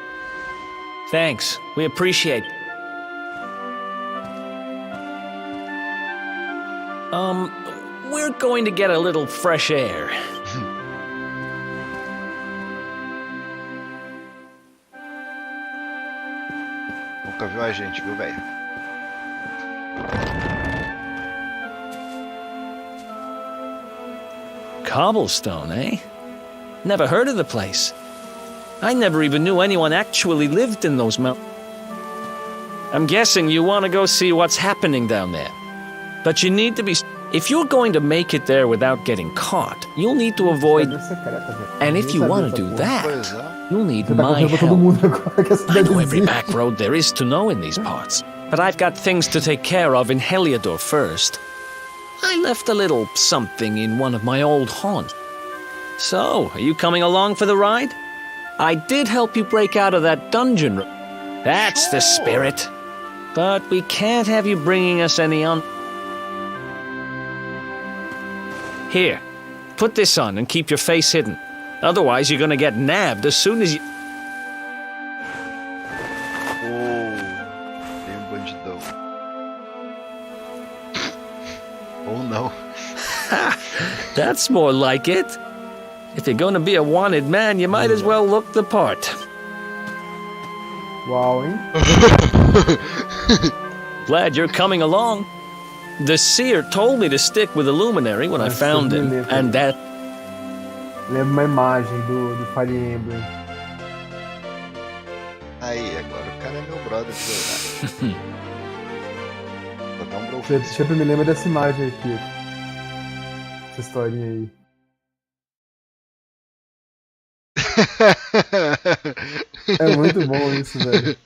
Speaker 14: Thanks. We appreciate. We're going to get a little fresh air.
Speaker 1: Nunca viu a gente, viu, velho?
Speaker 14: Cobblestone, eh? Never heard of the place. I never even knew anyone actually lived in those mountains. I'm guessing you want to go see what's happening down there. But you need to be... If you're going to make it there without getting caught, you'll need to avoid... And if you want to do that, you'll need my help. I know every back road there is to know in these parts, but I've got things to take care of in Heliodor first. I left a little something in one of my old haunts. So, are you coming along for the ride? I did help you break out of that dungeon. That's the spirit. But we can't have you bringing us any on... Here, put this on and keep your face hidden. Otherwise, you're gonna get nabbed as soon as you...
Speaker 1: Tem bandidão. Oh no.
Speaker 14: That's more like it. If you're gonna be a wanted man, you might as well look the part.
Speaker 4: Uau, hein?
Speaker 14: Glad you're coming along. The seer told me to stick with the luminary when I found him, and that...
Speaker 4: Lembra uma imagem do Fire Emblem.
Speaker 1: Aí, agora o cara é meu brother de verdade. Vou dar um bro.
Speaker 4: Sempre me lembra dessa imagem aqui. Essa historinha aí. É muito bom isso, velho.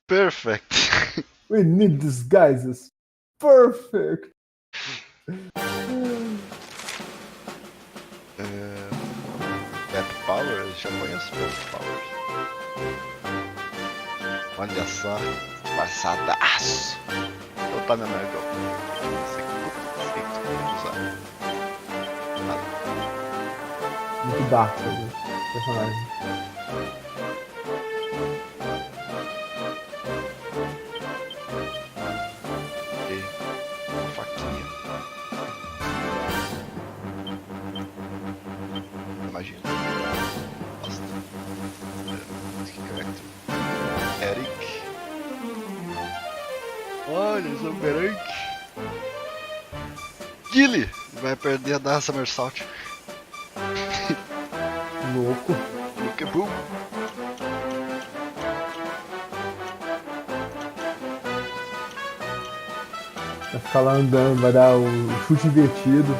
Speaker 1: Perfect.
Speaker 4: We need disguises. Perfect.
Speaker 1: Pep Powers? Já conheço Pep Powers. Olha só, disfarçadaço. Então tá na merda. Não sei o que tu pode usar.
Speaker 4: Muito dark, o personagem.
Speaker 1: Imagina. Nossa. Eric. Olha, Zomberang. Gilly vai perder da Somersault.
Speaker 4: Louco.
Speaker 1: Look boom.
Speaker 4: Vai ficar lá andando, vai dar o chute invertido.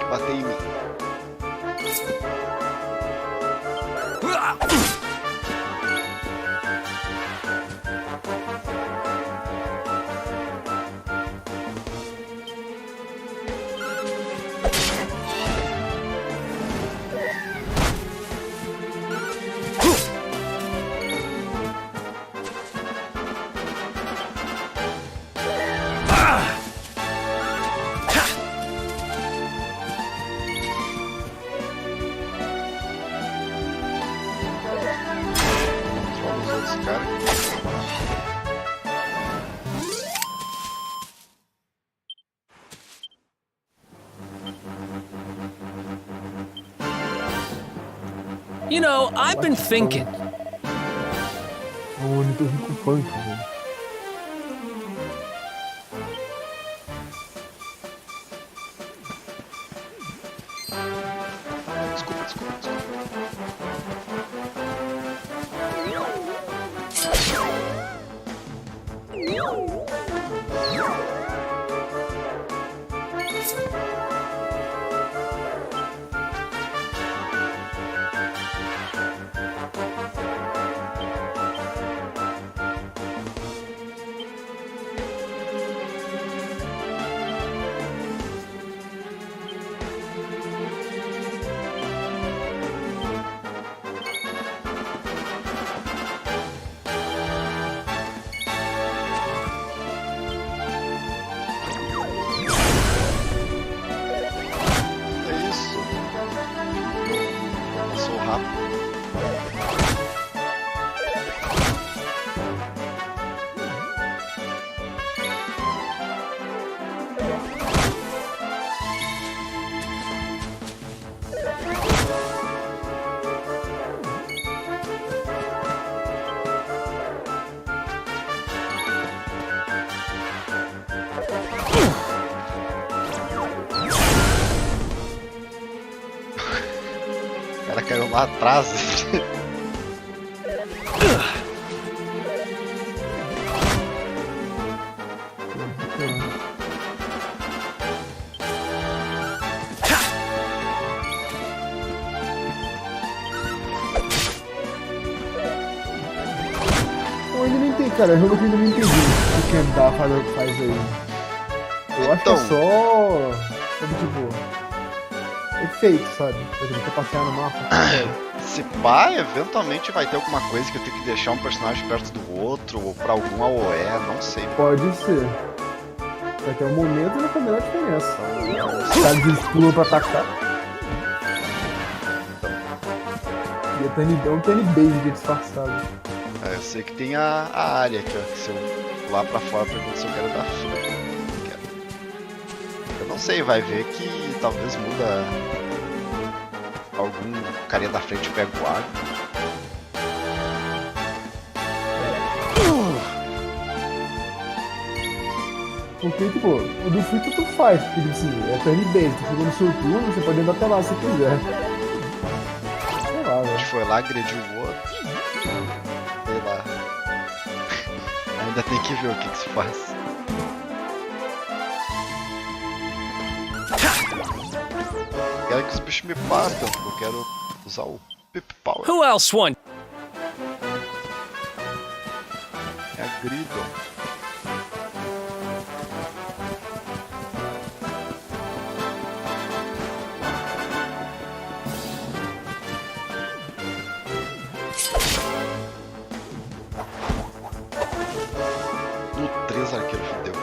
Speaker 1: bater em mim. esse cara.
Speaker 14: You know, I've been thinking.
Speaker 4: O ornitorrinco punk, velho.
Speaker 1: O cara caiu lá atrás.
Speaker 4: Eu ainda não entendi, cara. Eu realmente ainda não entendi o que Kendar faz aí. Eu acho que é só. Sabe, tipo. Efeito, sabe? Por exemplo, você passear no mapa.
Speaker 1: Se pá, eventualmente vai ter alguma coisa que eu tenho que deixar um personagem perto do outro, ou pra algum AOE, não sei.
Speaker 4: Pode ser. Vai ter um momento e vai fazer a diferença. Os caras eles pulam pra atacar. E é um Tiny Basic disfarçado.
Speaker 1: É, eu sei que tem a área aqui, ó, que se eu pular pra fora, pergunto se eu quero dar frente. Eu não sei, vai ver que talvez muda. Algum carinha da frente pega o ar.
Speaker 4: Porque, tipo, o do Free tu faz, porque, tipo assim, é turn base, tu chegou no seu turno, você pode andar até lá se quiser. Sei lá,
Speaker 1: A
Speaker 4: velho.
Speaker 1: gente foi lá, agrediu o outro. Sei lá. Ainda tem que ver o que se faz. Quero que os bichos me batam, eu quero usar o Pip Power.
Speaker 14: Who else won?
Speaker 1: É a Gridon. No 3 arqueiro fudeu.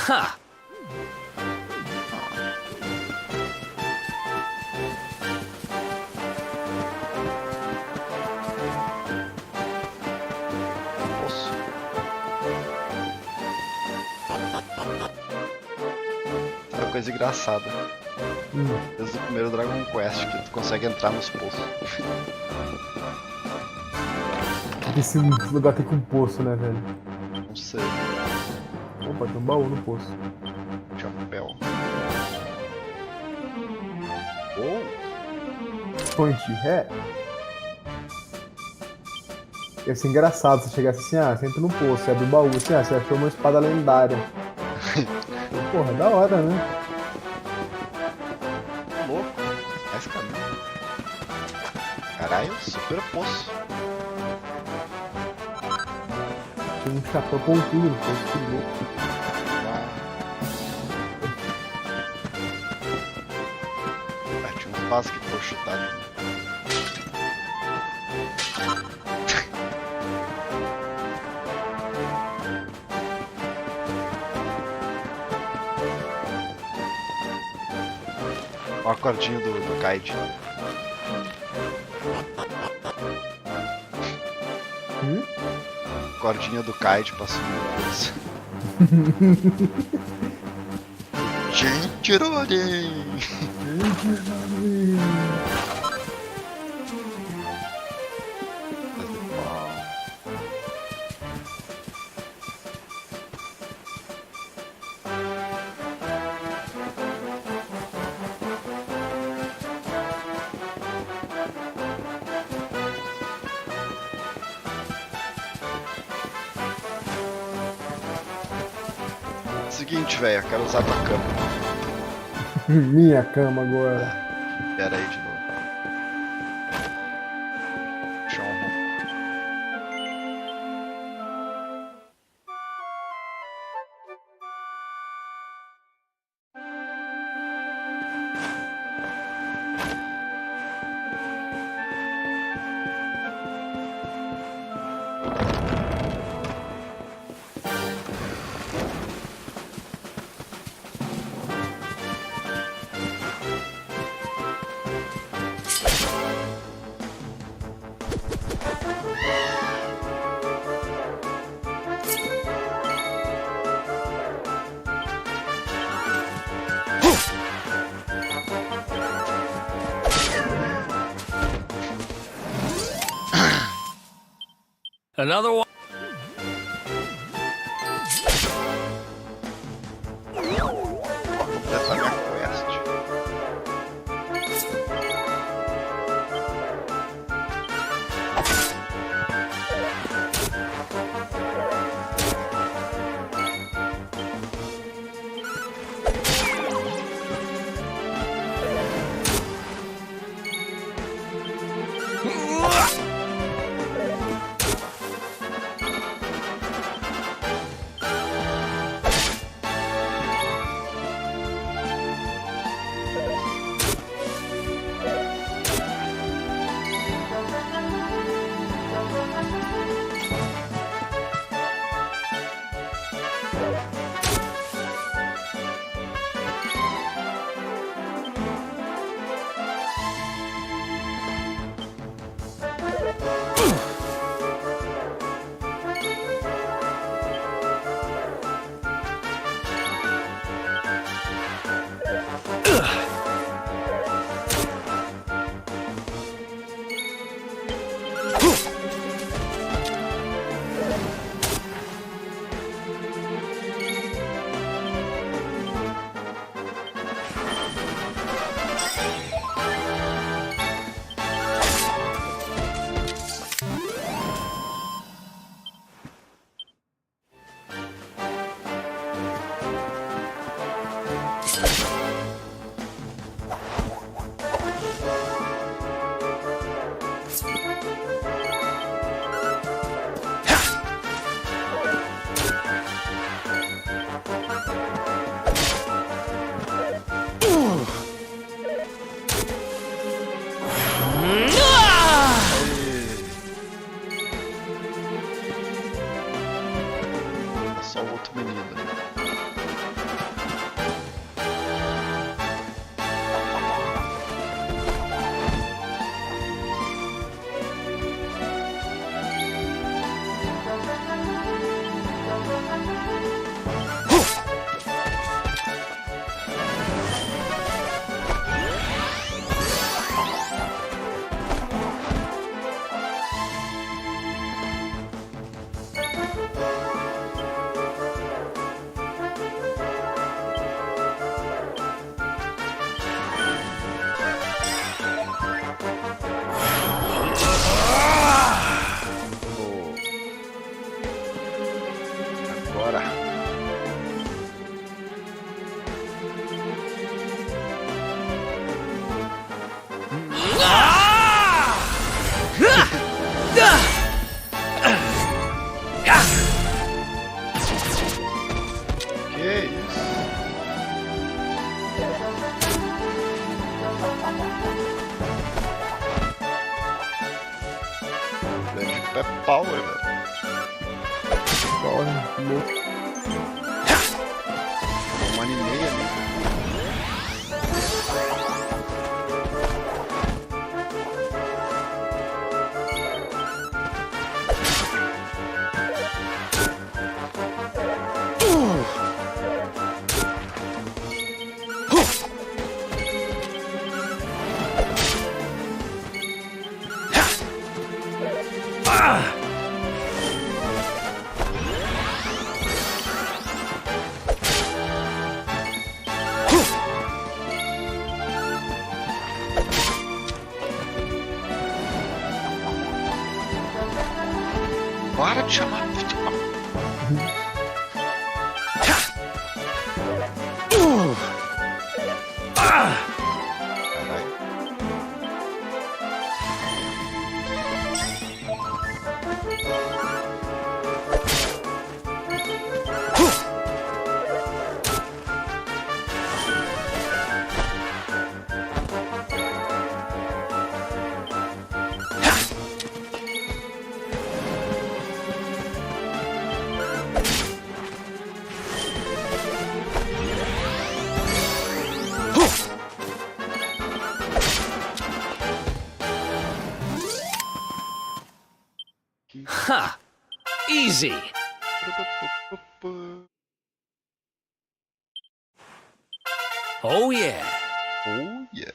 Speaker 14: Ha!
Speaker 1: Posso. É uma coisa engraçada. Desde o primeiro Dragon Quest que tu consegue entrar nos poços.
Speaker 4: Esse lugar tem com poço, né, velho?
Speaker 1: Não sei.
Speaker 4: Opa, tem um baú no poço.
Speaker 1: Chapéu. Oh!
Speaker 4: Point ré. Ia ser engraçado se chegasse assim, você entra no poço, você abre o baú, assim, você achou uma espada lendária. Porra, da hora, né?
Speaker 1: louco. Mais caminho. Caralho, super poço.
Speaker 4: Tem um chapéu pontudo, que louco.
Speaker 1: Tinha uns passos que foi chutado. Olha a cordinha do Kaid. Cordinha do Kaid passando no coisa. Gente, Ronin! Seguinte, velho, eu quero usar tua cama.
Speaker 4: Minha cama agora.
Speaker 1: Pera aí de novo. Deixa eu
Speaker 5: Another one.
Speaker 1: só o outro menino. power, velho.
Speaker 4: Power, louco.
Speaker 1: Um ano e meio ali. Para de chamar.
Speaker 14: Ha! Easy! Oh yeah!
Speaker 1: Oh yeah!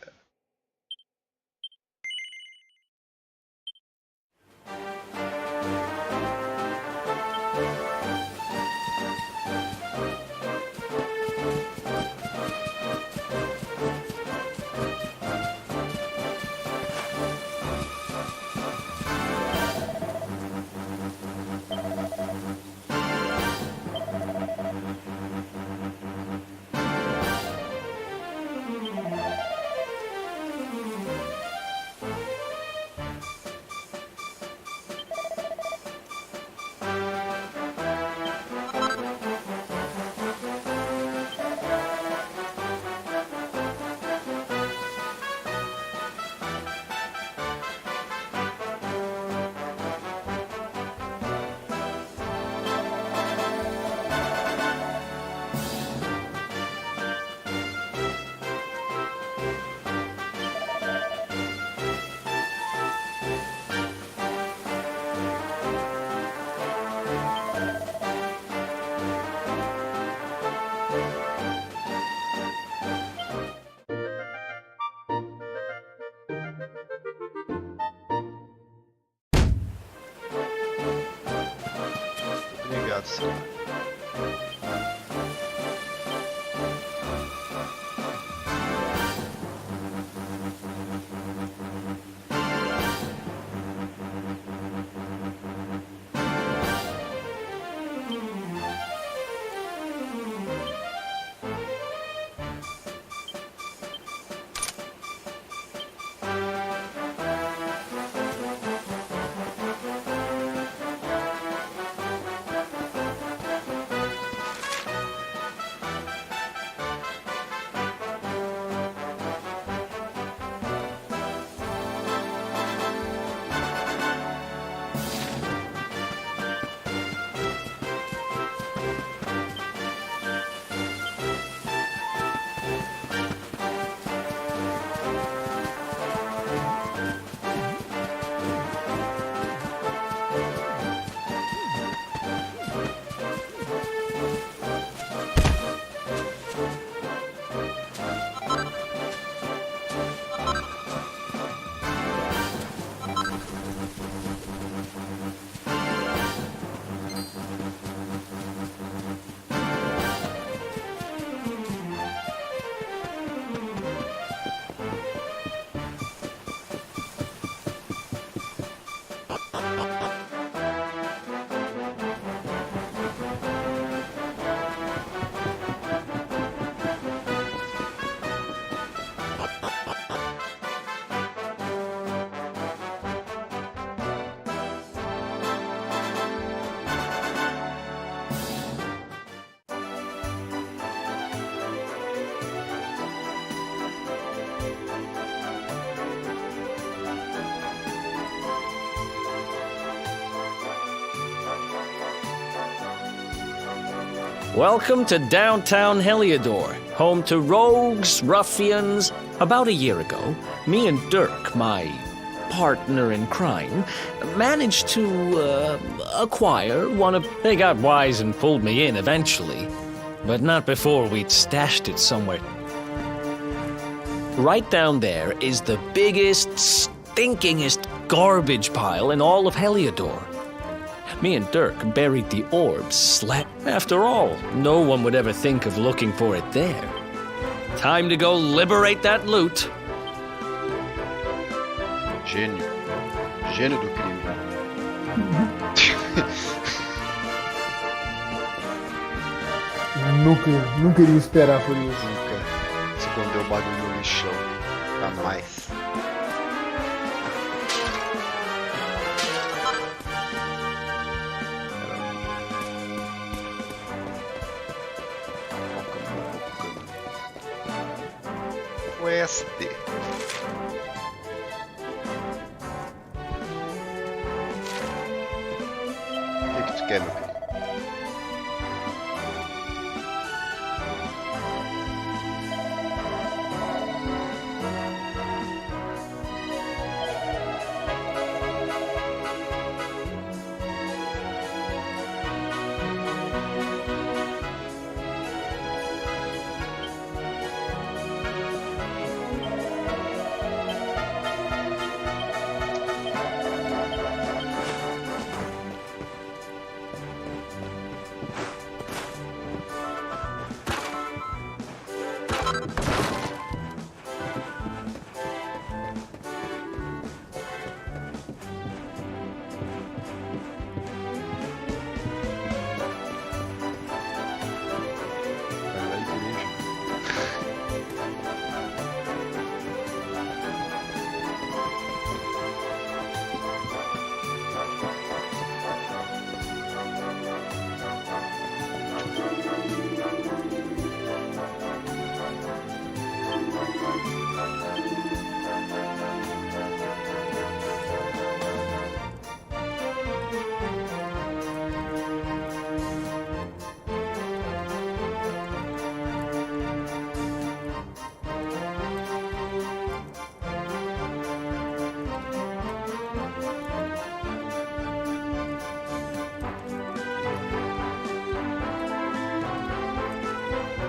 Speaker 1: Obrigado, senhor.
Speaker 14: Welcome to downtown Heliodor, home to rogues, ruffians. About a year ago, me and Dirk, my partner in crime, managed to acquire one of... They got wise and pulled me in eventually, but not before we'd stashed it somewhere. Right down there is the biggest, stinkingest garbage pile in all of Heliodor. Me and Dirk buried the orbs. After all, no one would ever think of looking for it there. Time to go liberate that loot.
Speaker 1: Gênio. Gênio do crime.
Speaker 4: Nunca iria esperar por isso.
Speaker 1: Nunca. Escondeu o bagulho no lixão. Jamais. Oeste. O que tu quer, meu filho?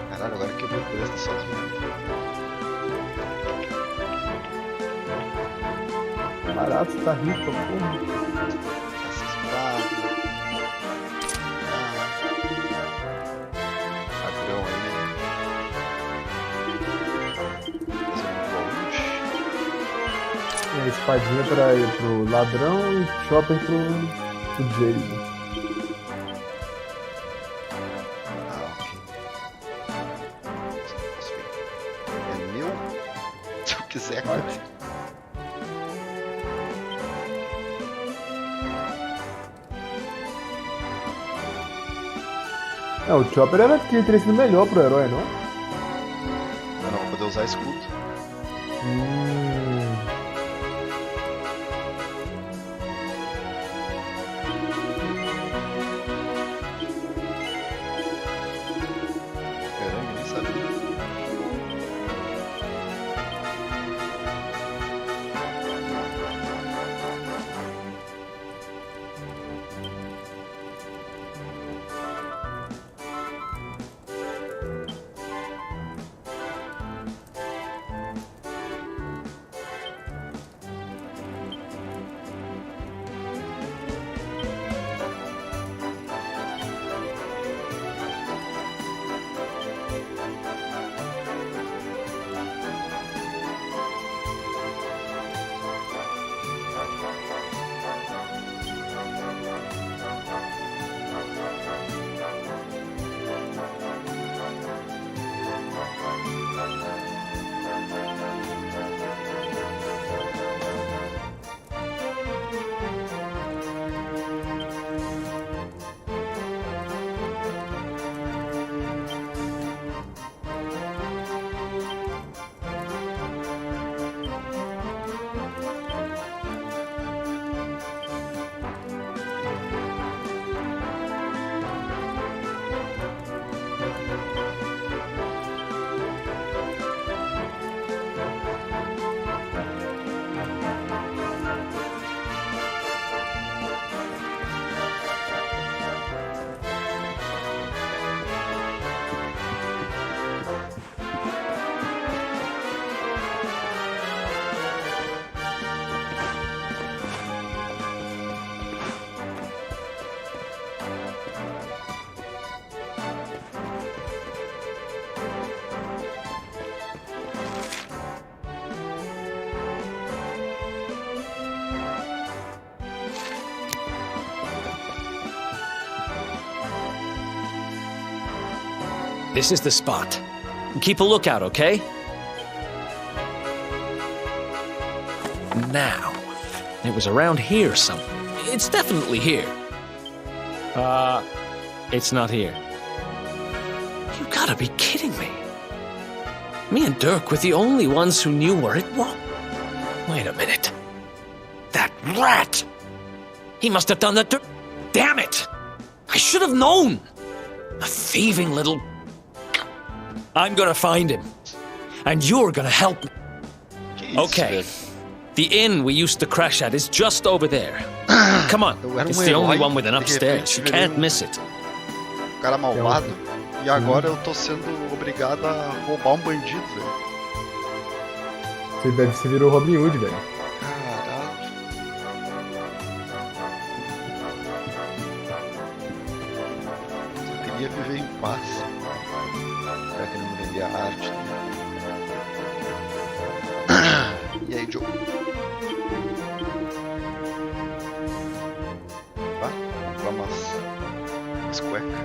Speaker 1: Caralho, agora quebrou o preço sozinho.
Speaker 4: Barato, tá rico, porra.
Speaker 1: Essas pragas. Padrão aí.
Speaker 4: É, espadinha pro ladrão e chopper pro Jason. É, o Chopper era que teria sido melhor pro herói, não?
Speaker 1: Eu não vou poder usar escudo. Caramba, nem sabia.
Speaker 14: This is the spot. Keep a lookout, okay? Now, it was around here somewhere. It's definitely here. It's not here. You gotta be kidding me. Me and Dirk were the only ones who knew where it was. Wait a minute. That rat! He must have done that. Damn it! I should have known! A thieving little... I'm gonna find him. And you're gonna help me. Okay. The inn we used to crash at is just over there. Come on. It's the only one with an upstairs. You can't miss it.
Speaker 1: Cara malvado. E agora eu tô sendo obrigado a roubar bandido, velho.
Speaker 4: Você virou Robin Hood, velho.
Speaker 1: Caralho. Eu queria viver em paz. Será que ele não vender a arte? E aí, Joe? Tá? Comprar umas cuecas.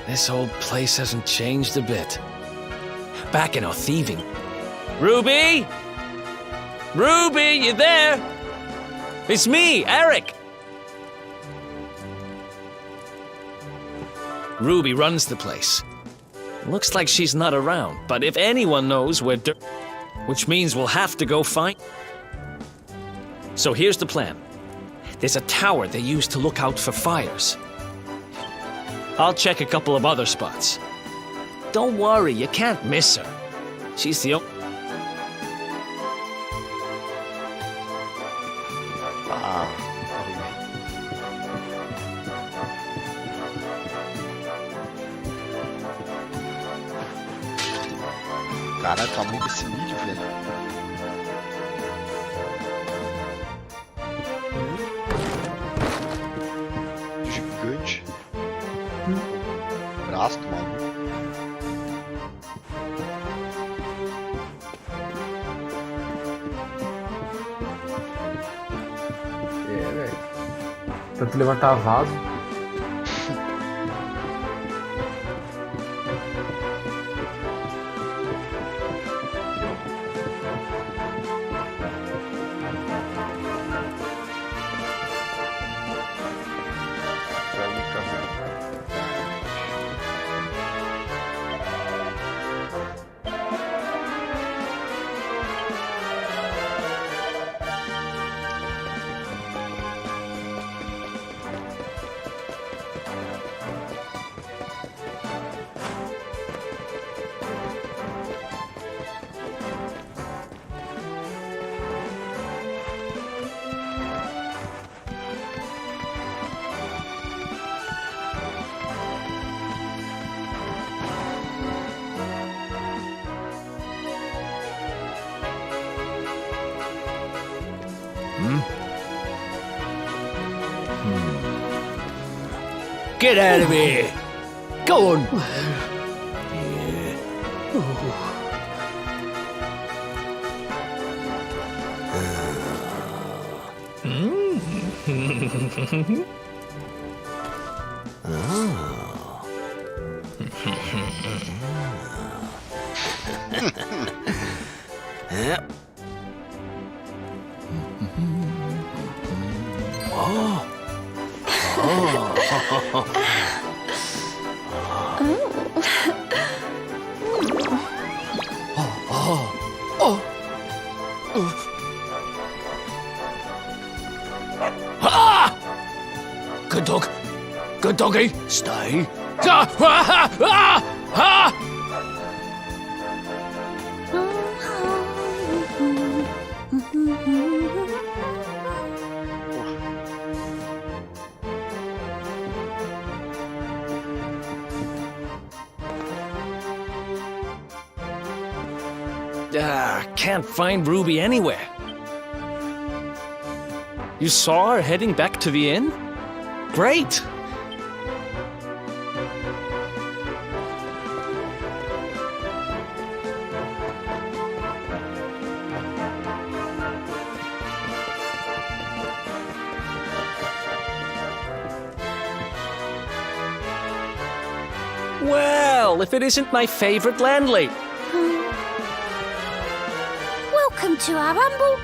Speaker 14: This old place hasn't changed a bit. Back in our thieving. Ruby? Ruby, you there? It's me, Eric. Ruby runs the place. Looks like she's not around, but if anyone knows where which means we'll have to go find... So here's the plan. There's a tower they use to look out for fires. I'll check a couple of other spots. Don't worry, you can't miss her. She's the only...
Speaker 1: Caraca, o tamanho desse milho, velho. Gigante. Braço do maluco.
Speaker 4: Velho. Tanto levantar vaso.
Speaker 5: Get out of here! Go on!
Speaker 12: Yep.
Speaker 5: Good dog. Good doggy. Stay. Ah, ah, ah, ah.
Speaker 14: Can't find Ruby anywhere. You saw her heading back to the inn? Great! Well, if it isn't my favorite landlady.
Speaker 6: Welcome to our humble...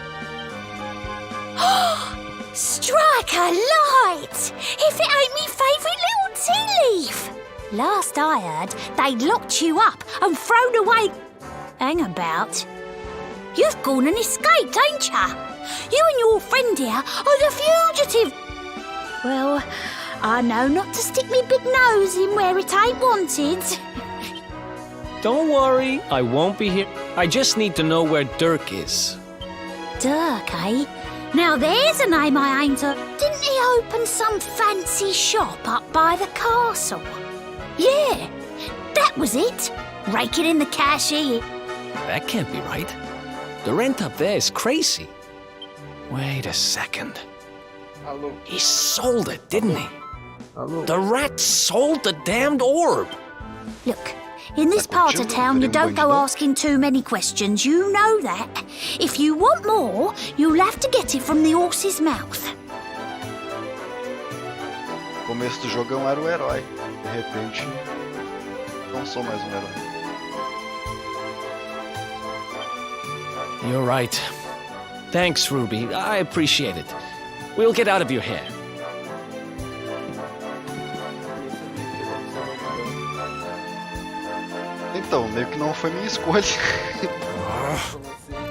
Speaker 6: Strike a light! If it ain't me favourite little tea leaf! Last I heard, they'd locked you up and thrown away... Hang about. You've gone and escaped, ain't ya? You and your friend here are the fugitive... Well, I know not to stick me big nose in where it ain't wanted.
Speaker 14: Don't worry, I won't be here. I just need to know where Dirk is.
Speaker 6: Dirk, eh? Now there's a name I ain't heard. Didn't he open some fancy shop up by the castle? Yeah, that was it. Raking in the cash here.
Speaker 14: That can't be right. The rent up there is crazy. Wait a second.
Speaker 2: Hello.
Speaker 14: He sold it, didn't he? The rat sold the damned orb.
Speaker 6: Look, in this part of town, you don't go asking too many questions. You know that. If you want more, you'll have to get it from the horse's mouth.
Speaker 1: No começo do jogo eu era o herói. De repente, não sou mais um herói.
Speaker 14: You're right. Thanks, Ruby. I appreciate it. We'll get out of your hair.
Speaker 1: Então, meio que não foi minha escolha.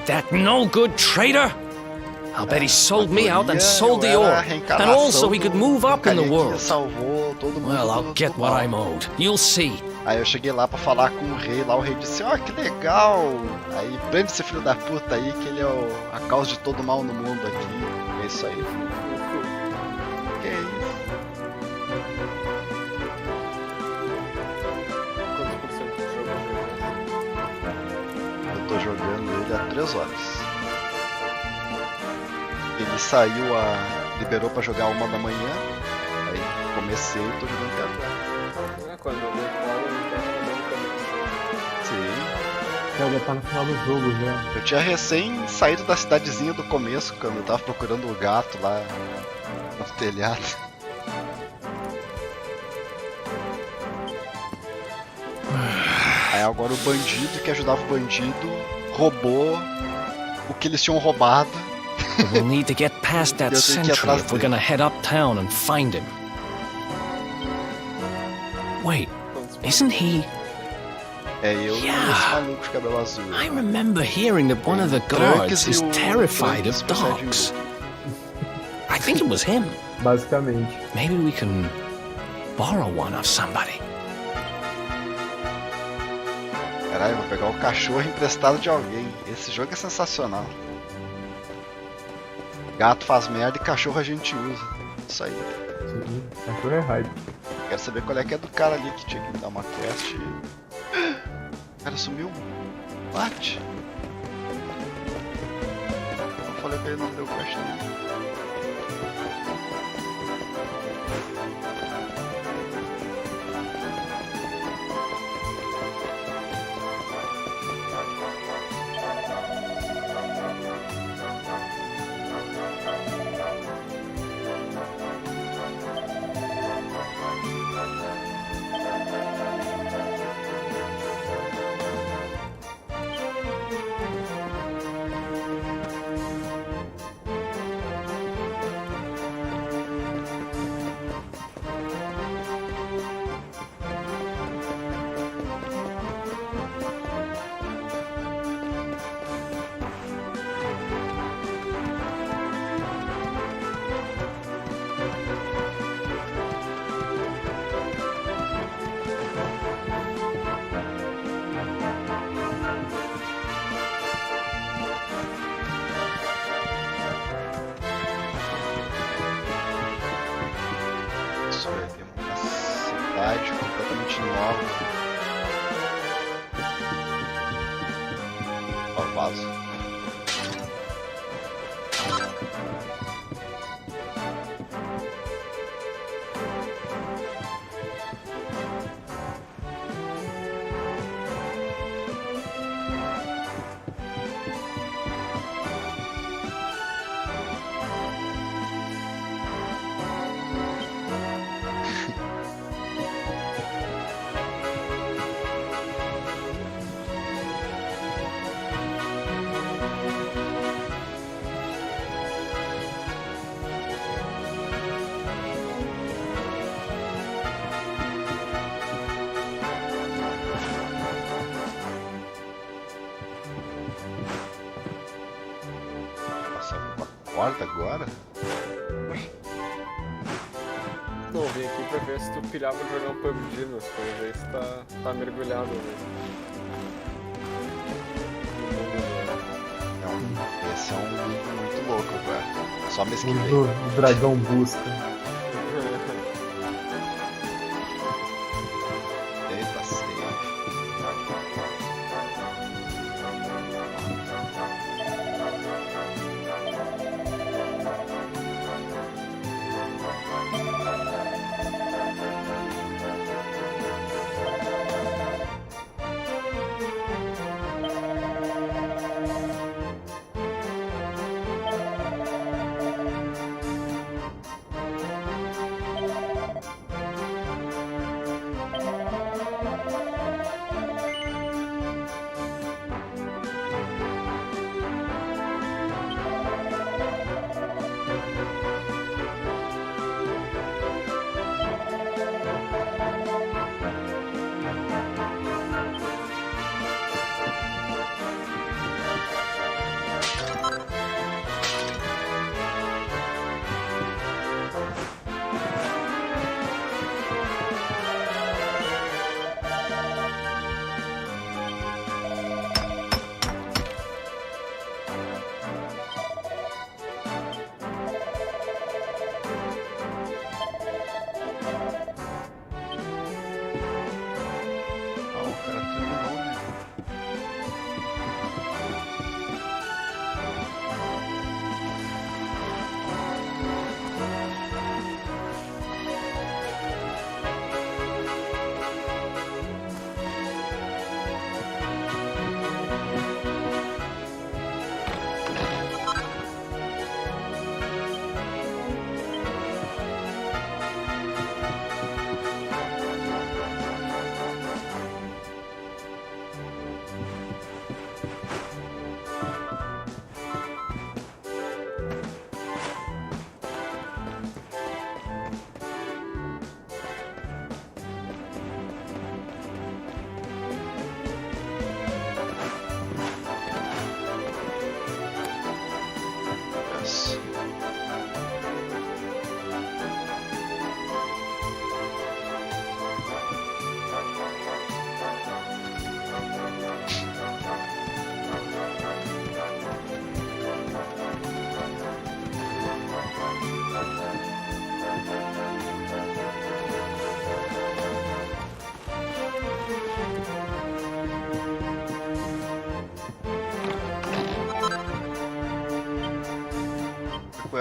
Speaker 14: That no-good traitor! I'll bet he sold me out and sold the ore. And all so he could move up in the world.
Speaker 1: Salvou todo mundo.
Speaker 14: Well, I'll get what I'm owed. You'll see.
Speaker 1: Aí eu cheguei lá pra falar com o rei, lá o rei disse, ó, que legal! Aí prende esse filho da puta aí, que ele é a causa de todo mal no mundo aqui. É isso aí. Que isso?
Speaker 17: Quantos por cento do jogo?
Speaker 1: Eu tô jogando ele há 3 horas. Ele saiu liberou pra jogar 1 da manhã, aí comecei e tô jogando até agora.
Speaker 17: Quando eu vou
Speaker 1: Sim.
Speaker 4: Já tá no final do jogo, né?
Speaker 1: Eu tinha recém saído da cidadezinha do começo, quando eu tava procurando o gato lá no telhado. Aí agora o bandido que ajudava o bandido roubou o que eles tinham roubado.
Speaker 14: We'll need to get past that sentry if we're gonna head uptown and find him. Wait, isn't he?
Speaker 1: É eu e esse maluco de cabelo azul.
Speaker 14: I remember hearing that one of the guards is terrified of dogs. I think it was him.
Speaker 4: Basicamente.
Speaker 14: Maybe we can borrow one of somebody.
Speaker 1: Caralho, vou pegar o cachorro emprestado de alguém. Esse jogo é sensacional. Gato faz merda e cachorro a gente usa. Isso aí.
Speaker 4: Sim, cachorro é hype.
Speaker 1: Quero saber qual é que é do cara ali que tinha que me dar uma quest. O cara sumiu. What? Eu falei que ele não deu quest nenhum. Completamente nova. Ó, vaso. Quarta agora?
Speaker 17: Não, vim aqui pra ver se tu pilhava de jogar um PUBG, mas pra ver se tá mergulhado, né?
Speaker 1: Não, esse é um mundo muito louco agora. Só me esquivei.
Speaker 4: O dragão busca.
Speaker 1: Eita, sei.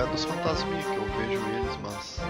Speaker 1: é dos fantasminhas que eu vejo eles, mas...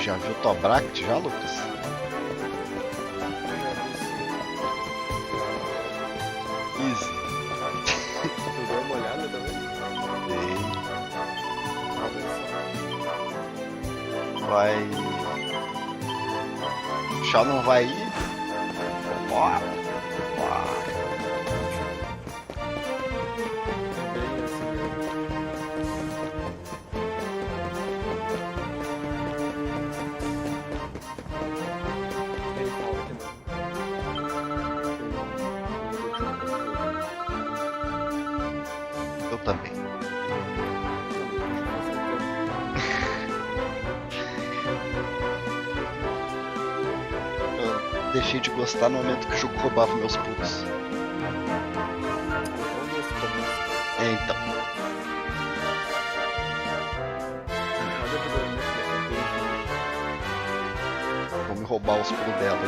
Speaker 1: Já viu Tobract já, Lucas? Easy.
Speaker 17: Tu deu uma olhada também?
Speaker 1: Dei. Vai... Já não vai ir? Bora! Bora! também. Eu deixei de gostar no momento que o jogo roubava meus pulos. É, então. Vou me roubar os pulos dela.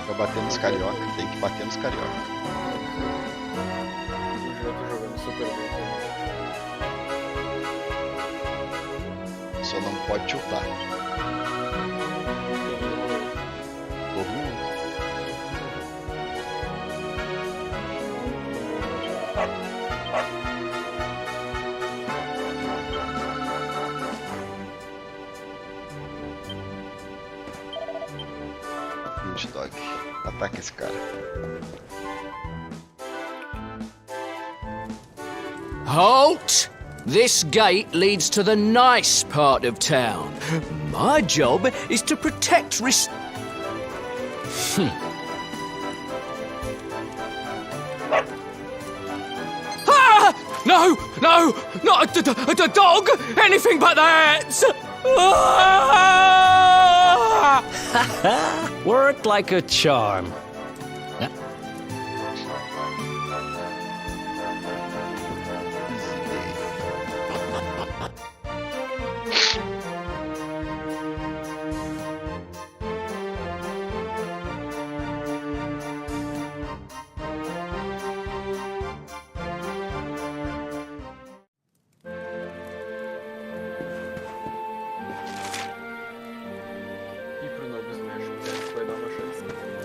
Speaker 1: Pra bater nos carioca, tem que bater nos carioca. Só não pode tiltar. Todo mundo. Good dog. Ataca esse cara.
Speaker 18: Halt! This gate leads to the nice part of town. My job is to protect Ah! No! No! Not a dog! Anything but that! Ah!
Speaker 14: Worked like a charm.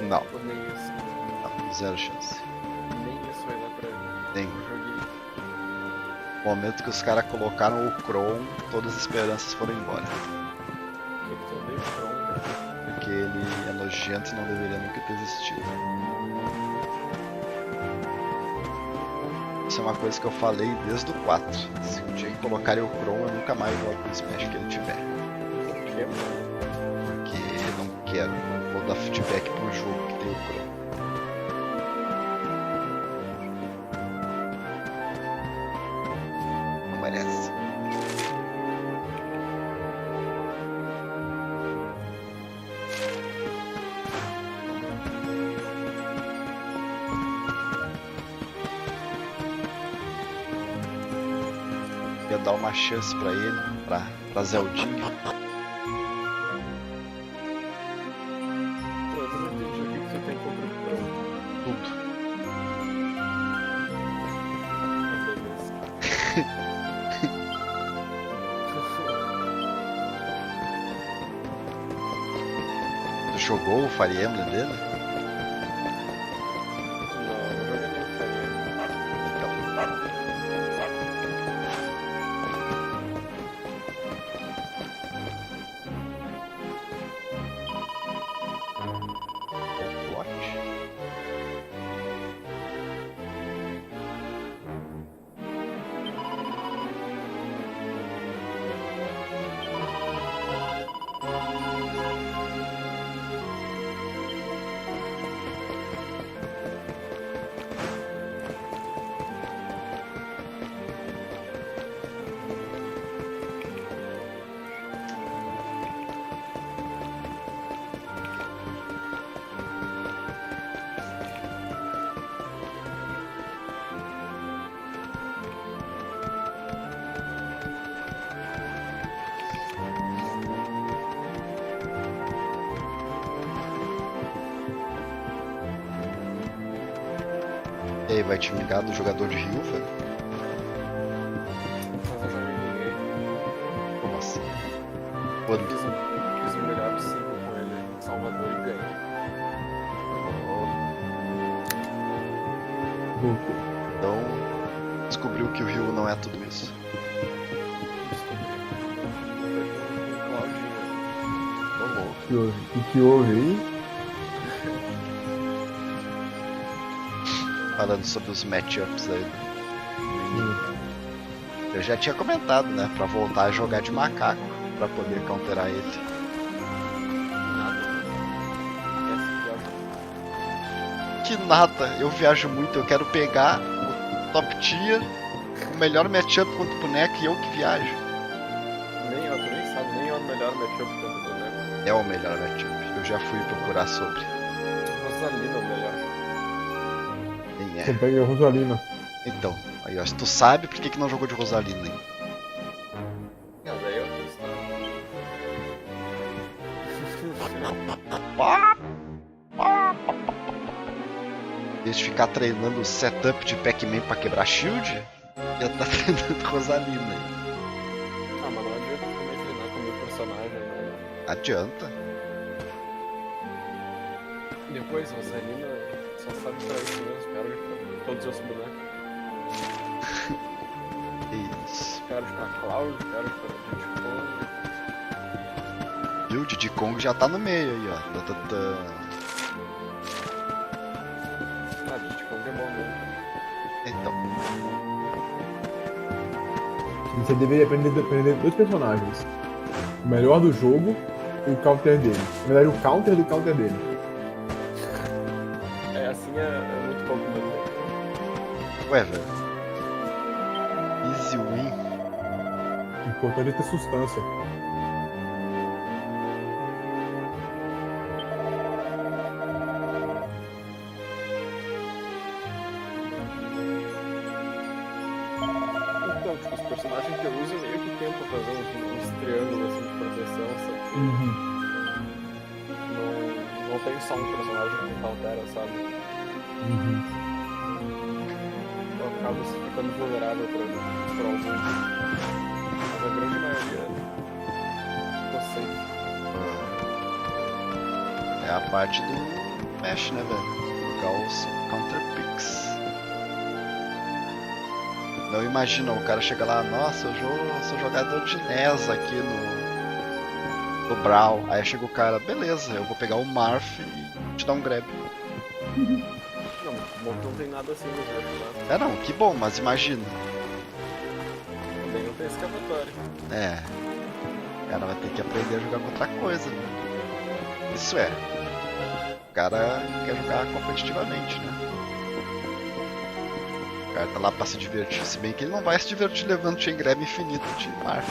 Speaker 1: Não.
Speaker 17: Ou nem isso.
Speaker 1: Não, zero chance.
Speaker 17: Nem isso vai dar pra
Speaker 1: Nem.
Speaker 17: joguinho.
Speaker 1: No momento que os caras colocaram o Kron, todas as esperanças foram embora.
Speaker 17: O que tu odeia o Kron, cara?
Speaker 1: Porque ele é nojento e não deveria nunca ter existido. Isso é uma coisa que eu falei desde o 4. Se um dia que colocarem o Kron, eu nunca mais jogo com o Smash que ele tiver. Porque eu não quero. Vou dar feedback pro jogo que tem o Kron. Não merece. Ia dar uma chance pra ele, pra Zeldinha. Tu jogou o Fire Emblem dele? E aí, vai te vingar do jogador de Rio, velho? Como assim? Quando?
Speaker 17: Fiz o melhor possível com ele em Salvador e ganhei.
Speaker 1: Então, descobriu que o Rio não é tudo isso. Tô louco.
Speaker 4: que houve aí?
Speaker 1: Falando sobre os matchups aí. Eu já tinha comentado, né? Pra voltar a jogar de macaco, pra poder counterar ele. Que nada, eu viajo muito, eu quero pegar o top tier, o melhor matchup contra o boneco e eu que viajo.
Speaker 17: Nem eu, tu nem sabe, nem é o melhor matchup contra o boneco.
Speaker 1: É o melhor matchup, eu já fui procurar sobre.
Speaker 17: Rosalina é o melhor.
Speaker 1: Nem
Speaker 4: Você
Speaker 1: é.
Speaker 4: pega a Rosalina.
Speaker 1: Então, aí ó, se tu sabe, por que não jogou de Rosalina, hein?
Speaker 17: Não, daí eu fiz,
Speaker 1: Em vez de ficar treinando o setup de Pac-Man pra quebrar shield, já tá treinando Rosalina.
Speaker 17: Ah, mas não adianta também treinar com o meu personagem, né?
Speaker 1: Adianta.
Speaker 17: Depois, Rosalina só sabe pra isso mesmo, perde pra todos os bonecos.
Speaker 1: Isso.
Speaker 17: Perde pra Cloud, perde pra Diddy Kong.
Speaker 1: E o Diddy Kong já tá no meio aí, ó.
Speaker 17: Ah, Diddy Kong é bom mesmo.
Speaker 1: Então.
Speaker 4: Você deveria aprender dois personagens. O melhor do jogo e o counter dele. Na verdade, o counter do counter dele.
Speaker 17: É, assim é muito pouco mesmo.
Speaker 1: Ué, velho. Easy win.
Speaker 4: O importante é ter substância.
Speaker 17: Então, tipo, os personagens que eu uso meio que tentam fazer uns triângulos assim de proteção, sabe? Não tem só um personagem que countera, sabe? Eu acabo ficando vulnerável pra alguns. Mas a grande maioria tô safe.
Speaker 1: É a parte do Mesh, né, velho? Jogar os counter picks. Não imagina, o cara chega lá, nossa, eu sou jogador de NES aqui no Brawl. Aí chega o cara, beleza, eu vou pegar o Marth e te dar um grab.
Speaker 17: Não tem nada assim no jogo, né?
Speaker 1: É não, que bom, mas imagina.
Speaker 17: Também não tem escapatória.
Speaker 1: É. O cara vai ter que aprender a jogar com outra coisa, né? Isso é. O cara quer jogar competitivamente, né? O cara tá lá pra se divertir, se bem que ele não vai se divertir levando chain grab infinito de Marth.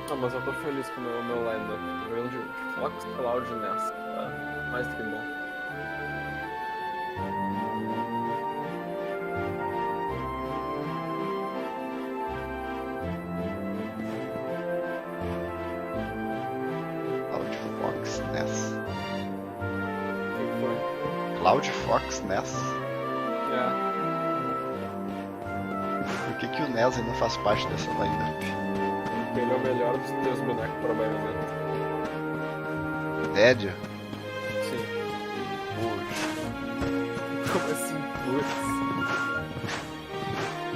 Speaker 17: Ah, mas eu tô feliz com o meu line-up. Tô vendo de Fox Cloud nessa. Tá mais do que bom.
Speaker 1: Cloud Fox Ness.
Speaker 17: O que foi?
Speaker 1: Cloud Fox Ness?
Speaker 17: É.
Speaker 1: Por que o Ness ainda faz parte dessa lineup?
Speaker 17: Ele é o melhor dos teus bonecos pra baioneta.
Speaker 1: Sério?
Speaker 17: Sim.
Speaker 1: Puxa.
Speaker 17: Como assim, putz?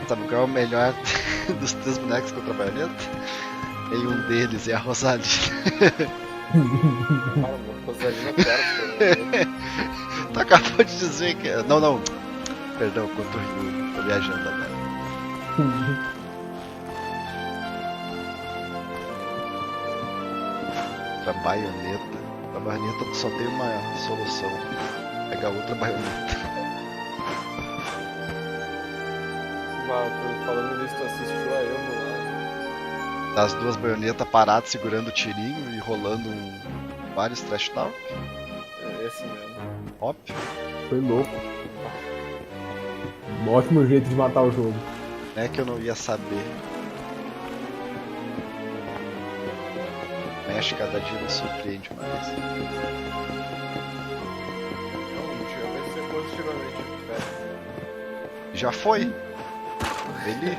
Speaker 1: Sabe qual é o melhor dos teus bonecos contra a baioneta? E um deles é a Rosalina.
Speaker 17: Cara, mano, Rosalina perde.
Speaker 1: Tu acabou de dizer que... Não. Perdão, contra o Ryu. Tô viajando agora. Pra baioneta. Pra baioneta só tem uma solução. Pegar outra baioneta.
Speaker 17: Falando nisso, tu assistiu a Evo lá?
Speaker 1: Das duas baionetas paradas segurando o tirinho e rolando vários trash talk.
Speaker 17: É esse mesmo.
Speaker 1: Óbvio.
Speaker 4: Foi louco. Um ótimo jeito de matar o jogo.
Speaker 1: É que eu não ia saber. Mexe, cada dia me surpreende mais.
Speaker 17: Não, o dia vai ser positivamente.
Speaker 1: Já foi? Ele?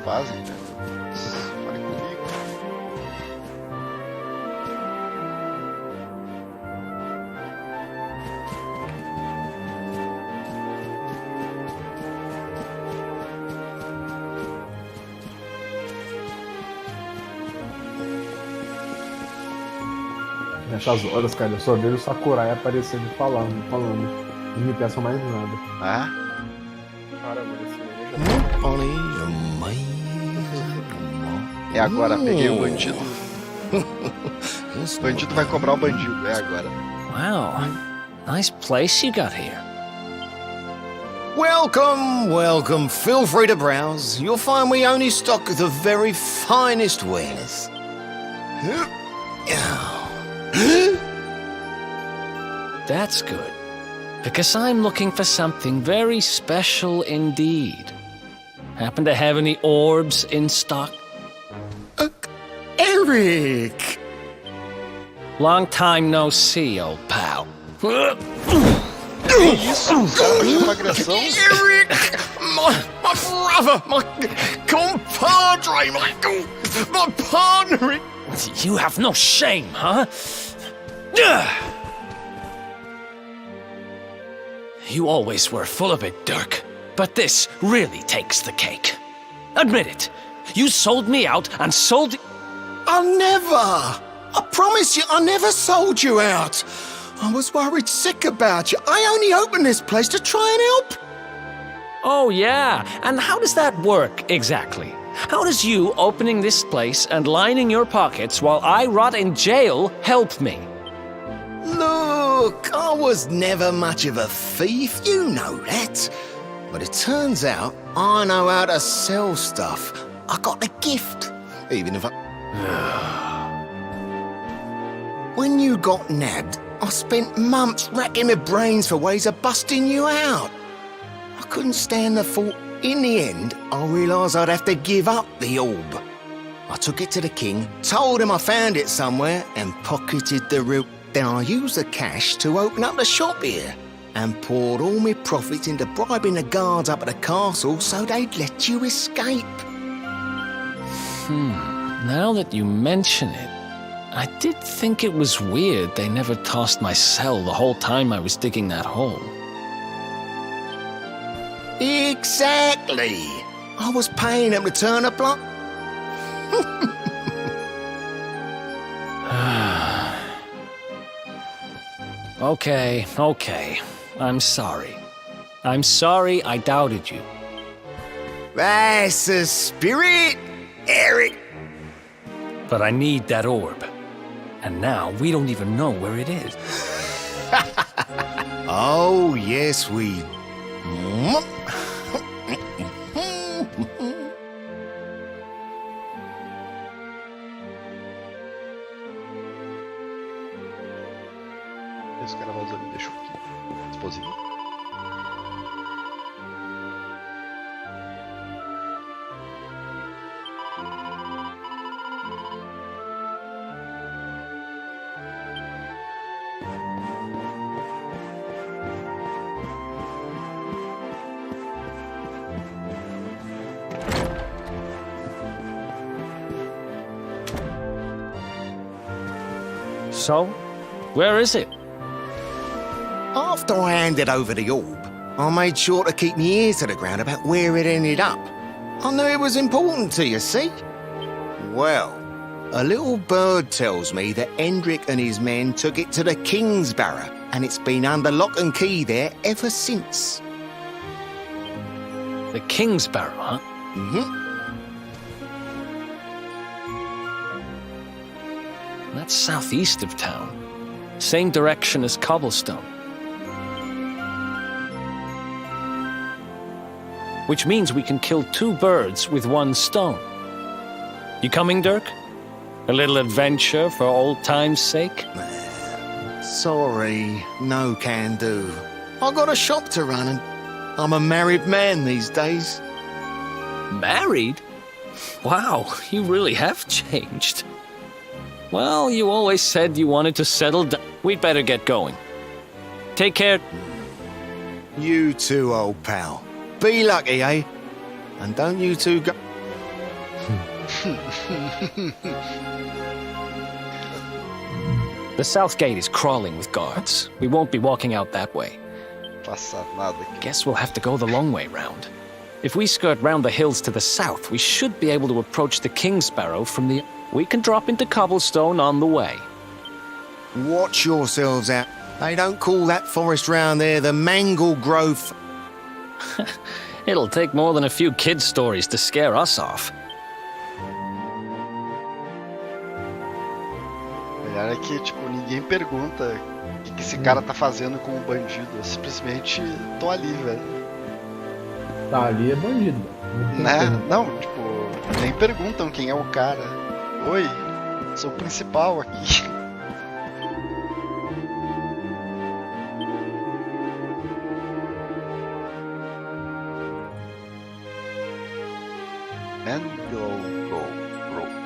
Speaker 1: fazem, velho. Fale comigo.
Speaker 4: Nessas horas, cara, eu só vejo o Sakurai aparecendo e falando. Não me peçam mais nada.
Speaker 1: Ah?
Speaker 17: Caramba, esse
Speaker 1: É agora, peguei o bandido. O bandido vai cobrar o bandido, é agora.
Speaker 18: Wow, nice place you got here.
Speaker 19: Welcome, welcome. Feel free to browse. You'll find we only stock the very finest wares.
Speaker 18: That's good, because I'm looking for something very special indeed. Happen to have any orbs in stock?
Speaker 19: Eric!
Speaker 18: Long time no see, old pal.
Speaker 19: Eric! My brother! My compadre! My partner!
Speaker 18: You have no shame, huh? You always were full of it, Dirk. But this really takes the cake. Admit it. You sold me out and sold...
Speaker 19: I never! I promise you, I never sold you out. I was worried sick about you. I only opened this place to try and help.
Speaker 18: Oh, yeah. And how does that work, exactly? How does you opening this place and lining your pockets while I rot in jail help me?
Speaker 19: Look, I was never much of a thief, you know that. But it turns out I know how to sell stuff. I got a gift, even if I... When you got nabbed, I spent months racking my brains for ways of busting you out. I couldn't stand the thought. In the end, I realised I'd have to give up the orb. I took it to the king, told him I found it somewhere, and pocketed the real... Then I used the cash to open up the shop here, and poured all my profits into bribing the guards up at the castle so they'd let you escape.
Speaker 18: Now that you mention it, I did think it was weird they never tossed my cell the whole time I was digging that hole.
Speaker 19: Exactly. I was paying them to turn a block.
Speaker 18: Okay. I'm sorry. I'm sorry I doubted you.
Speaker 19: That's the spirit, Eric.
Speaker 18: But I need that orb. And now we don't even know where it is.
Speaker 19: Oh, yes, we...
Speaker 1: Esse cara vazou ali, deixa eu aqui. Dispositivo.
Speaker 18: So, where is it?
Speaker 19: After I handed over the orb, I made sure to keep my ears to the ground about where it ended up. I knew it was important to you, see? Well, a little bird tells me that Hendrik and his men took it to the Kingsbarrow, and it's been under lock and key there ever since.
Speaker 18: The Kingsbarrow, huh?
Speaker 19: Mm-hmm.
Speaker 18: That's southeast of town. Same direction as Cobblestone. Which means we can kill two birds with one stone. You coming, Dirk? A little adventure for old time's sake?
Speaker 19: Sorry, no can do. I got a shop to run and I'm a married man these days.
Speaker 18: Married? Wow, you really have changed. Well, you always said you wanted to settle down. We'd better get going. Take care.
Speaker 19: You too, old pal. Be lucky, eh? And don't you two go...
Speaker 14: The south gate is crawling with guards. We won't be walking out that way.
Speaker 1: Passar nada aqui.
Speaker 14: Guess we'll have to go the long way round. If we skirt round the hills to the south, we should be able to approach the King Sparrow from the... We can drop into Cobblestone on the way.
Speaker 19: Watch yourselves out. They don't call that forest round there the Mangle Grove.
Speaker 14: It'll take more than a few kids' stories to scare us off.
Speaker 1: Melhor é que, tipo, ninguém pergunta o que esse cara tá fazendo com o bandido. Eu simplesmente tô ali, velho.
Speaker 4: Tá ali é bandido,
Speaker 1: Né? Não, tipo, nem perguntam quem é o cara. Oi, sou o principal aqui. Mangle Grove.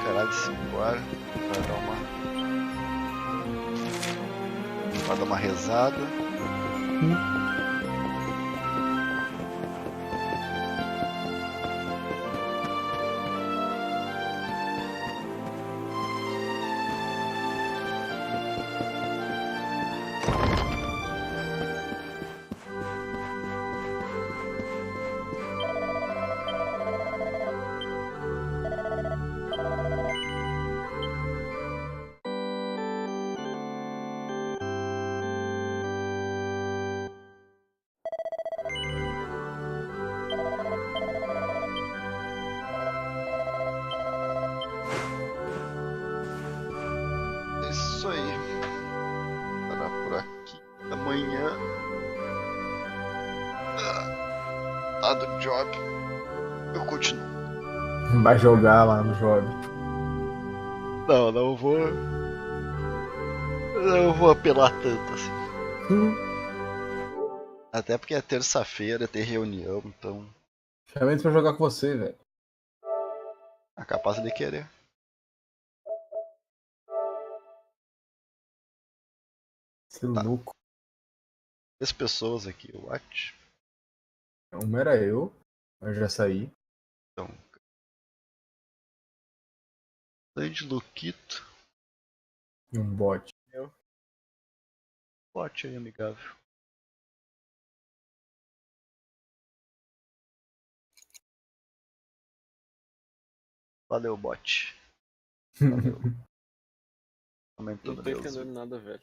Speaker 1: Caralho, simbora. Vai dar uma rezada. Isso aí. Parar por aqui. Amanhã. Tá do job. Eu continuo.
Speaker 4: Vai jogar lá no job.
Speaker 1: Não vou. Não vou apelar tanto assim. Até porque é terça-feira, tem reunião, então.
Speaker 4: Chama eles pra jogar com você, velho.
Speaker 1: É capaz de querer.
Speaker 4: Esse louco.
Speaker 1: 3 pessoas aqui, what?
Speaker 4: Uma era eu já saí.
Speaker 1: Então. Grande Luquito.
Speaker 4: E um bot.
Speaker 1: Bot aí, amigável. Valeu, bot. Valeu.
Speaker 17: Não tô entendendo nada, velho.